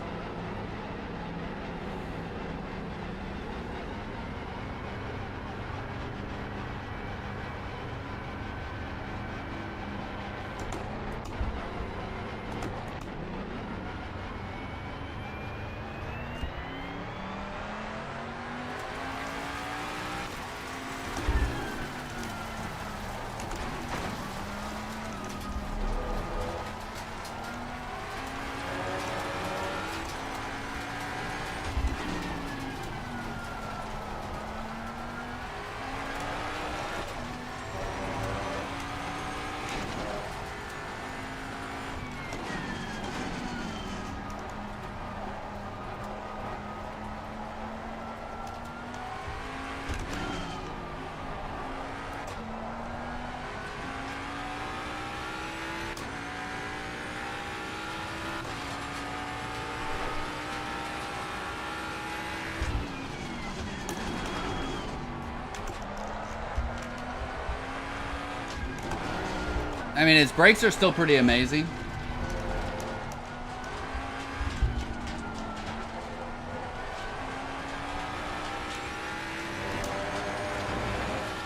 I mean, its brakes are still pretty amazing.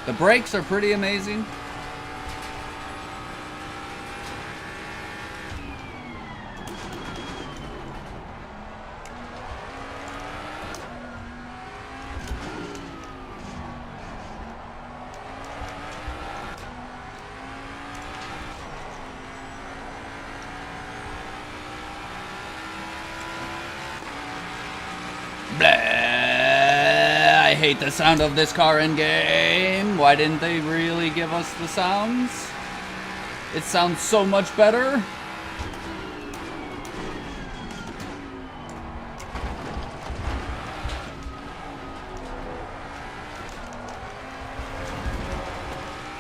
The brakes are pretty amazing. Blah. I hate the sound of this car in game. Why didn't they really give us the sounds? It sounds so much better.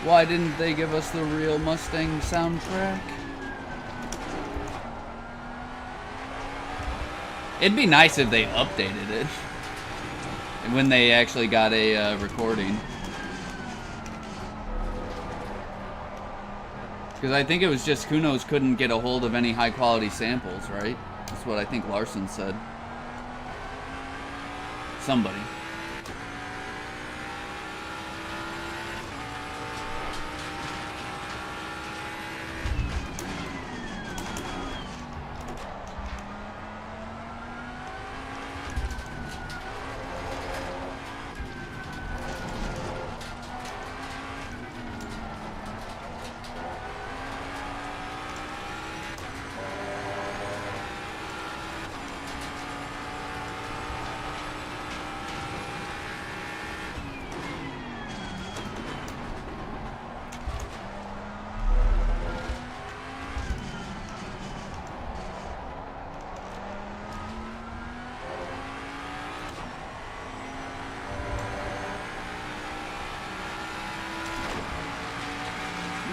Why didn't they give us the real Mustang soundtrack? It'd be nice if they updated it when they actually got a recording. Because I think it was just Kunos couldn't get a hold of any high quality samples, right? That's what I think Larson said. Somebody.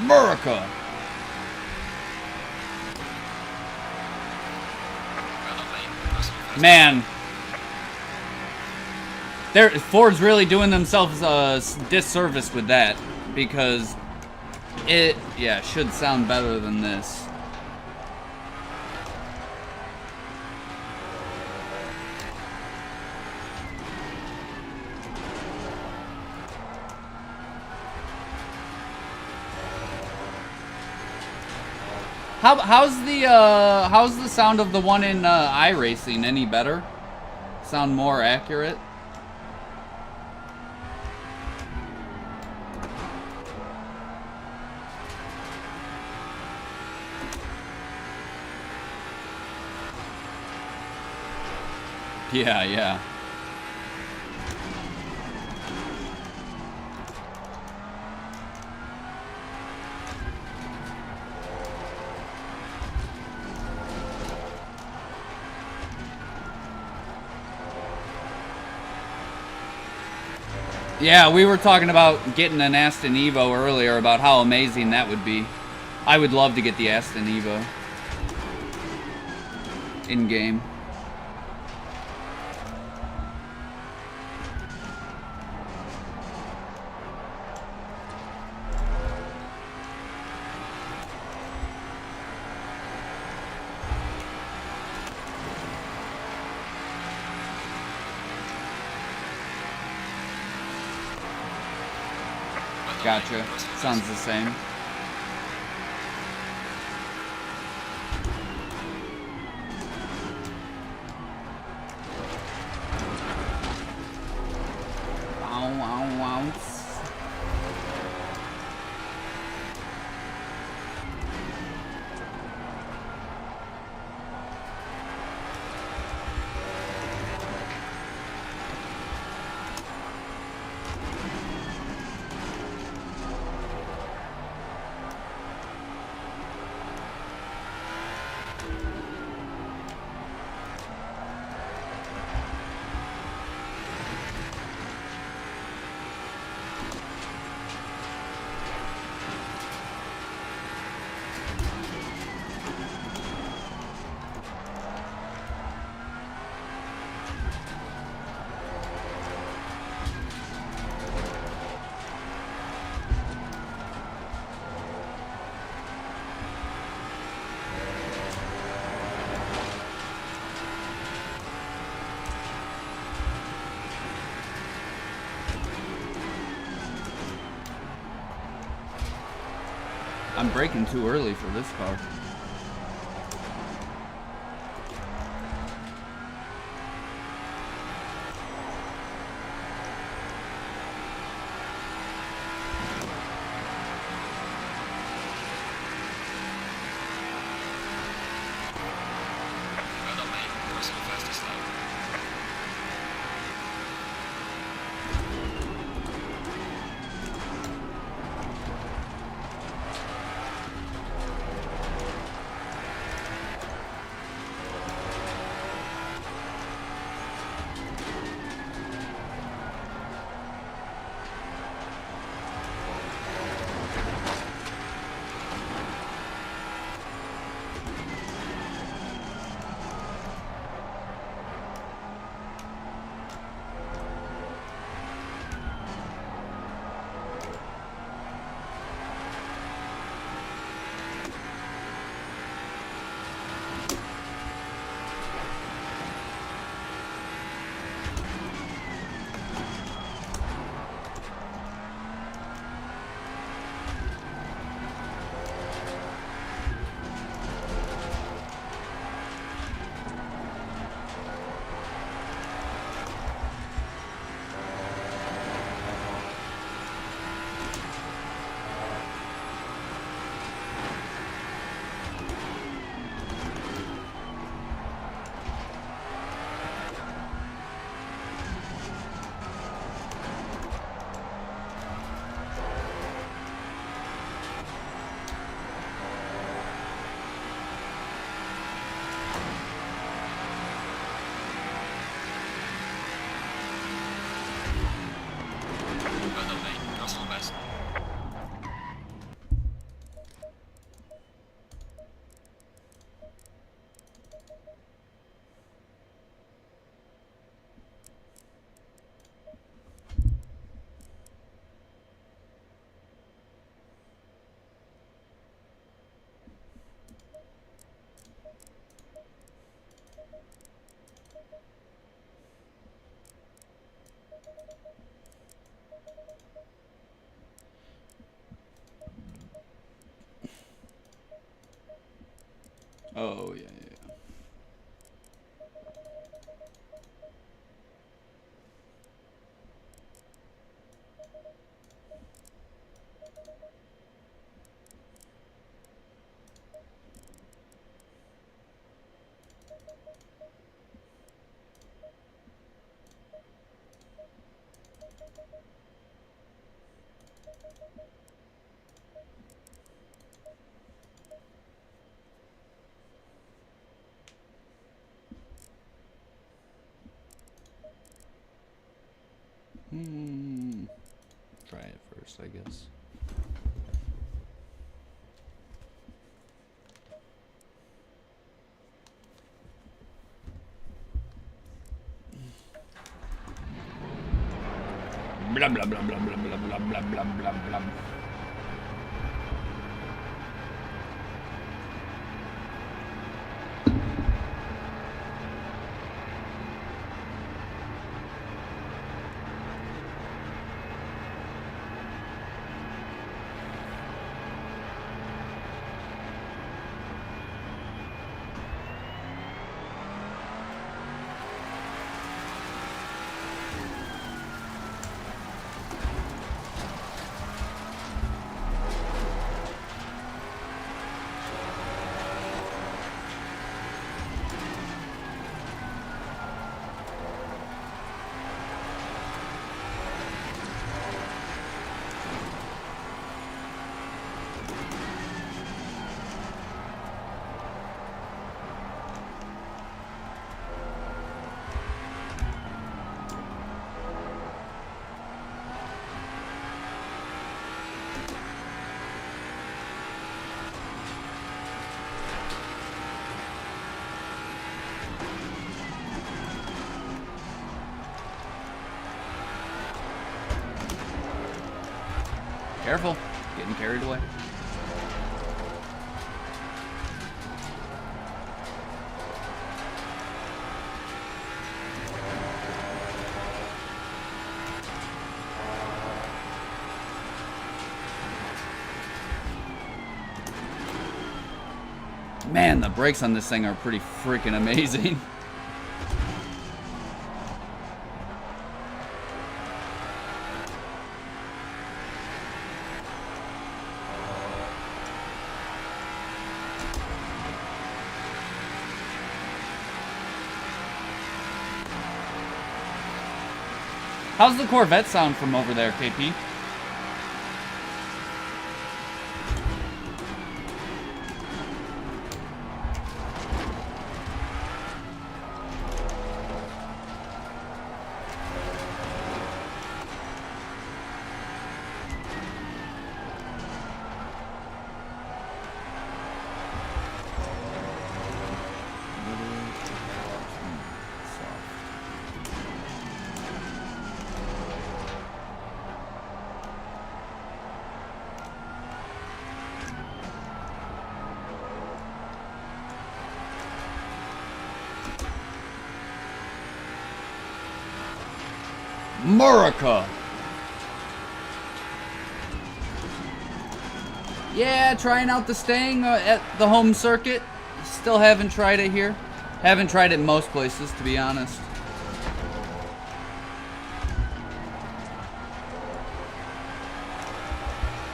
America. Man, Ford's really doing themselves a disservice with that, because it, yeah, should sound better than this. How's the sound of the one in iRacing? Any better? Sound more accurate? Yeah, yeah. Yeah, we were talking about getting an Aston Evo earlier, about how amazing that would be. I would love to get the Aston Evo in-game. Gotcha. Sounds the same. Wow, wow, wow. I'm braking too early for this car. Well done, mate. What's your fastest lap? Well done, mate. Personal best. Oh, yeah, yeah. Try it first, I guess. Blah blah blah blah blah blah blah blah blah blah blah. Careful, getting carried away. Man, the brakes on this thing are pretty freaking amazing. How's the Corvette sound from over there, KP? America. Yeah, trying out the Stang at the home circuit. Still haven't tried it here. Haven't tried it in most places, to be honest.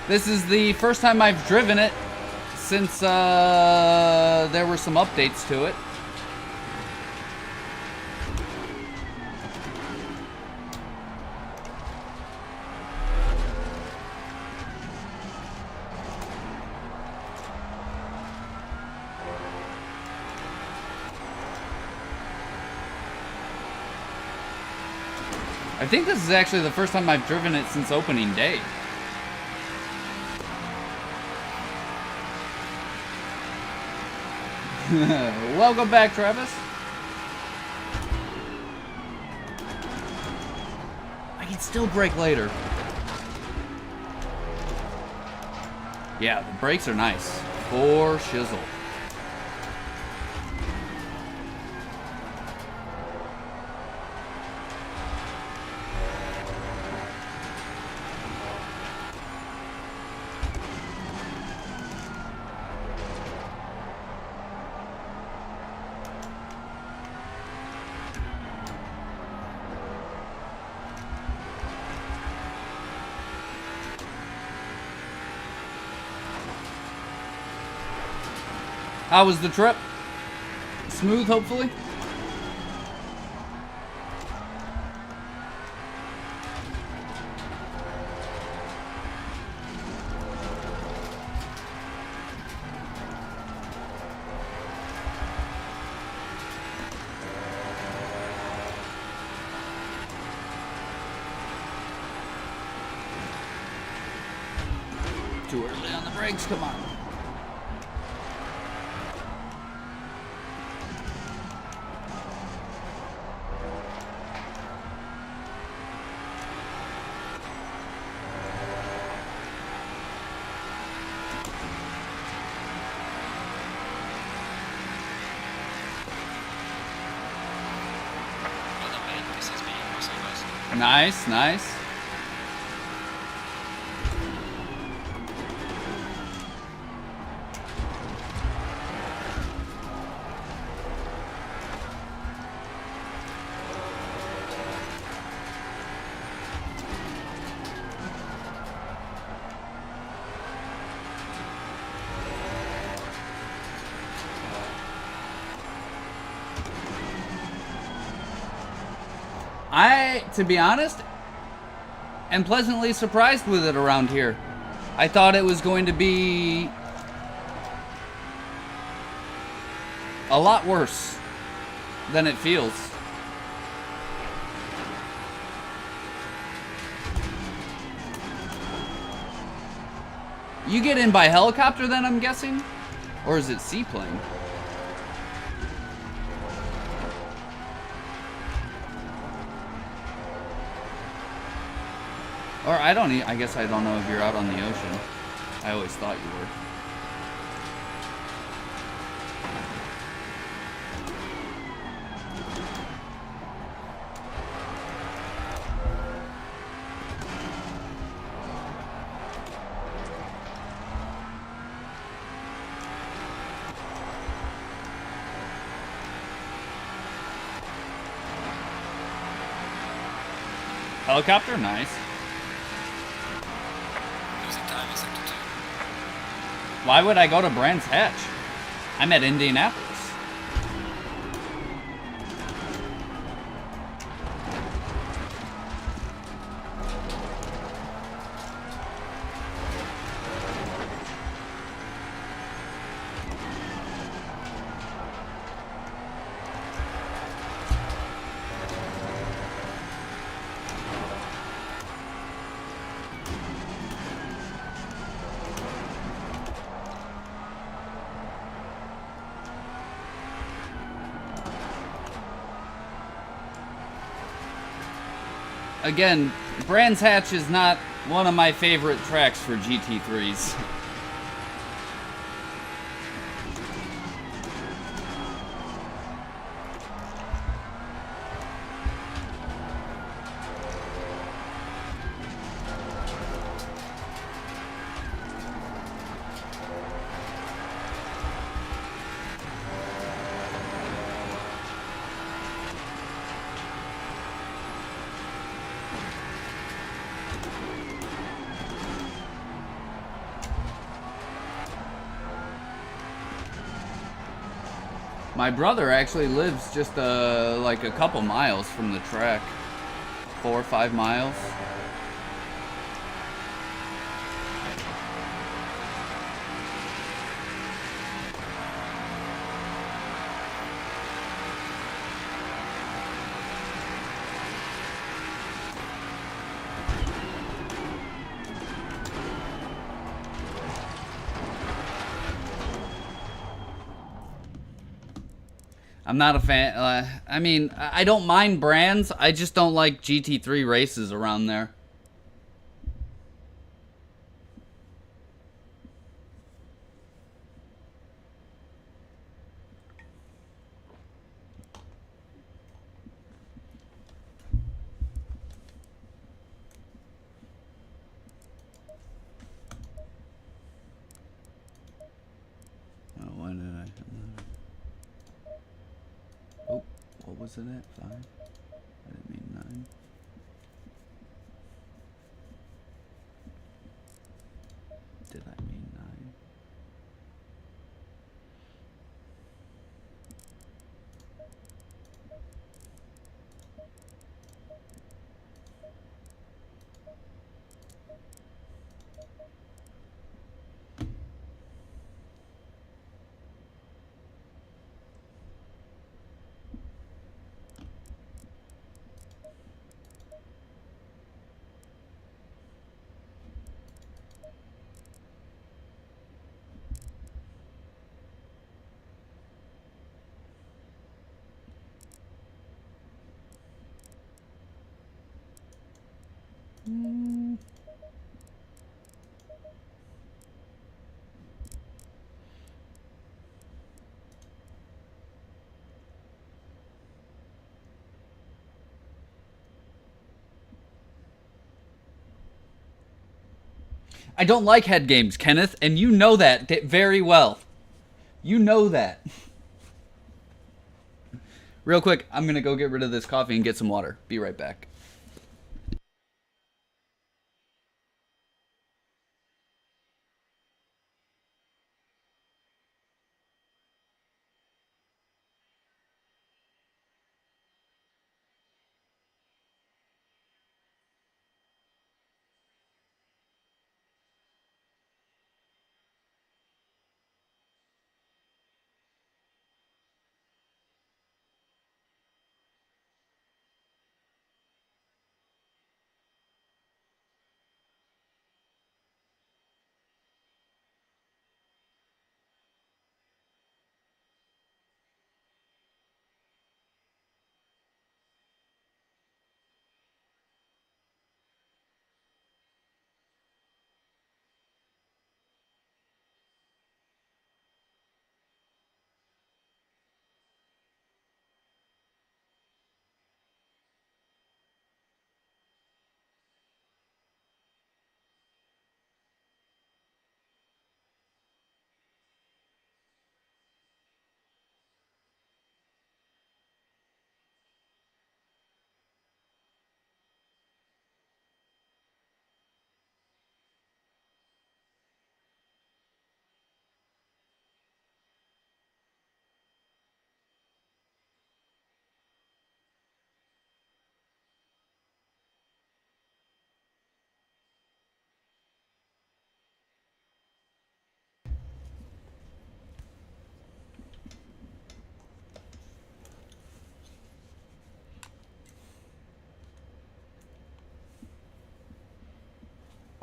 This is the first time I've driven it since there were some updates to it. I think this is actually the first time I've driven it since opening day. Welcome back, Travis. I can still brake later. Yeah, the brakes are nice. For shizzle. How was the trip? Smooth, hopefully? Too early on the brakes, come on. Nice, nice. To be honest, am pleasantly surprised with it around here. I thought it was going to be a lot worse than it feels. You get in by helicopter then, I'm guessing? Or is it seaplane? Or I guess I don't know if you're out on the ocean. I always thought you were. Helicopter, nice. Losing time in sector 2. Why would I go to Brands Hatch? I'm at Indianapolis. Again, Brands Hatch is not one of my favorite tracks for GT3s. My brother actually lives just like a couple miles from the track. 4 or 5 miles. I'm not a fan. I mean, I don't mind Brands. I just don't like GT3 races around there. Oh, why did I? Oh, what was it at? 5? I didn't mean 9. Did I mean 9? I don't like head games, Kenneth, and you know that very well. You know that. Real quick, I'm gonna go get rid of this coffee and get some water. Be right back.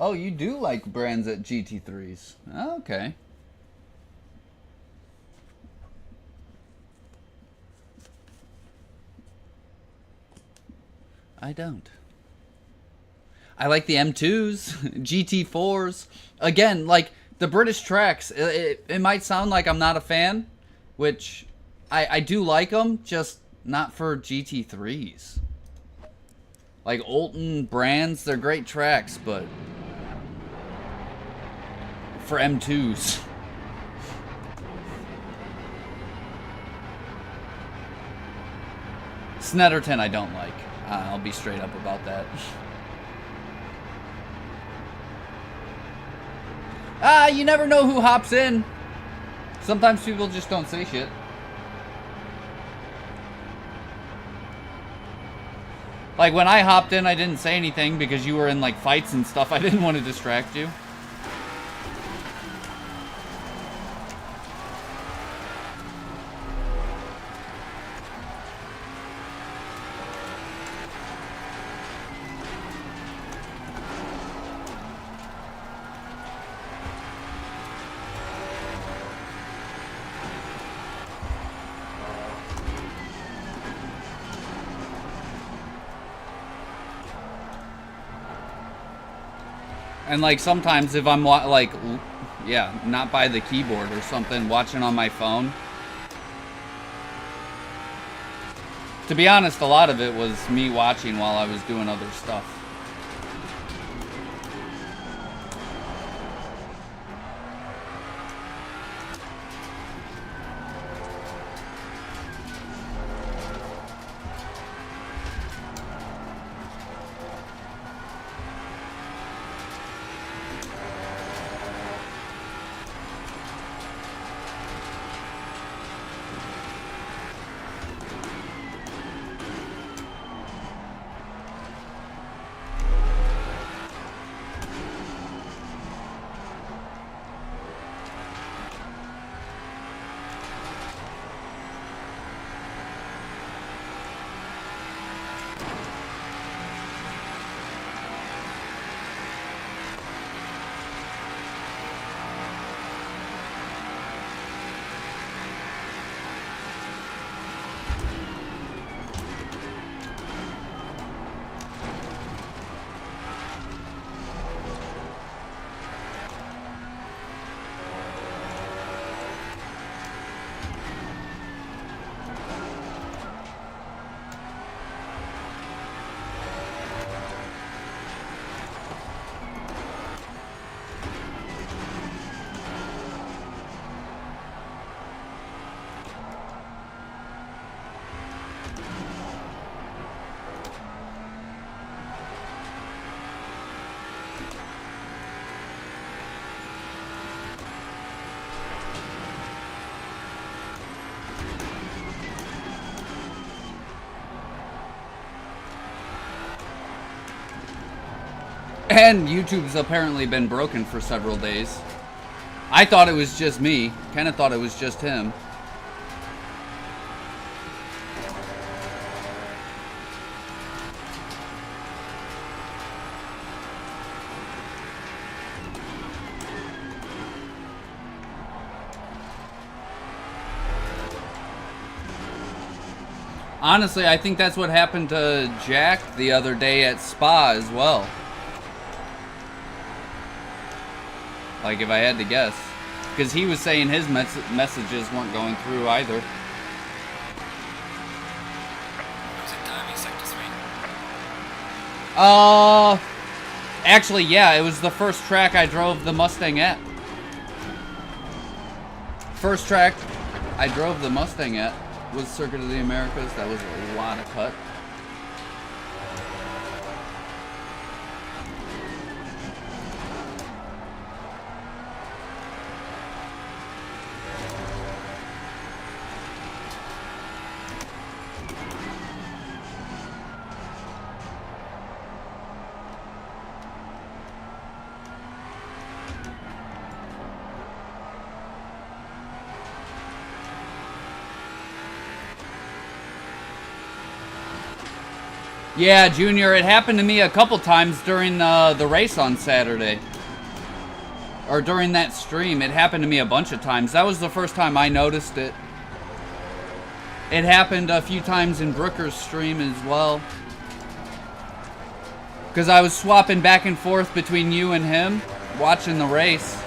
Oh, you do like brands at GT3s. Okay. I don't. I like the M2s, GT4s. Again, like the British tracks, it might sound like I'm not a fan, which I do like them, just not for GT3s. Like Olton brands, they're great tracks, but for M2s. Snetterton I don't like. I'll be straight up about that. You never know who hops in. Sometimes people just don't say shit. Like when I hopped in, I didn't say anything because you were in like fights and stuff. I didn't want to distract you. And like sometimes if I'm like, yeah, not by the keyboard or something, watching on my phone. To be honest, a lot of it was me watching while I was doing other stuff. And YouTube's apparently been broken for several days. I thought it was just me. Kind of thought it was just him. Honestly, I think that's what happened to Jack the other day at Spa as well. Like, if I had to guess. Because he was saying his messages weren't going through either. Was it time in Sector 3? Actually, yeah, it was the first track I drove the Mustang at. First track I drove the Mustang at was Circuit of the Americas. That was a lot of cut. Yeah, Junior, it happened to me a couple times during the race on Saturday. Or during that stream. It happened to me a bunch of times. That was the first time I noticed it. It happened a few times in Brooker's stream as well. Because I was swapping back and forth between you and him, watching the race.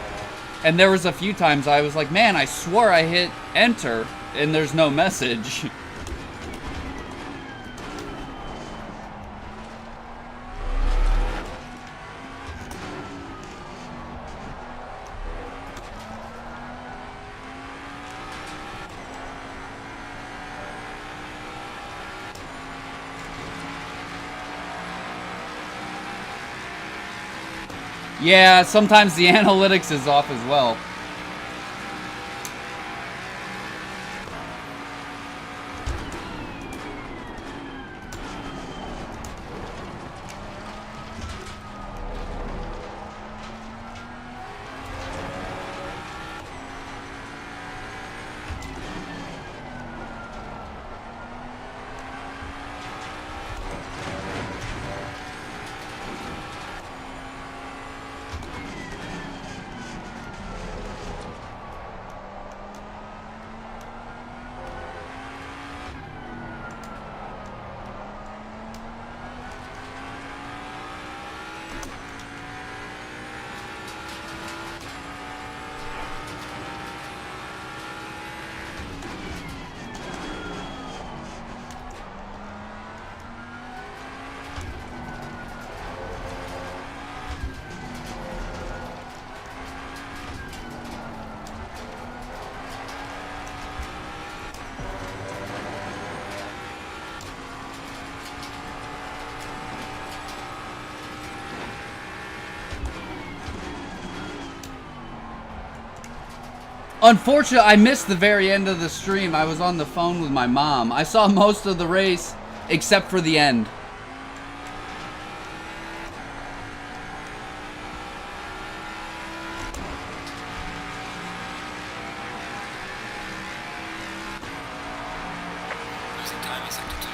And there was a few times I was like, man, I swore I hit enter, and there's no message. Yeah, sometimes the analytics is off as well. Unfortunately, I missed the very end of the stream. I was on the phone with my mom. I saw most of the race, except for the end. Losing time in sector 2.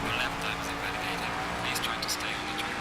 Your lap time is invalidated. Please try to stay on the track.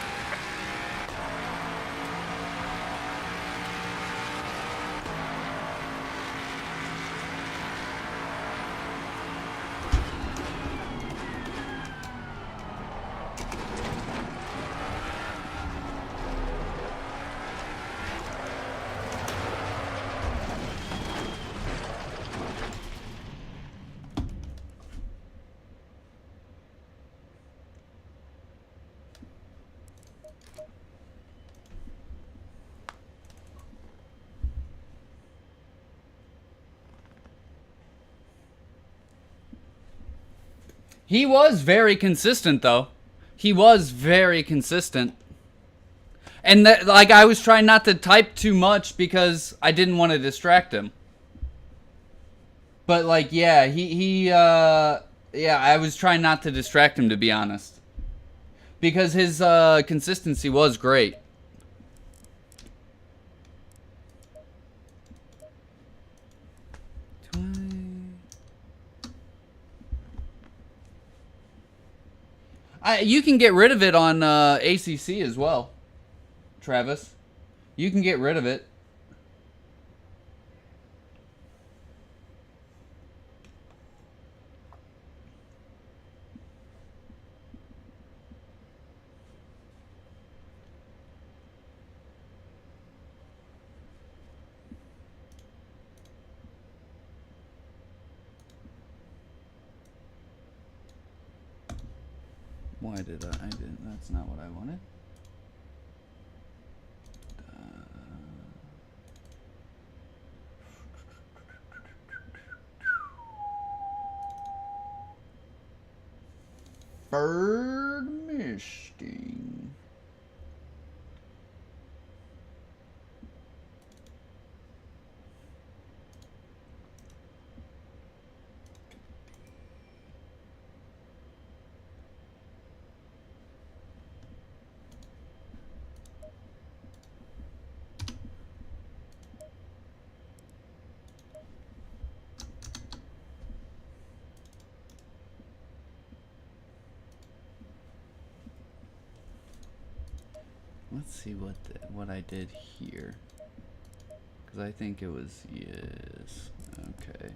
He was very consistent, though. He was very consistent. And that, like, I was trying not to type too much because I didn't want to distract him. But, like, yeah, yeah, I was trying not to distract him, to be honest. because his consistency was great. You can get rid of it on ACC as well, Travis. You can get rid of it. Why did I didn't. That's not what I wanted. Bird misting. Let's see what I did here, because I think it was yes. Okay.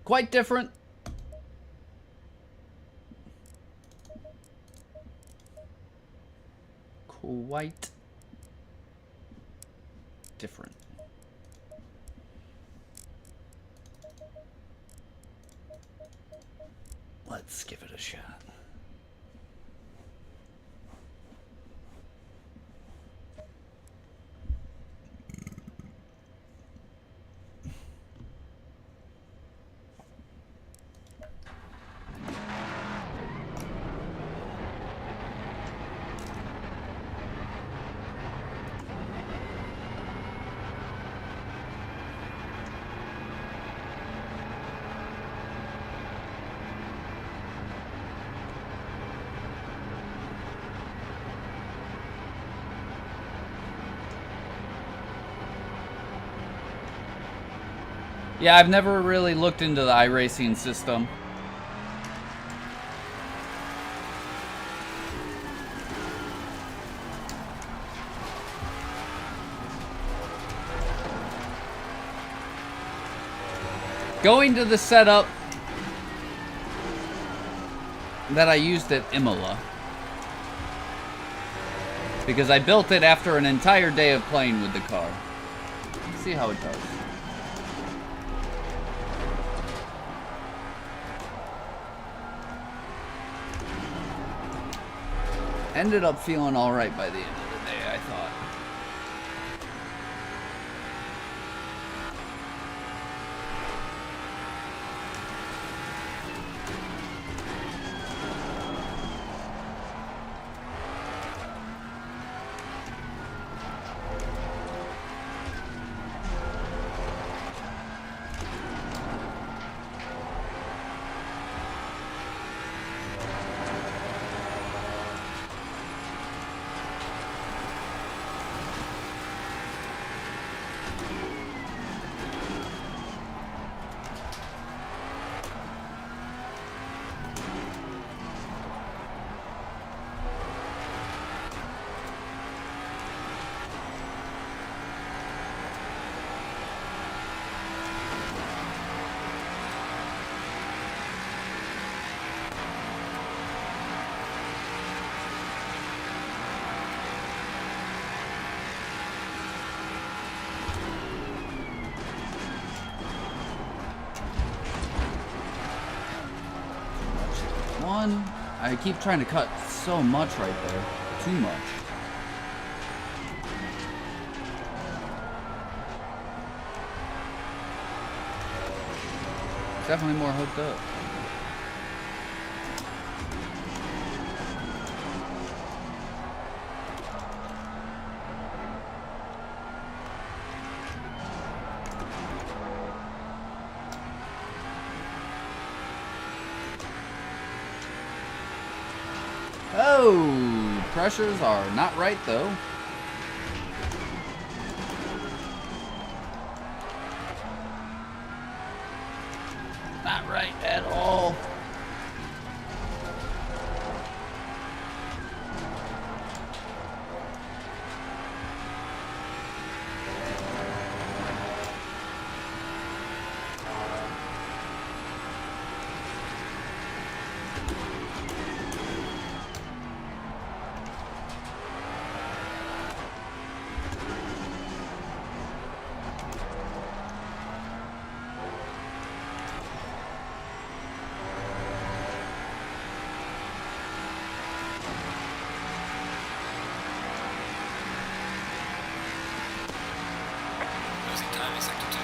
Quite different. Quite different. Let's give it a shot. Yeah, I've never really looked into the iRacing system. Going to the setup that I used at Imola, because I built it after an entire day of playing with the car. Let's see how it does. Ended up feeling alright by the end of the day, I thought. I keep trying to cut so much right there. Too much. Definitely more hooked up. Oh, pressures are not right though. Not right at all. Losing time in sector 2.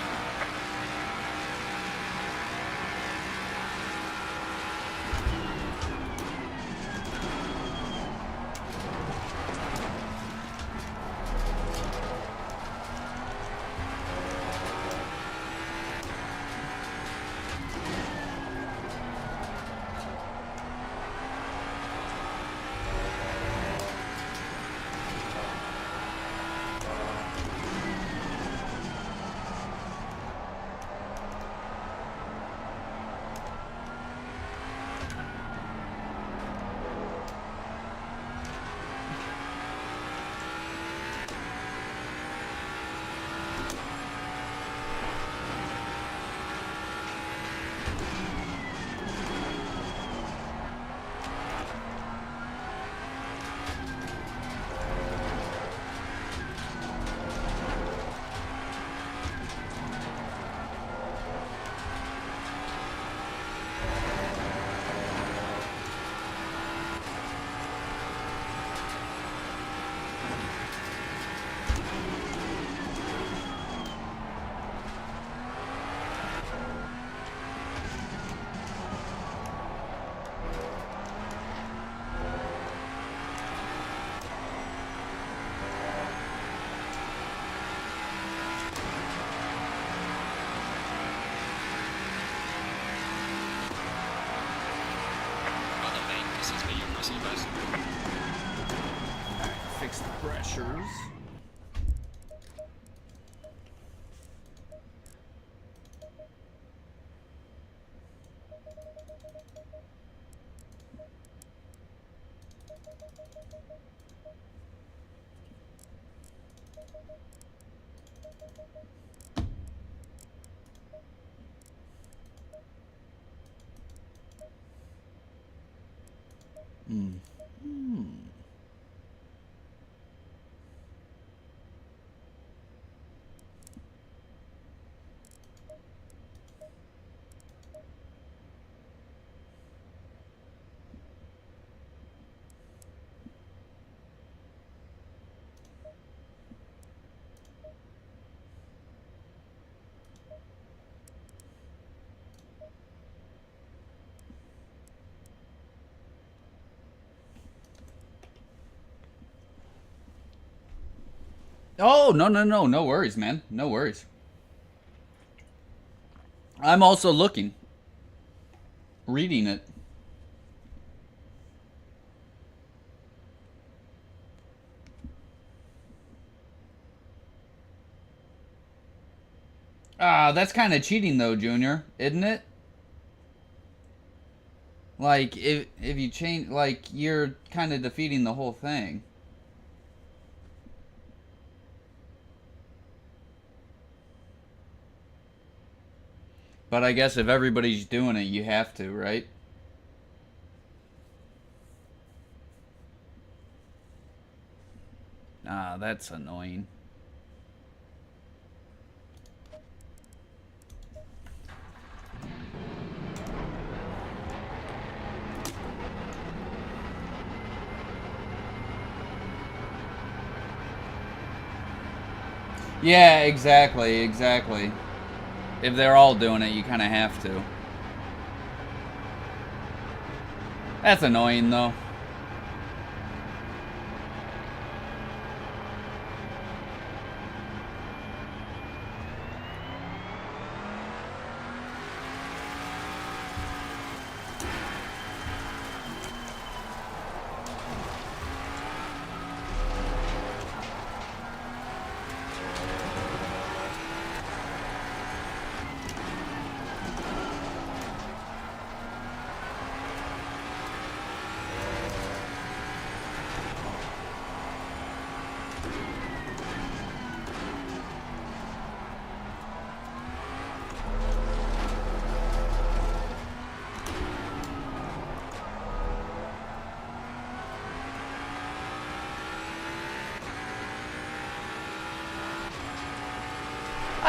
Other main, this is me, your personal best. Fix the pressures. Oh, no worries, man. No worries. I'm also looking. Reading it. Ah, that's kind of cheating though, Junior, isn't it? Like, if you change, like, you're kind of defeating the whole thing. But I guess if everybody's doing it, you have to, right? Ah, that's annoying. Yeah, exactly, exactly. If they're all doing it, you kind of have to. That's annoying, though.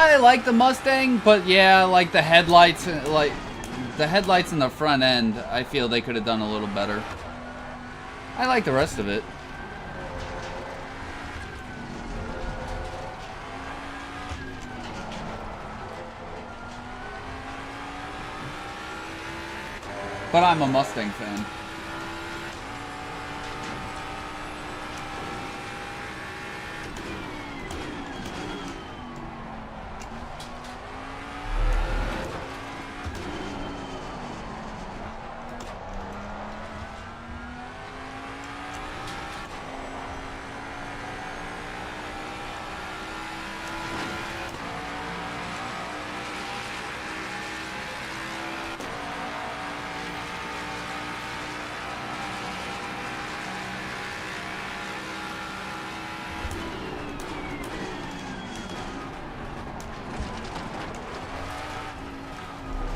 I like the Mustang, but yeah, like the headlights, like the headlights in the front end, I feel they could have done a little better. I like the rest of it. But I'm a Mustang fan.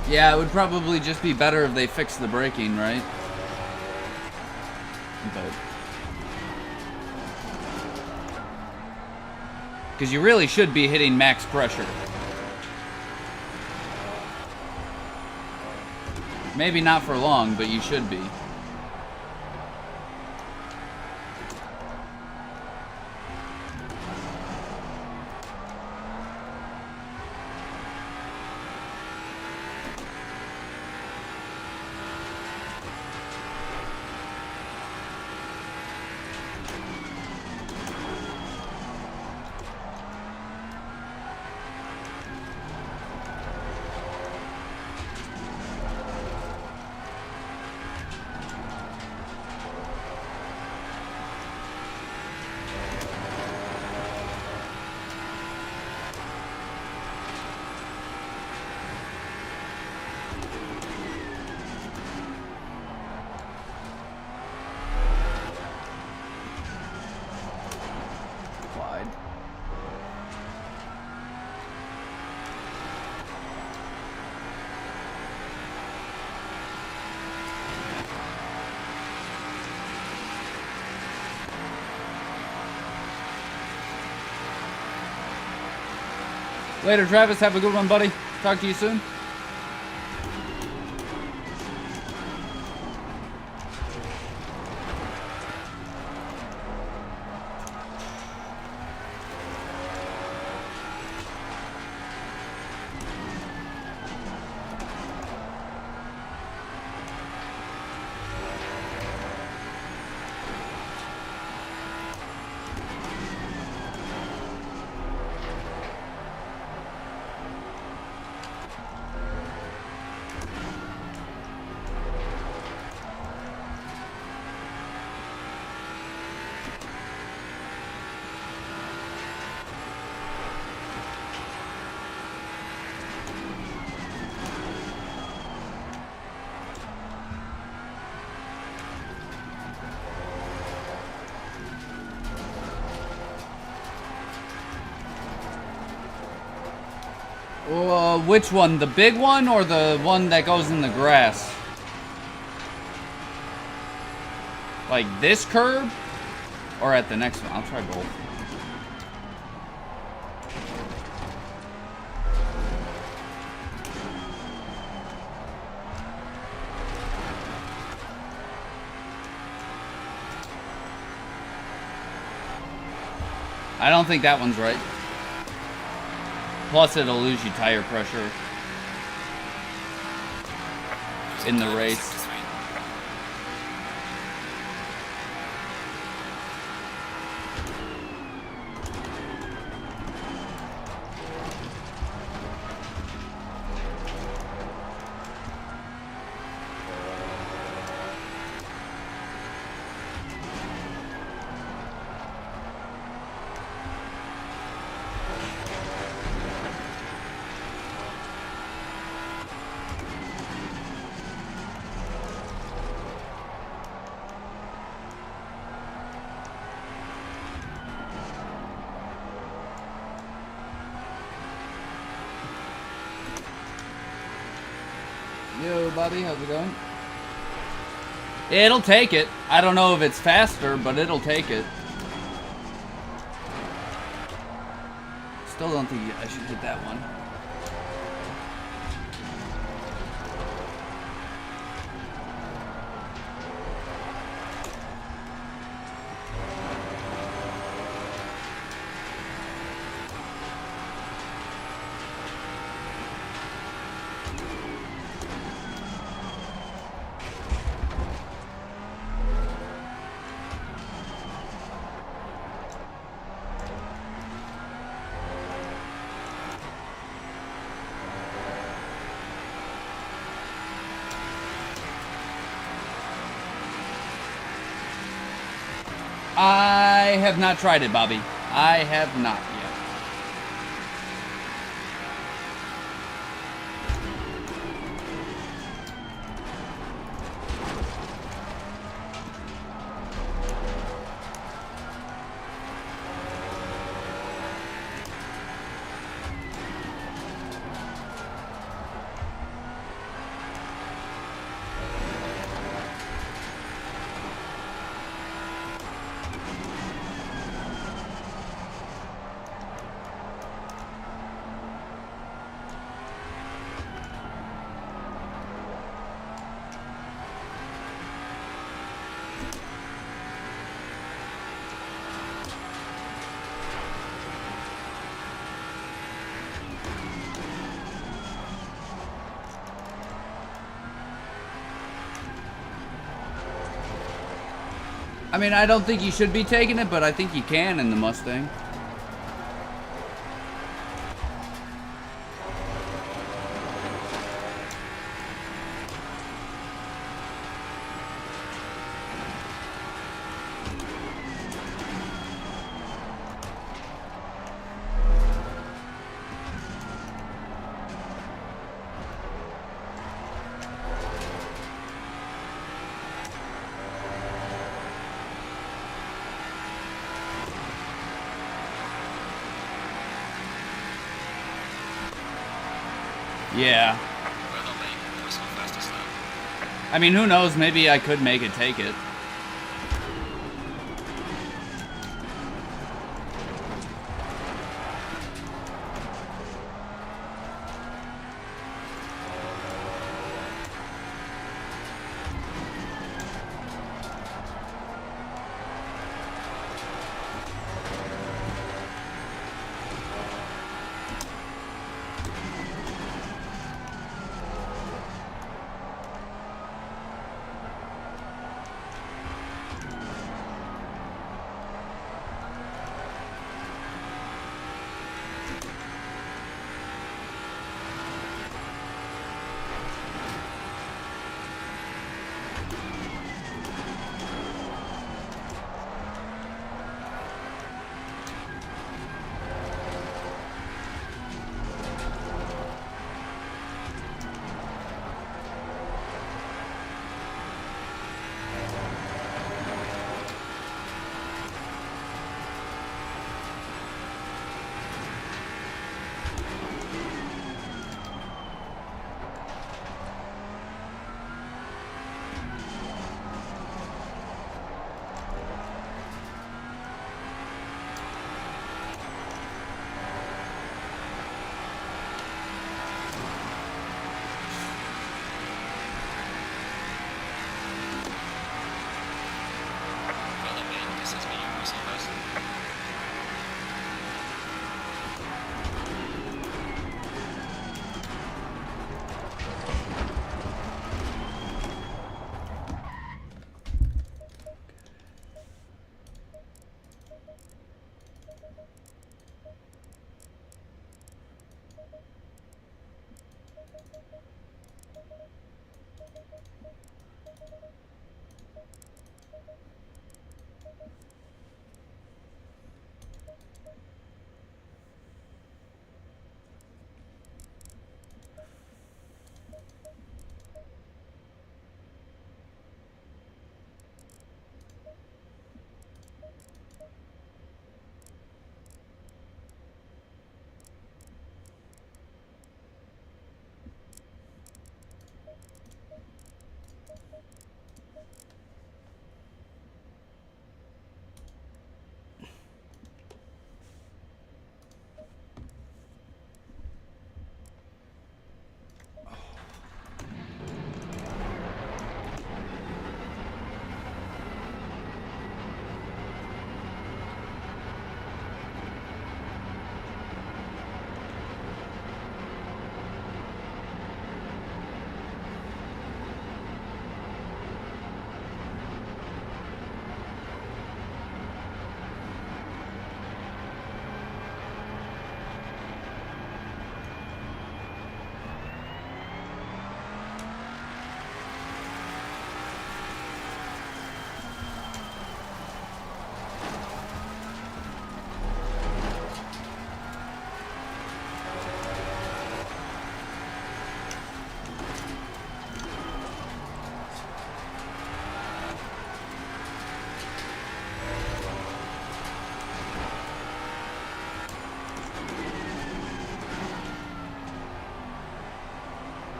Yeah, it would probably just be better if they fixed the braking, right? But because you really should be hitting max pressure. Maybe not for long, but you should be. Later, Travis. Have a good one, buddy. Talk to you soon. Which one? The big one or the one that goes in the grass? Like this curb? Or at the next one? I'll try both. I don't think that one's right. Plus, it'll lose you tire pressure in the race. Yo, buddy, how's it going? It'll take it. I don't know if it's faster, but it'll take it. Still don't think I should hit that one. I have not tried it, Bobby. I have not yet. I mean, I don't think you should be taking it, but I think you can in the Mustang. Yeah. Well, they'll make it. It was not fastest lap. I mean, who knows? Maybe I could make it take it.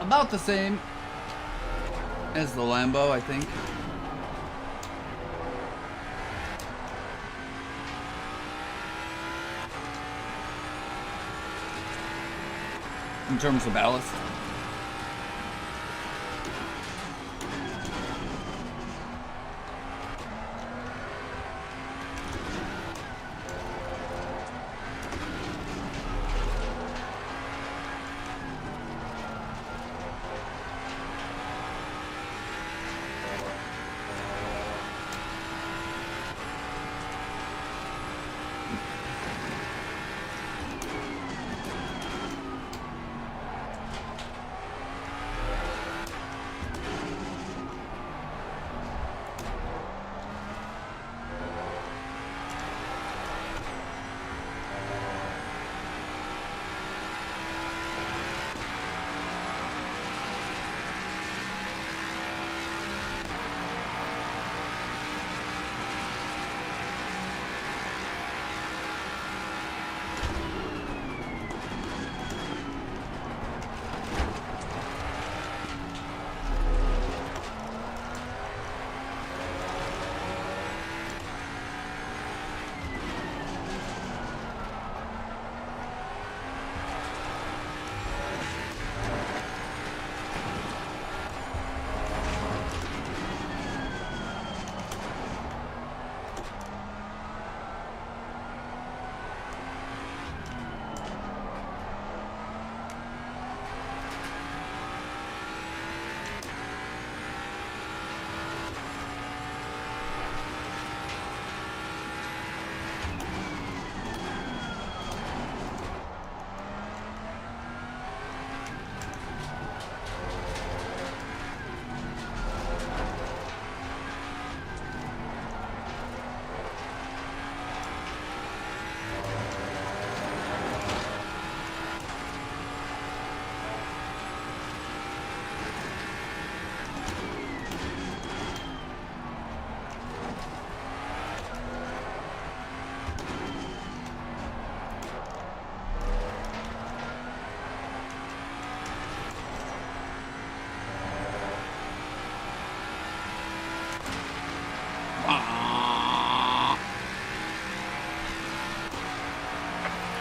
about the same as the Lambo, I think. In terms of ballast.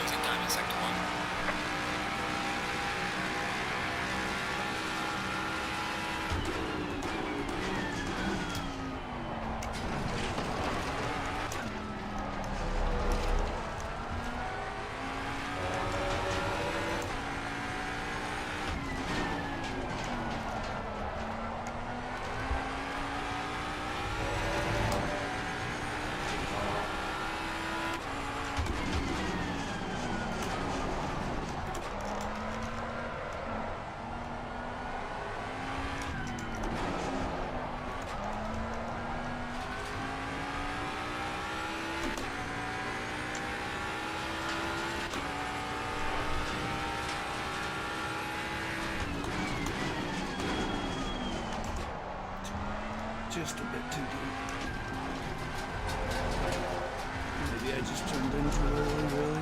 Losing time in sector 1. Just a bit too deep. Maybe I just turned in too early, really.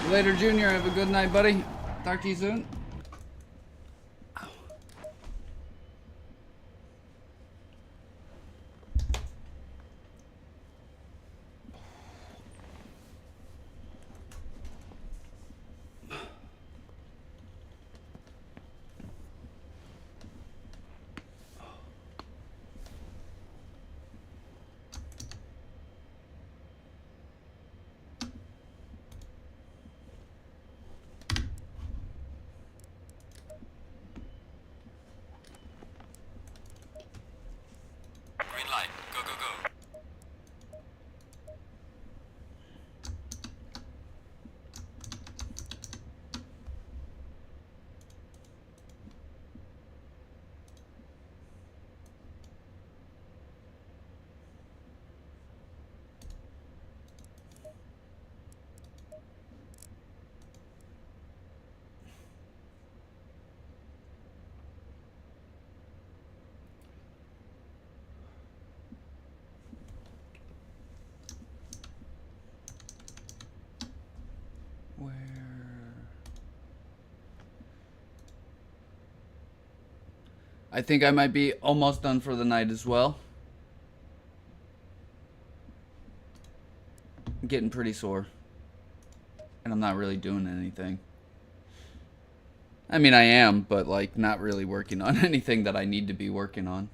Later, Junior. Have a good night, buddy. Talk to you soon. Green light. Go, go, go. Where? I think I might be almost done for the night as well. I'm getting pretty sore. And I'm not really doing anything. I mean, I am, but like not really working on anything that I need to be working on.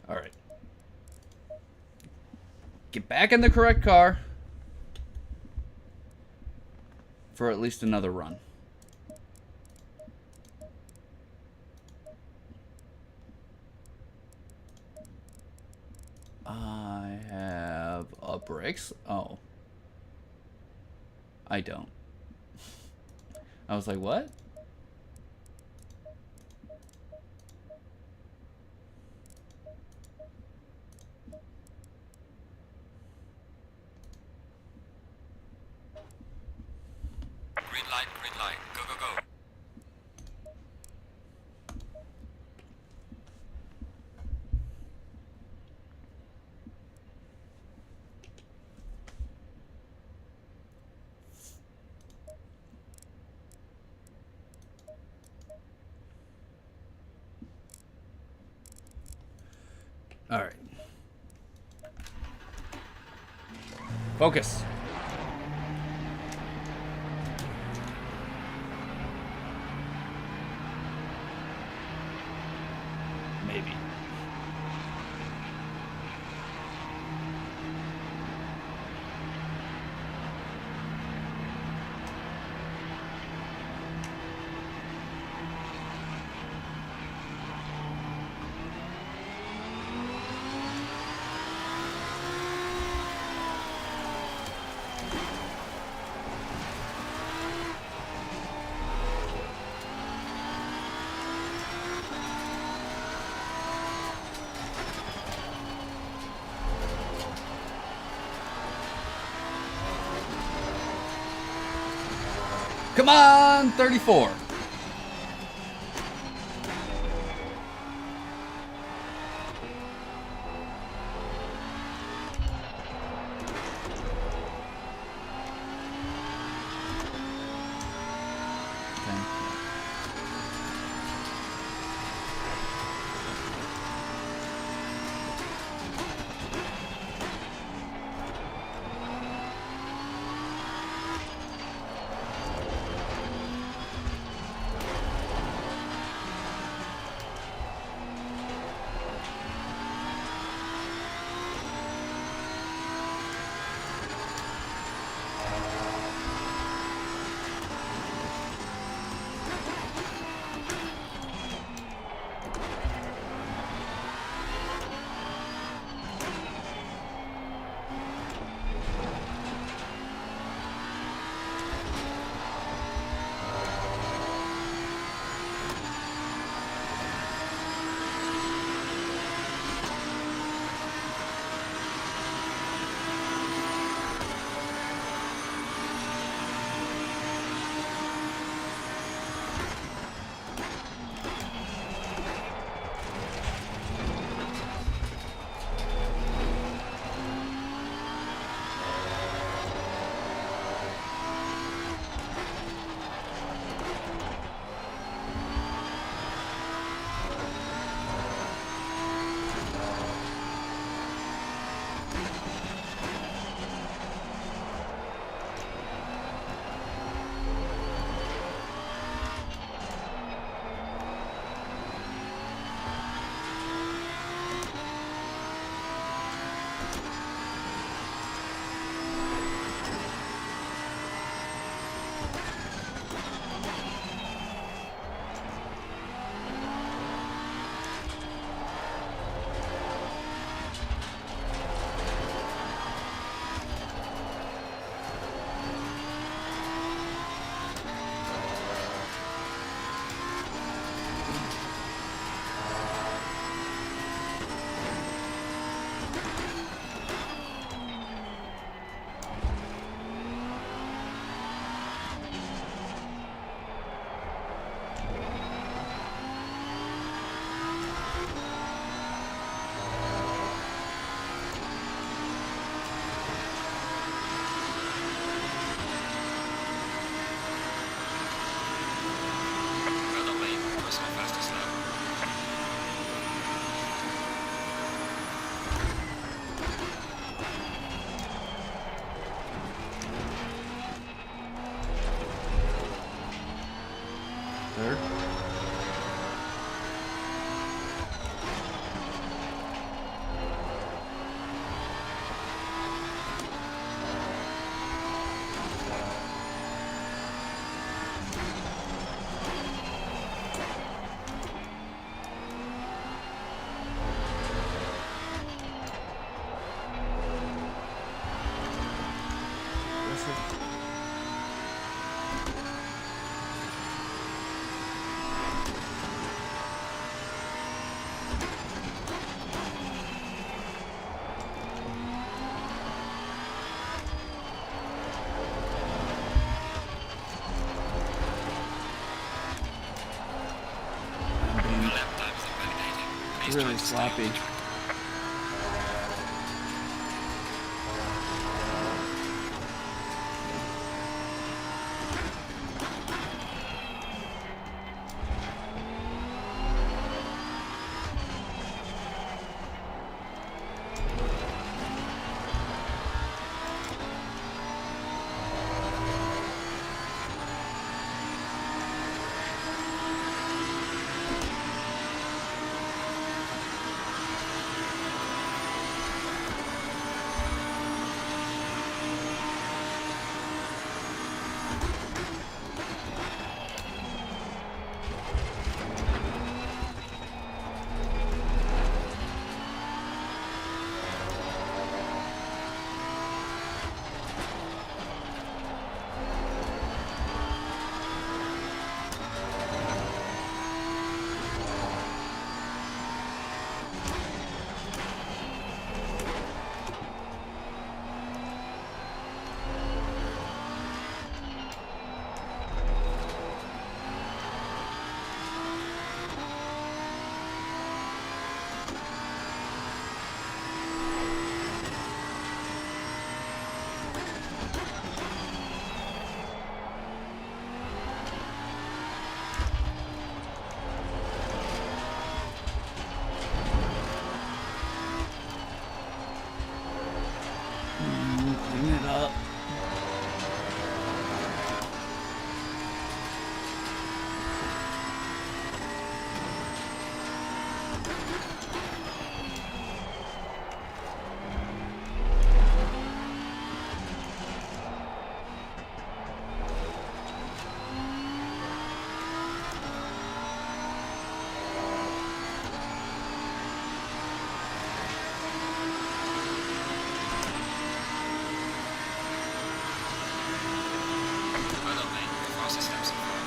All right. Get back in the correct car for at least another run. I have brakes. Oh. I don't. I was like, what? Green light, green light. Go, go, go. All right. Focus. Maybe. Come on, 34. really sloppy. Clean it up. Well done, mate. Your fastest steps in front.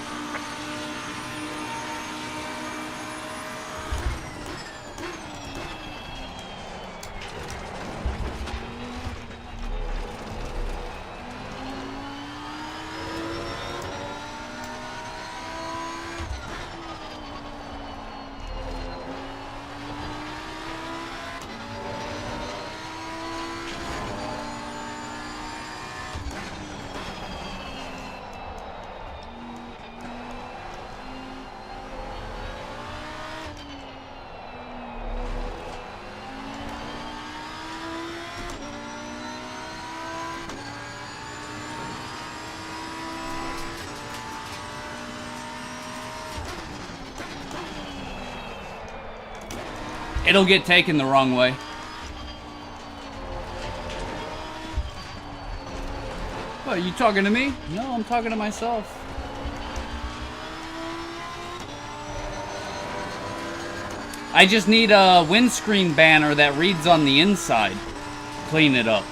It'll get taken the wrong way. What, are you talking to me? No, I'm talking to myself. I just need a windscreen banner that reads on the inside. Clean it up.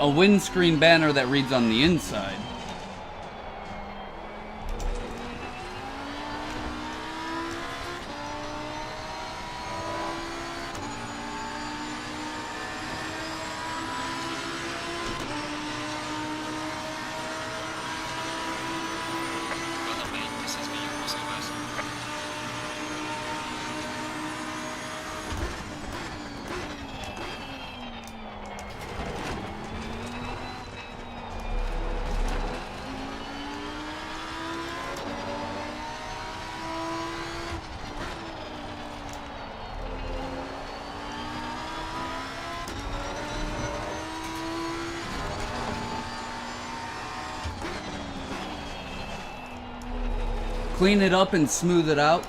A windscreen banner that reads on the inside. Well done, mate. This has been your crossovers. Clean it up and smooth it out.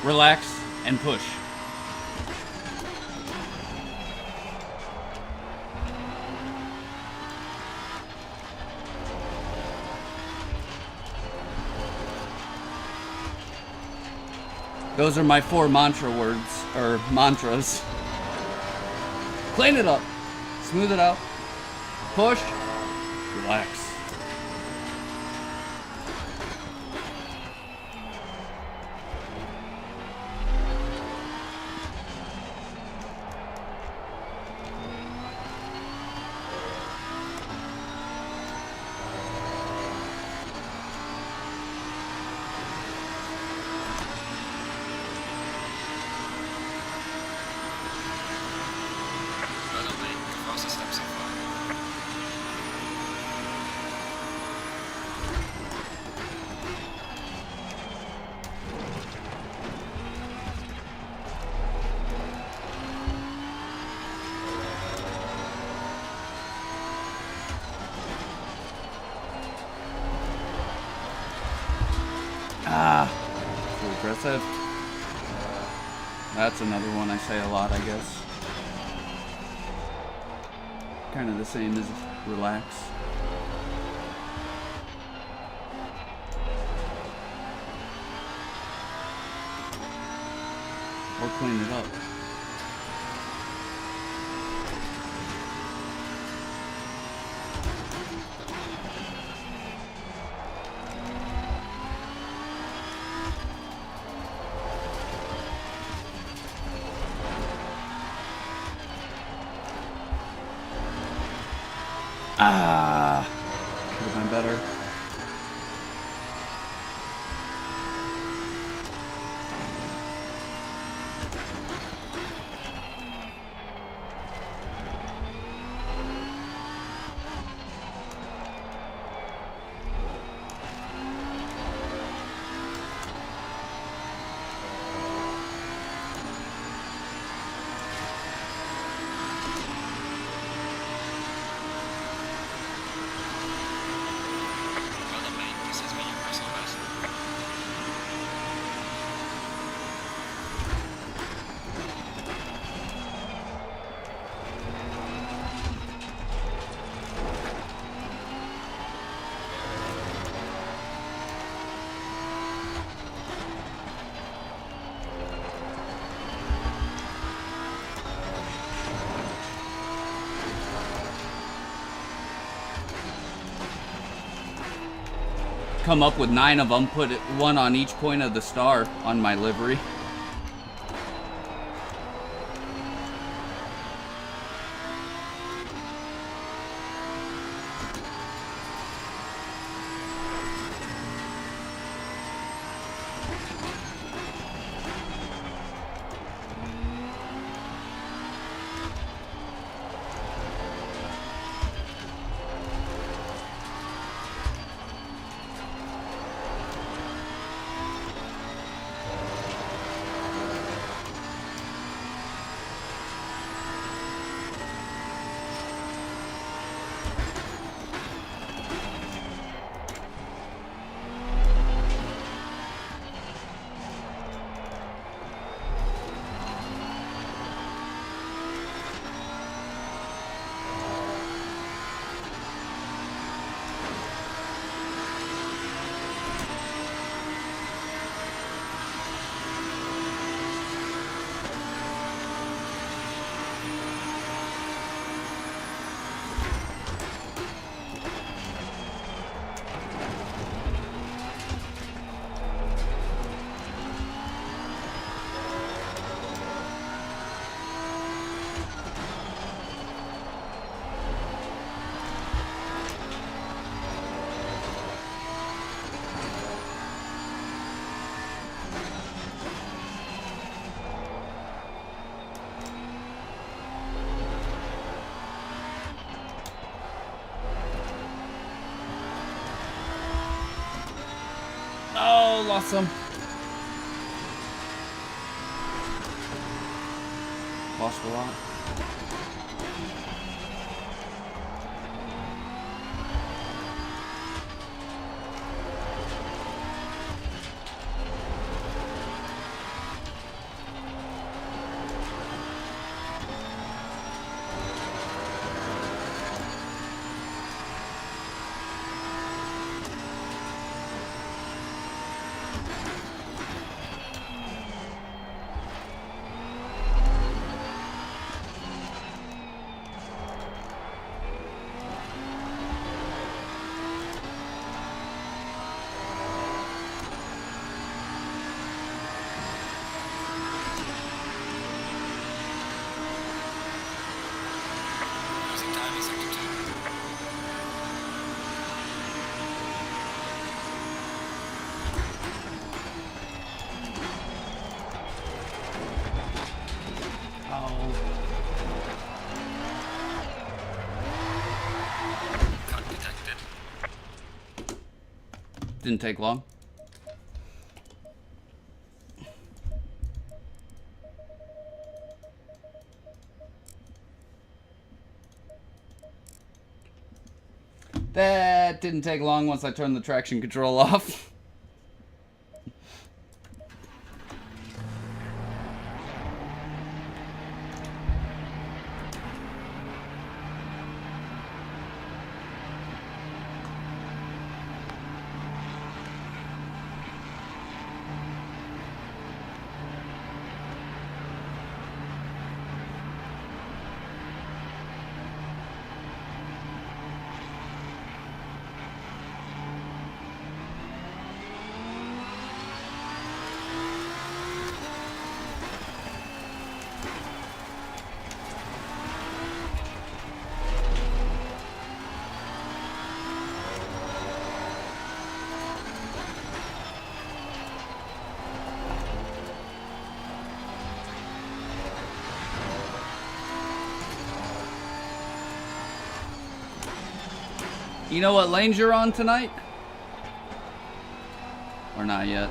Relax and push. Those are my 4 mantra words, or mantras. Clean it up. Smooth it out. Push. Relax. Aggressive. That's another one I say a lot, I guess. Kind of the same as relax. Or clean it up. Ah, could have been better. Well done, mate. This has been your personal best. Come up with 9 of them, put one on each point of the star on my livery. Oh, lost some. Lost a lot. Losing time in sector 2. Oh. Cut detected. Didn't take long. That didn't take long once I turned the traction control off. You know what lanes you're on tonight? Or not yet?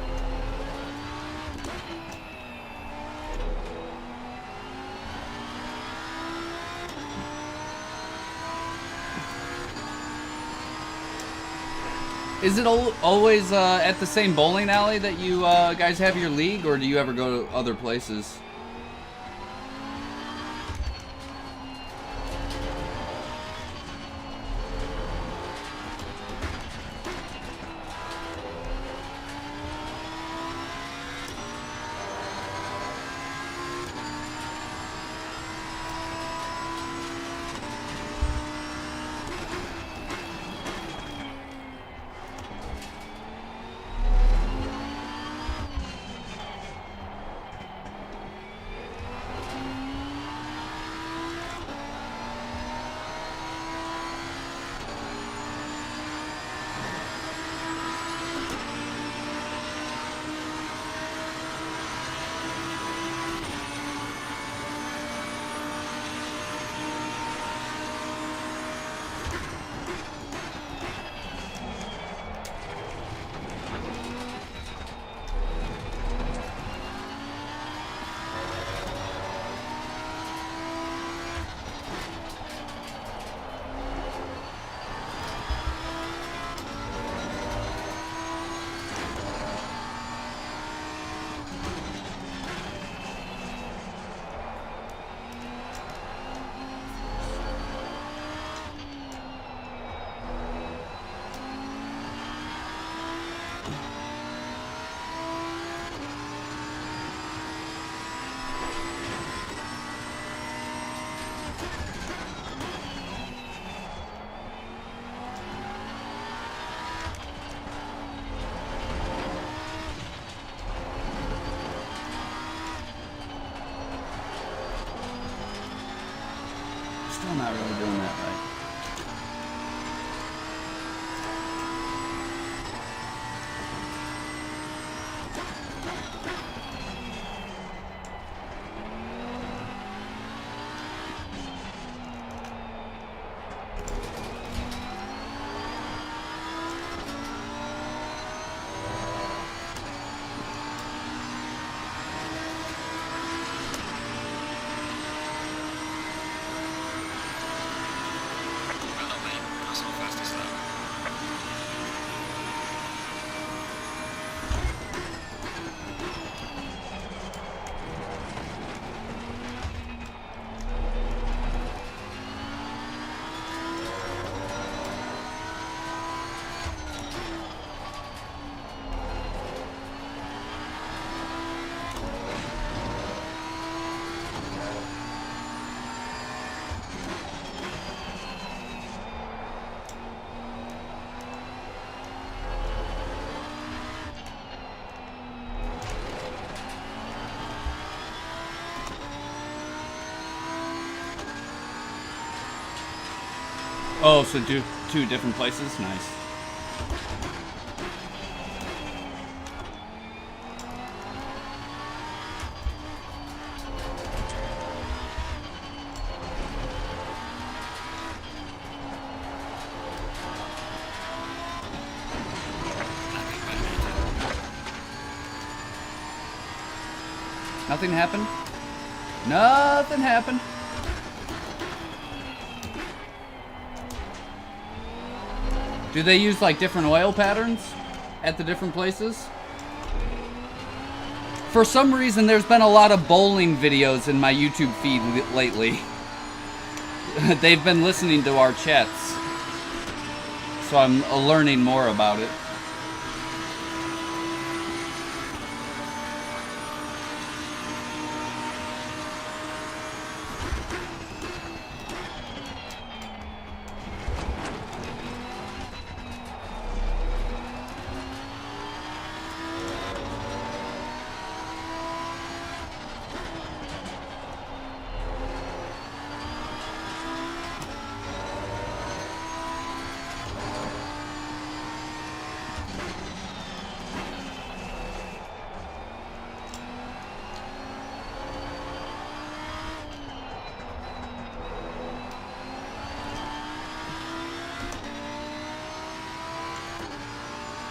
Is it always at the same bowling alley that you guys have your league, or do you ever go to other places? Still not really doing that right. Well done, mate. That's not fastest lap. Oh, so two different places? Nice. Nothing happened? Nothing happened. Do they use like different oil patterns at the different places? For some reason, there's been a lot of bowling videos in my YouTube feed lately. They've been listening to our chats, so I'm learning more about it.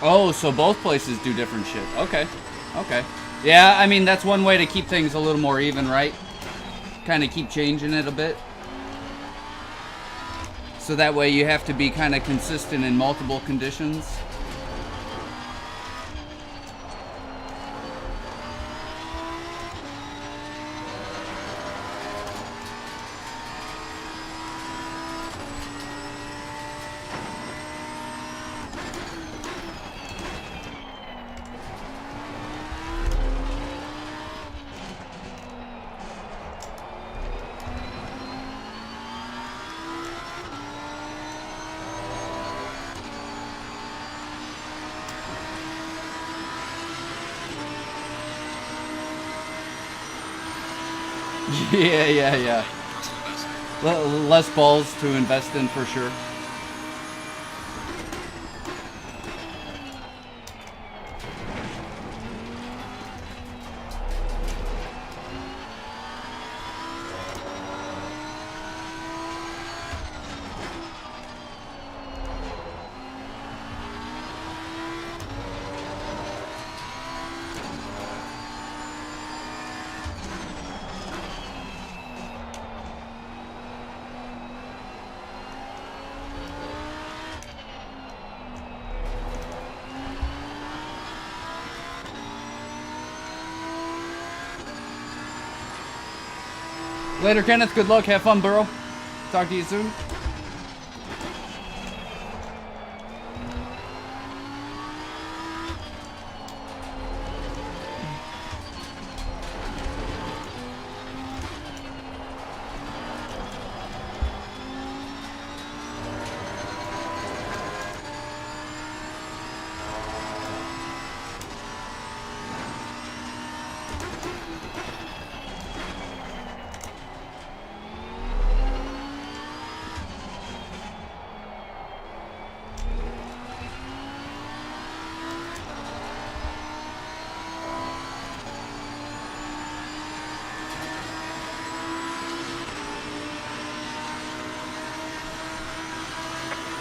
Oh, so both places do different shit. Okay. Okay. Yeah, I mean, that's one way to keep things a little more even, right? Kind of keep changing it a bit. So that way you have to be kind of consistent in multiple conditions. Yeah. Less balls to invest in for sure. Later, Kenneth. Good luck. Have fun, bro. Talk to you soon.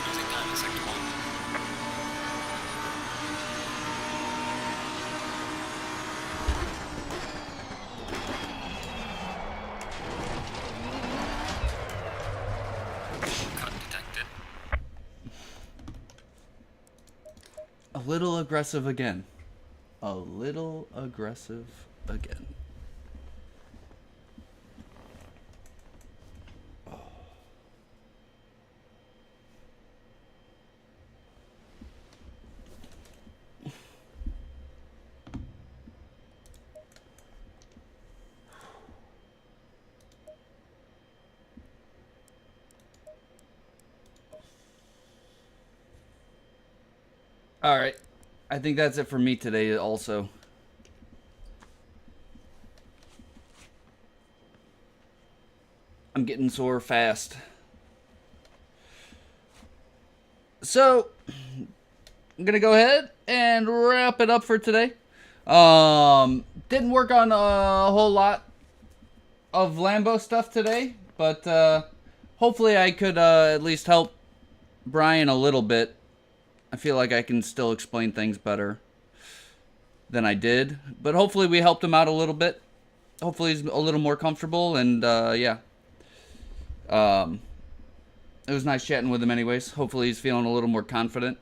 Losing time in sector 1. Cut detected. A little aggressive again. A little aggressive again. All right. I think that's it for me today also. I'm getting sore fast. So, I'm going to go ahead and wrap it up for today. Didn't work on a whole lot of Lambo stuff today, but hopefully I could at least help Brian a little bit. I feel like I can still explain things better than I did, but hopefully we helped him out a little bit. Hopefully he's a little more comfortable, and yeah. It was nice chatting with him anyways. Hopefully he's feeling a little more confident.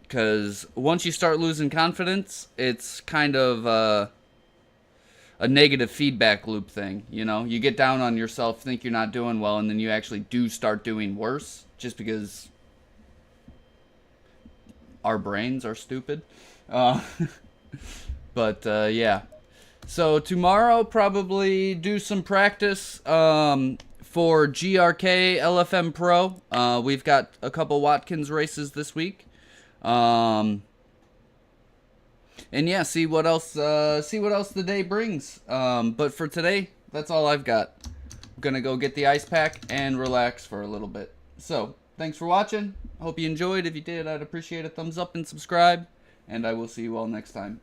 Because once you start losing confidence, it's kind of a negative feedback loop thing, you know? You get down on yourself, think you're not doing well, and then you actually do start doing worse just because our brains are stupid. But yeah. So tomorrow, probably do some practice for GRK LFM Pro. We've got a couple Watkins races this week. And yeah, see what else the day brings. But for today, that's all I've got. I'm gonna go get the ice pack and relax for a little bit. So thanks for watching. Hope you enjoyed. If you did, I'd appreciate a thumbs up and subscribe. And I will see you all next time.